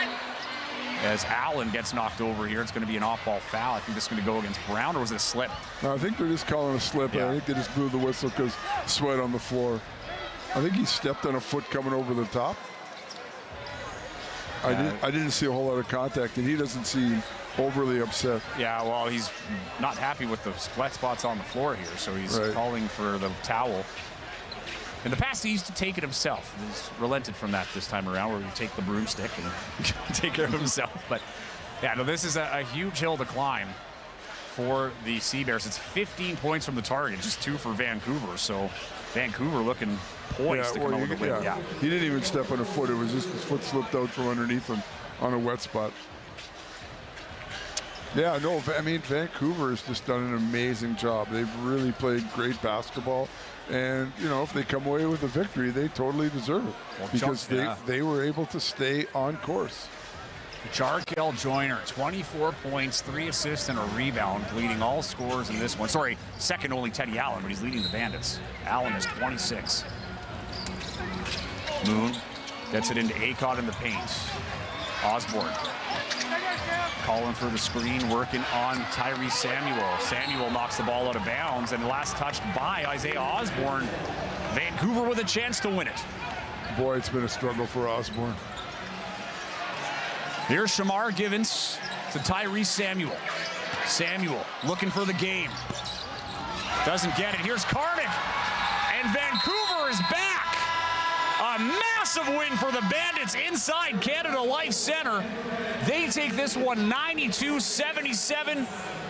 As Allen gets knocked over here, it's going to be an off-ball foul. I think this is going to go against Brown, or was it a slip? No, I think they're just calling a slip. Yeah. I think they just blew the whistle because sweat on the floor. I think he stepped on a foot coming over the top. I didn't see a whole lot of contact, and he doesn't seem overly upset. Yeah, well, he's not happy with the wet spots on the floor here, so he's calling for the towel. In the past, he used to take it himself. He's relented from that this time around, where he take the broomstick and take care of himself. But yeah, no, this is a huge hill to climb for the CBears. It's 15 points from the target, just 2 for Vancouver. So Vancouver looking poised to come out with the win. Yeah. He didn't even step on a foot. It was just his foot slipped out from underneath him on a wet spot. Yeah, no, I mean, Vancouver has just done an amazing job. They've really played great basketball. And, you know, if they come away with a victory, they totally deserve it. Well, because they were able to stay on course. Jarkel Joyner, 24 points, 3 assists, and a rebound, leading all scorers in this one. Sorry, second only Teddy Allen, but he's leading the Bandits. Allen is 26. Moon gets it into Aycott in the paint. Osborne calling for the screen, working on Tyrese Samuel. Samuel knocks the ball out of bounds, and last touched by Isaiah Osborne. Vancouver with a chance to win it. Boy, it's been a struggle for Osborne. Here's Shamar Givens to Tyrese Samuel. Samuel looking for the game. Doesn't get it. Here's Karnik. And Vancouver is back. A massive win for the Bandits inside Canada Life Centre. They take this one 92-77,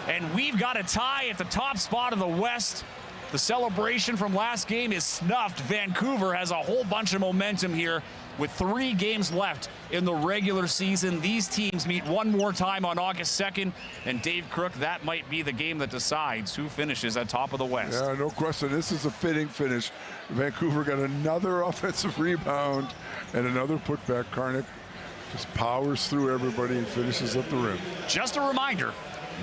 and we've got a tie at the top spot of the West. The celebration from last game is snuffed. Vancouver has a whole bunch of momentum here with 3 games left in the regular season. These teams meet one more time on August 2nd, and Dave Crook, that might be the game that decides who finishes at top of the West. Yeah, no question. This is a fitting finish. Vancouver got another offensive rebound and another putback. Karnik just powers through everybody and finishes at the rim. Just a reminder,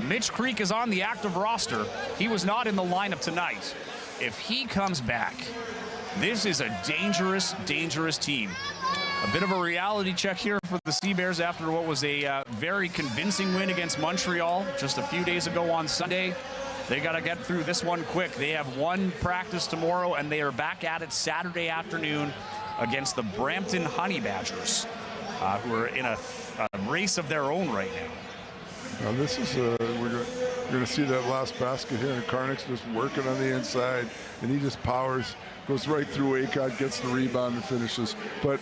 Mitch Creek is on the active roster. He was not in the lineup tonight. if he comes back, this is a dangerous, dangerous team. A bit of a reality check here for the CBears after what was a very convincing win against Montreal just a few days ago on Sunday. They got to get through this one quick. They have one practice tomorrow, and they are back at it Saturday afternoon against the Brampton Honey Badgers, who are in a race of their own right now. Now this is we're going to see that last basket here, and Karnick's just working on the inside, and he just powers, goes right through Acott, gets the rebound and finishes. But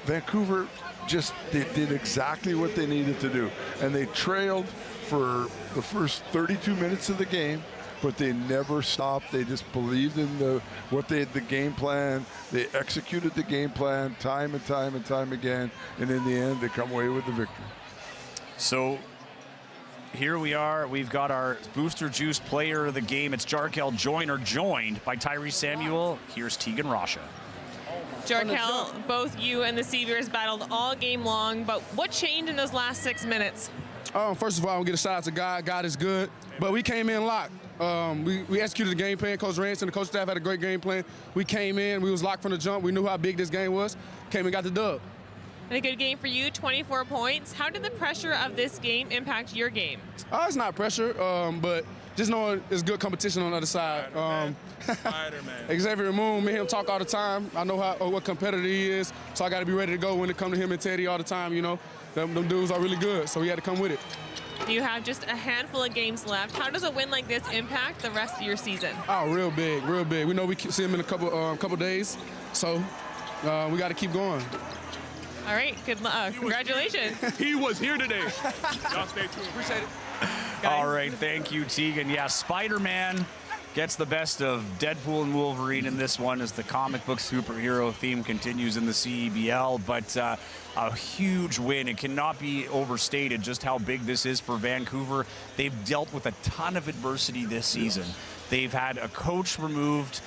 Vancouver they did exactly what they needed to do, and they trailed for the first 32 minutes of the game, but they never stopped. They just believed in the game plan. They executed the game plan time and time and time again, and in the end, they come away with the victory. So here we are. We've got our Booster Juice player of the game. It's Jarkel Joyner, joined by Tyree Samuel. Here's Tegan Rasha. Jarkel, both you and the CBears battled all game long, but what changed in those last 6 minutes? First of all, I want to get a shout out to God. God is good, but we came in locked. We executed the game plan. Coach Rance and the coach staff had a great game plan. We came in, we was locked from the jump. We knew how big this game was. Came and got the dub. And a good game for you, 24 points. How did the pressure of this game impact your game? It's not pressure, but just knowing it's good competition on the other side. Spider-Man. Xavier Moon, me and him talk all the time. I know what competitor he is, so I got to be ready to go when it comes to him and Teddy all the time, you know. Them dudes are really good, so he had to come with it. You have just a handful of games left. How does a win like this impact the rest of your season? Oh, real big, real big. We know we see him in a couple days, so we got to keep going. All right, good luck. Congratulations. He was here today. Y'all stay tuned. Appreciate it. All right, thank you, Tegan. Yeah, Spider-Man gets the best of Deadpool and Wolverine in this one as the comic book superhero theme continues in the CEBL, but a huge win. It cannot be overstated just how big this is for Vancouver. They've dealt with a ton of adversity this season. They've had a coach removed.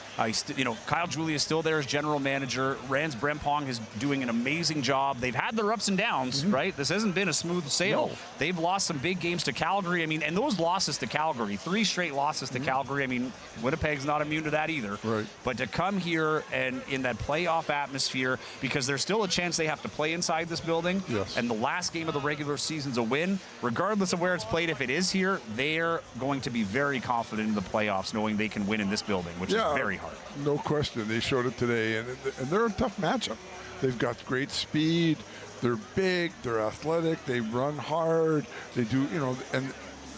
Kyle Julia is still there as general manager. Rans Brempong is doing an amazing job. They've had their ups and downs, right? This hasn't been a smooth sail. No. They've lost some big games to Calgary. I mean, and those losses to Calgary, 3 straight losses to Calgary. I mean, Winnipeg's not immune to that either. Right. But to come here and in that playoff atmosphere, because there's still a chance they have to play inside this building. Yes. And the last game of the regular season's a win. Regardless of where it's played, if it is here, they're going to be very confident in the playoffs, knowing they can win in this building, which is very hard. No question. They showed it today, and they're a tough matchup. They've got great speed. They're big. They're athletic. They run hard. They do, and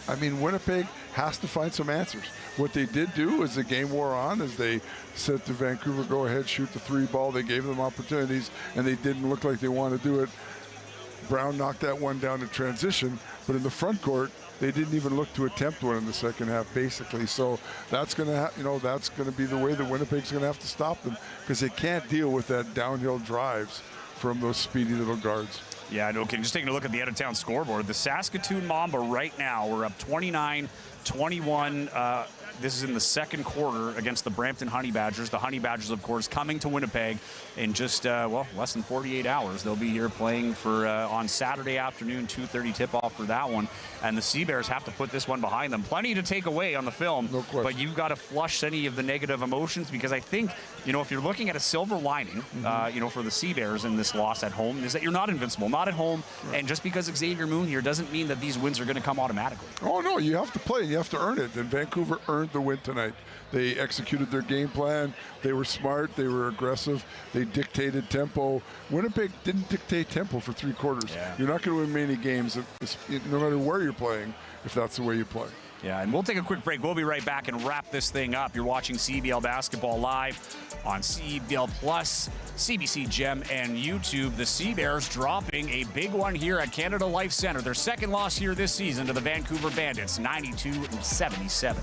I mean, Winnipeg has to find some answers. What they did do as the game wore on is they said to Vancouver, go ahead, shoot the 3 ball. They gave them opportunities, and they didn't look like they wanted to do it. Brown knocked that one down in transition, but in the front court, they didn't even look to attempt one in the second half, basically. So that's going to, that's going to be the way that Winnipeg's going to have to stop them, because they can't deal with that downhill drives from those speedy little guards. Yeah, no kidding. Just taking a look at the out-of-town scoreboard. The Saskatoon Mamba right now, we're up 29-21. This is in the second quarter against the Brampton Honey Badgers. The Honey Badgers, of course, coming to Winnipeg in just, less than 48 hours. They'll be here playing for on Saturday afternoon, 2:30 tip-off for that one. And the CBears have to put this one behind them. Plenty to take away on the film, but you've got to flush any of the negative emotions, because I think, if you're looking at a silver lining, for the CBears in this loss at home, is that you're not invincible, not at home. Right. And just because Xavier Moon here doesn't mean that these wins are going to come automatically. Oh, no, you have to play. You have to earn it. And Vancouver earned the win tonight. They executed their game plan. They were smart. They were aggressive. They dictated tempo. Winnipeg didn't dictate tempo for 3 quarters. Yeah. You're not going to win many games, no matter where you're playing, if that's the way you play. Yeah, and we'll take a quick break. We'll be right back and wrap this thing up. You're watching CEBL Basketball live on CEBL Plus, CBC Gem, and YouTube. The CBears dropping a big one here at Canada Life Centre. Their second loss here this season to the Vancouver Bandits, 92-77.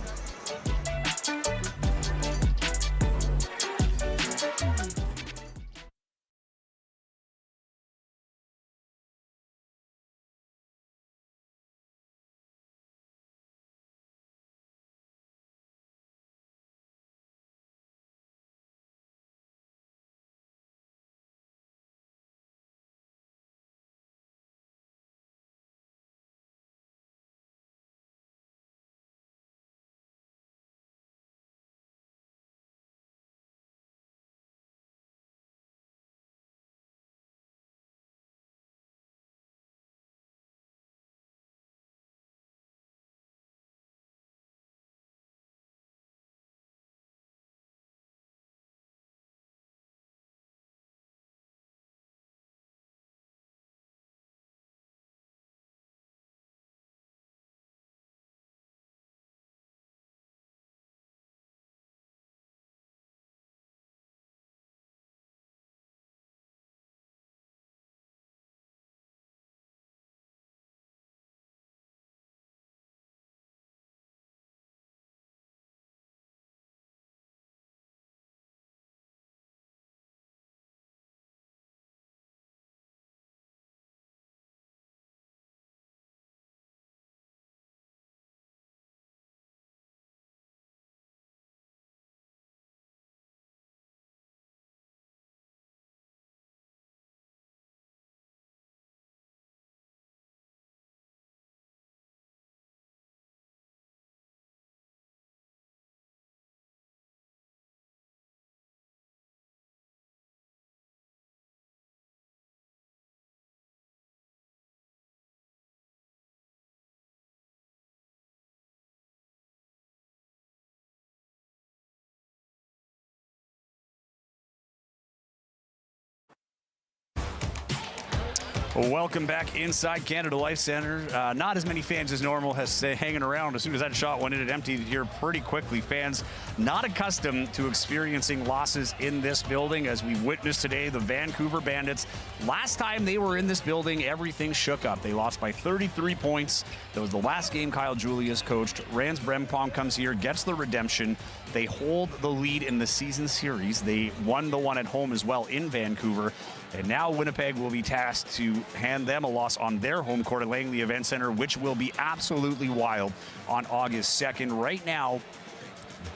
Well, welcome back inside Canada Life Center. Not as many fans as normal hanging around. As soon as that shot went in, it emptied here pretty quickly. Fans not accustomed to experiencing losses in this building, as we witnessed today, the Vancouver Bandits. Last time they were in this building, everything shook up. They lost by 33 points. That was the last game Kyle Julius coached. Rans Brempom comes here, gets the redemption. They hold the lead in the season series. They won the one at home as well in Vancouver. And now Winnipeg will be tasked to hand them a loss on their home court at Langley Event Center, which will be absolutely wild on August 2nd. Right now,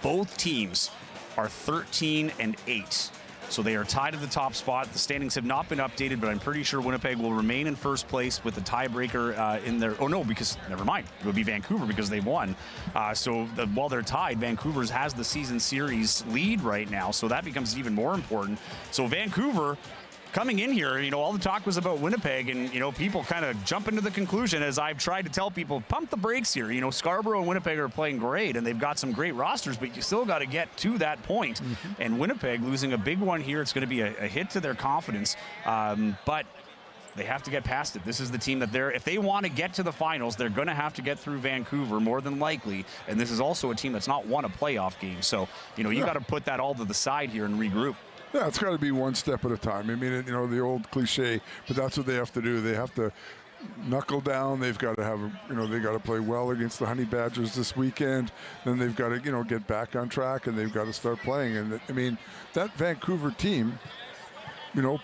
both teams are 13-8. So they are tied at the top spot. The standings have not been updated, but I'm pretty sure Winnipeg will remain in first place with the tiebreaker in their... Oh, no, because... Never mind. It would be Vancouver because they've won. While they're tied, Vancouver has the season series lead right now, so that becomes even more important. So Vancouver... coming in here, all the talk was about Winnipeg, and, people kind of jump into the conclusion, as I've tried to tell people, pump the brakes here. Scarborough and Winnipeg are playing great, and they've got some great rosters, but you still got to get to that point. And Winnipeg losing a big one here, it's going to be a hit to their confidence. But they have to get past it. This is the team that if they want to get to the finals, they're going to have to get through Vancouver more than likely. And this is also a team that's not won a playoff game. So, you got to put that all to the side here and regroup. Yeah, it's got to be one step at a time. I mean, the old cliche, but that's what they have to do. They have to knuckle down. They've got to have, they got to play well against the Honey Badgers this weekend. Then they've got to, get back on track, and they've got to start playing. And I mean, that Vancouver team,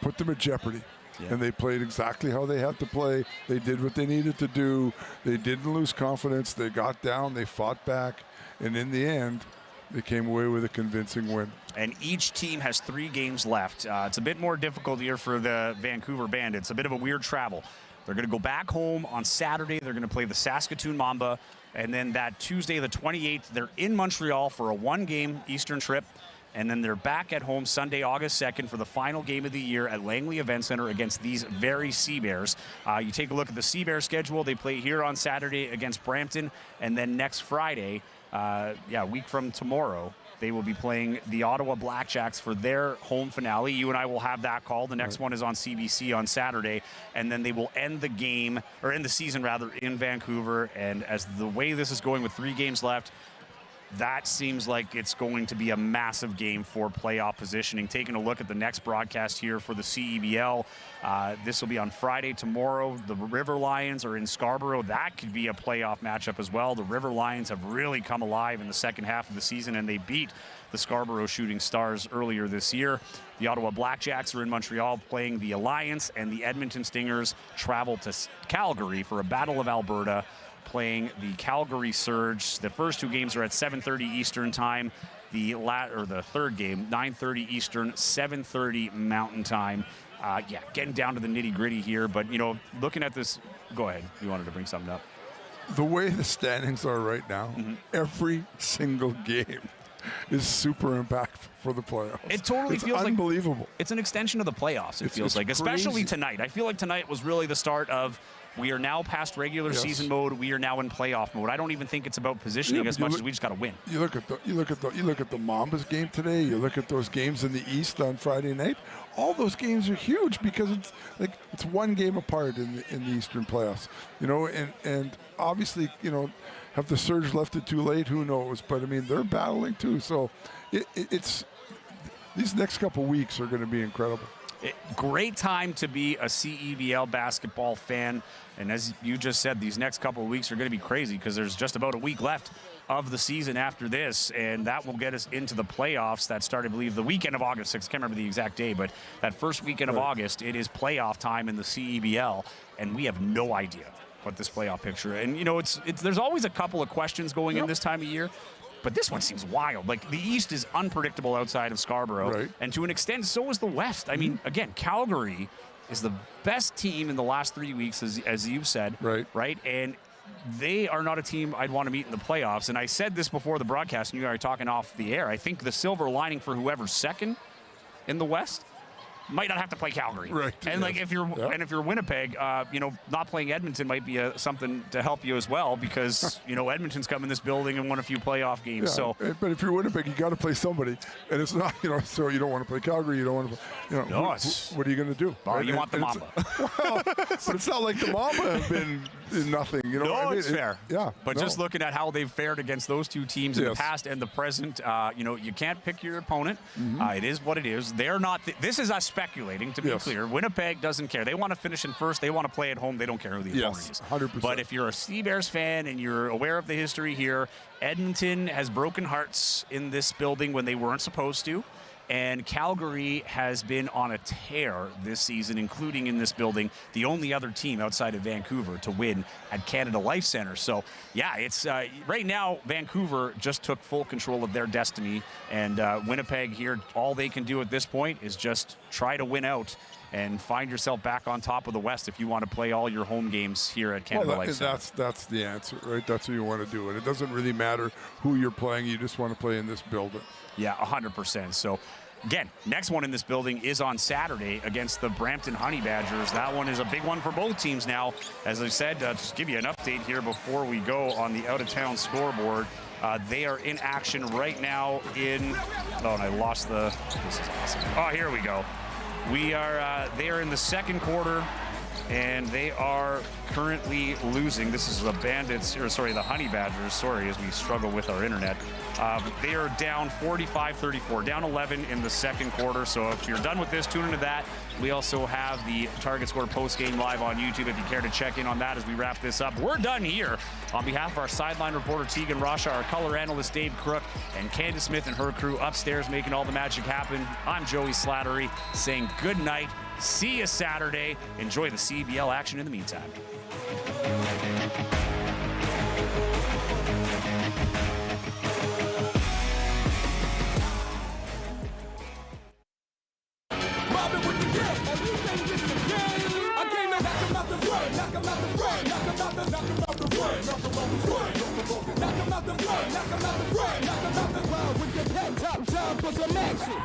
put them at jeopardy. Yeah. And they played exactly how they had to play. They did what they needed to do. They didn't lose confidence. They got down. They fought back. And in the end, they came away with a convincing win. And each team has 3 games left. It's a bit more difficult here for the Vancouver Bandits. A bit of a weird travel. They're going to go back home on Saturday. They're going to play the Saskatoon Mamba. And then that Tuesday, the 28th, they're in Montreal for a 1-game Eastern trip. And then they're back at home Sunday, August 2nd for the final game of the year at Langley Event Center against these very CEBLs. You take a look at the CEBL schedule. They play here on Saturday against Brampton. And then next Friday, a week from tomorrow, they will be playing the Ottawa Blackjacks for their home finale. You and I will have that call. The next one is on CBC on Saturday. And then they will end the season in Vancouver. And as the way this is going with 3 games left, that seems like it's going to be a massive game for playoff positioning. Taking a look at the next broadcast here for the CEBL, this will be on Friday tomorrow. The River Lions are in Scarborough. That could be a playoff matchup as well. The River Lions have really come alive in the second half of the season, and they beat the Scarborough Shooting Stars earlier this year. The Ottawa Blackjacks are in Montreal playing the Alliance, and the Edmonton Stingers travel to Calgary for a Battle of Alberta, playing the Calgary Surge. The first 2 games are at 7:30 Eastern time. The third game, 9:30 Eastern, 7:30 Mountain time. Getting down to the nitty-gritty here, but looking at this, go ahead. You wanted to bring something up. The way the standings are right now, every single game is super impactful for the playoffs. It totally feels unbelievable. It's an extension of the playoffs, it feels like, especially tonight. I feel like tonight was really the start of, we are now past regular season mode. We are now in playoff mode. I don't even think it's about positioning as much as we just got to win. You look at the Mambas game today. You look at those games in the East on Friday night. All those games are huge because it's 1 game apart in the Eastern playoffs. And obviously, have the Surge left it too late? Who knows? But I mean, they're battling too. So it's these next couple weeks are going to be incredible. Great time to be a CEBL basketball fan. And as you just said, these next couple of weeks are going to be crazy because there's just about a week left of the season after this, and that will get us into the playoffs that start, I believe, the weekend of August 6th. Can't remember the exact day, but that first weekend of August, it is playoff time in the CEBL, and we have no idea what this playoff picture. And, there's always a couple of questions going in this time of year. But this one seems wild. Like, the East is unpredictable outside of Scarborough. And to an extent, so is the West. I mean, again, Calgary is the best team in the last 3 weeks, as you've said. Right? And they are not a team I'd want to meet in the playoffs. And I said this before the broadcast, and you and I were talking off the air. I think the silver lining for whoever's second in the West might not have to play Calgary. Right. And like if you're Winnipeg, not playing Edmonton might be something to help you as well, because Edmonton's come in this building and won a few playoff games. Yeah, So, but if you're Winnipeg, you got to play somebody, and it's not so you don't want to play Calgary, you don't want to, what are you going to do? You want the Mamba. Well, but it's not like the Mamba have been nothing. No, it's fair. Yeah, but just looking at how they've fared against those two teams in the past and the present, you can't pick your opponent. It is what it is. They're not. This is us speculating, to be clear. Winnipeg doesn't care. They want to finish in first. They want to play at home. They don't care who the opponent is. 100%. But if you're a Sea Bears fan and you're aware of the history here, Edmonton has broken hearts in this building when they weren't supposed to. And Calgary has been on a tear this season, including in this building, the only other team outside of Vancouver to win at Canada Life Centre. So, yeah, it's right now Vancouver just took full control of their destiny. And Winnipeg here, all they can do at this point is just try to win out and find yourself back on top of the West if you want to play all your home games here at Canada Life Centre. That's the answer, right? That's what you want to do. And it doesn't really matter who you're playing. You just want to play in this building. Yeah, 100%. So, again, next one in this building is on Saturday against the Brampton Honey Badgers. That one is a big one for both teams now. As I said, just give you an update here before we go on the out-of-town scoreboard. They are in action right now in... Oh, and I lost the... This is awesome. Oh, here we go. They are in the second quarter, and they are currently losing. This is the the Honey Badgers, as we struggle with our internet. They are down 45-34, down 11 in the second quarter. So if you're done with this, tune into that. We also have the Target Score post-game live on YouTube if you care to check in on that as we wrap this up. We're done here. On behalf of our sideline reporter, Tegan Rasha, our color analyst, Dave Crook, and Candace Smith and her crew upstairs making all the magic happen, I'm Joey Slattery saying good night. See you Saturday. Enjoy the CEBL action in the meantime. Knock 'em out the run, knock 'em out the run, knock 'em out the run with your pen top, time for some action.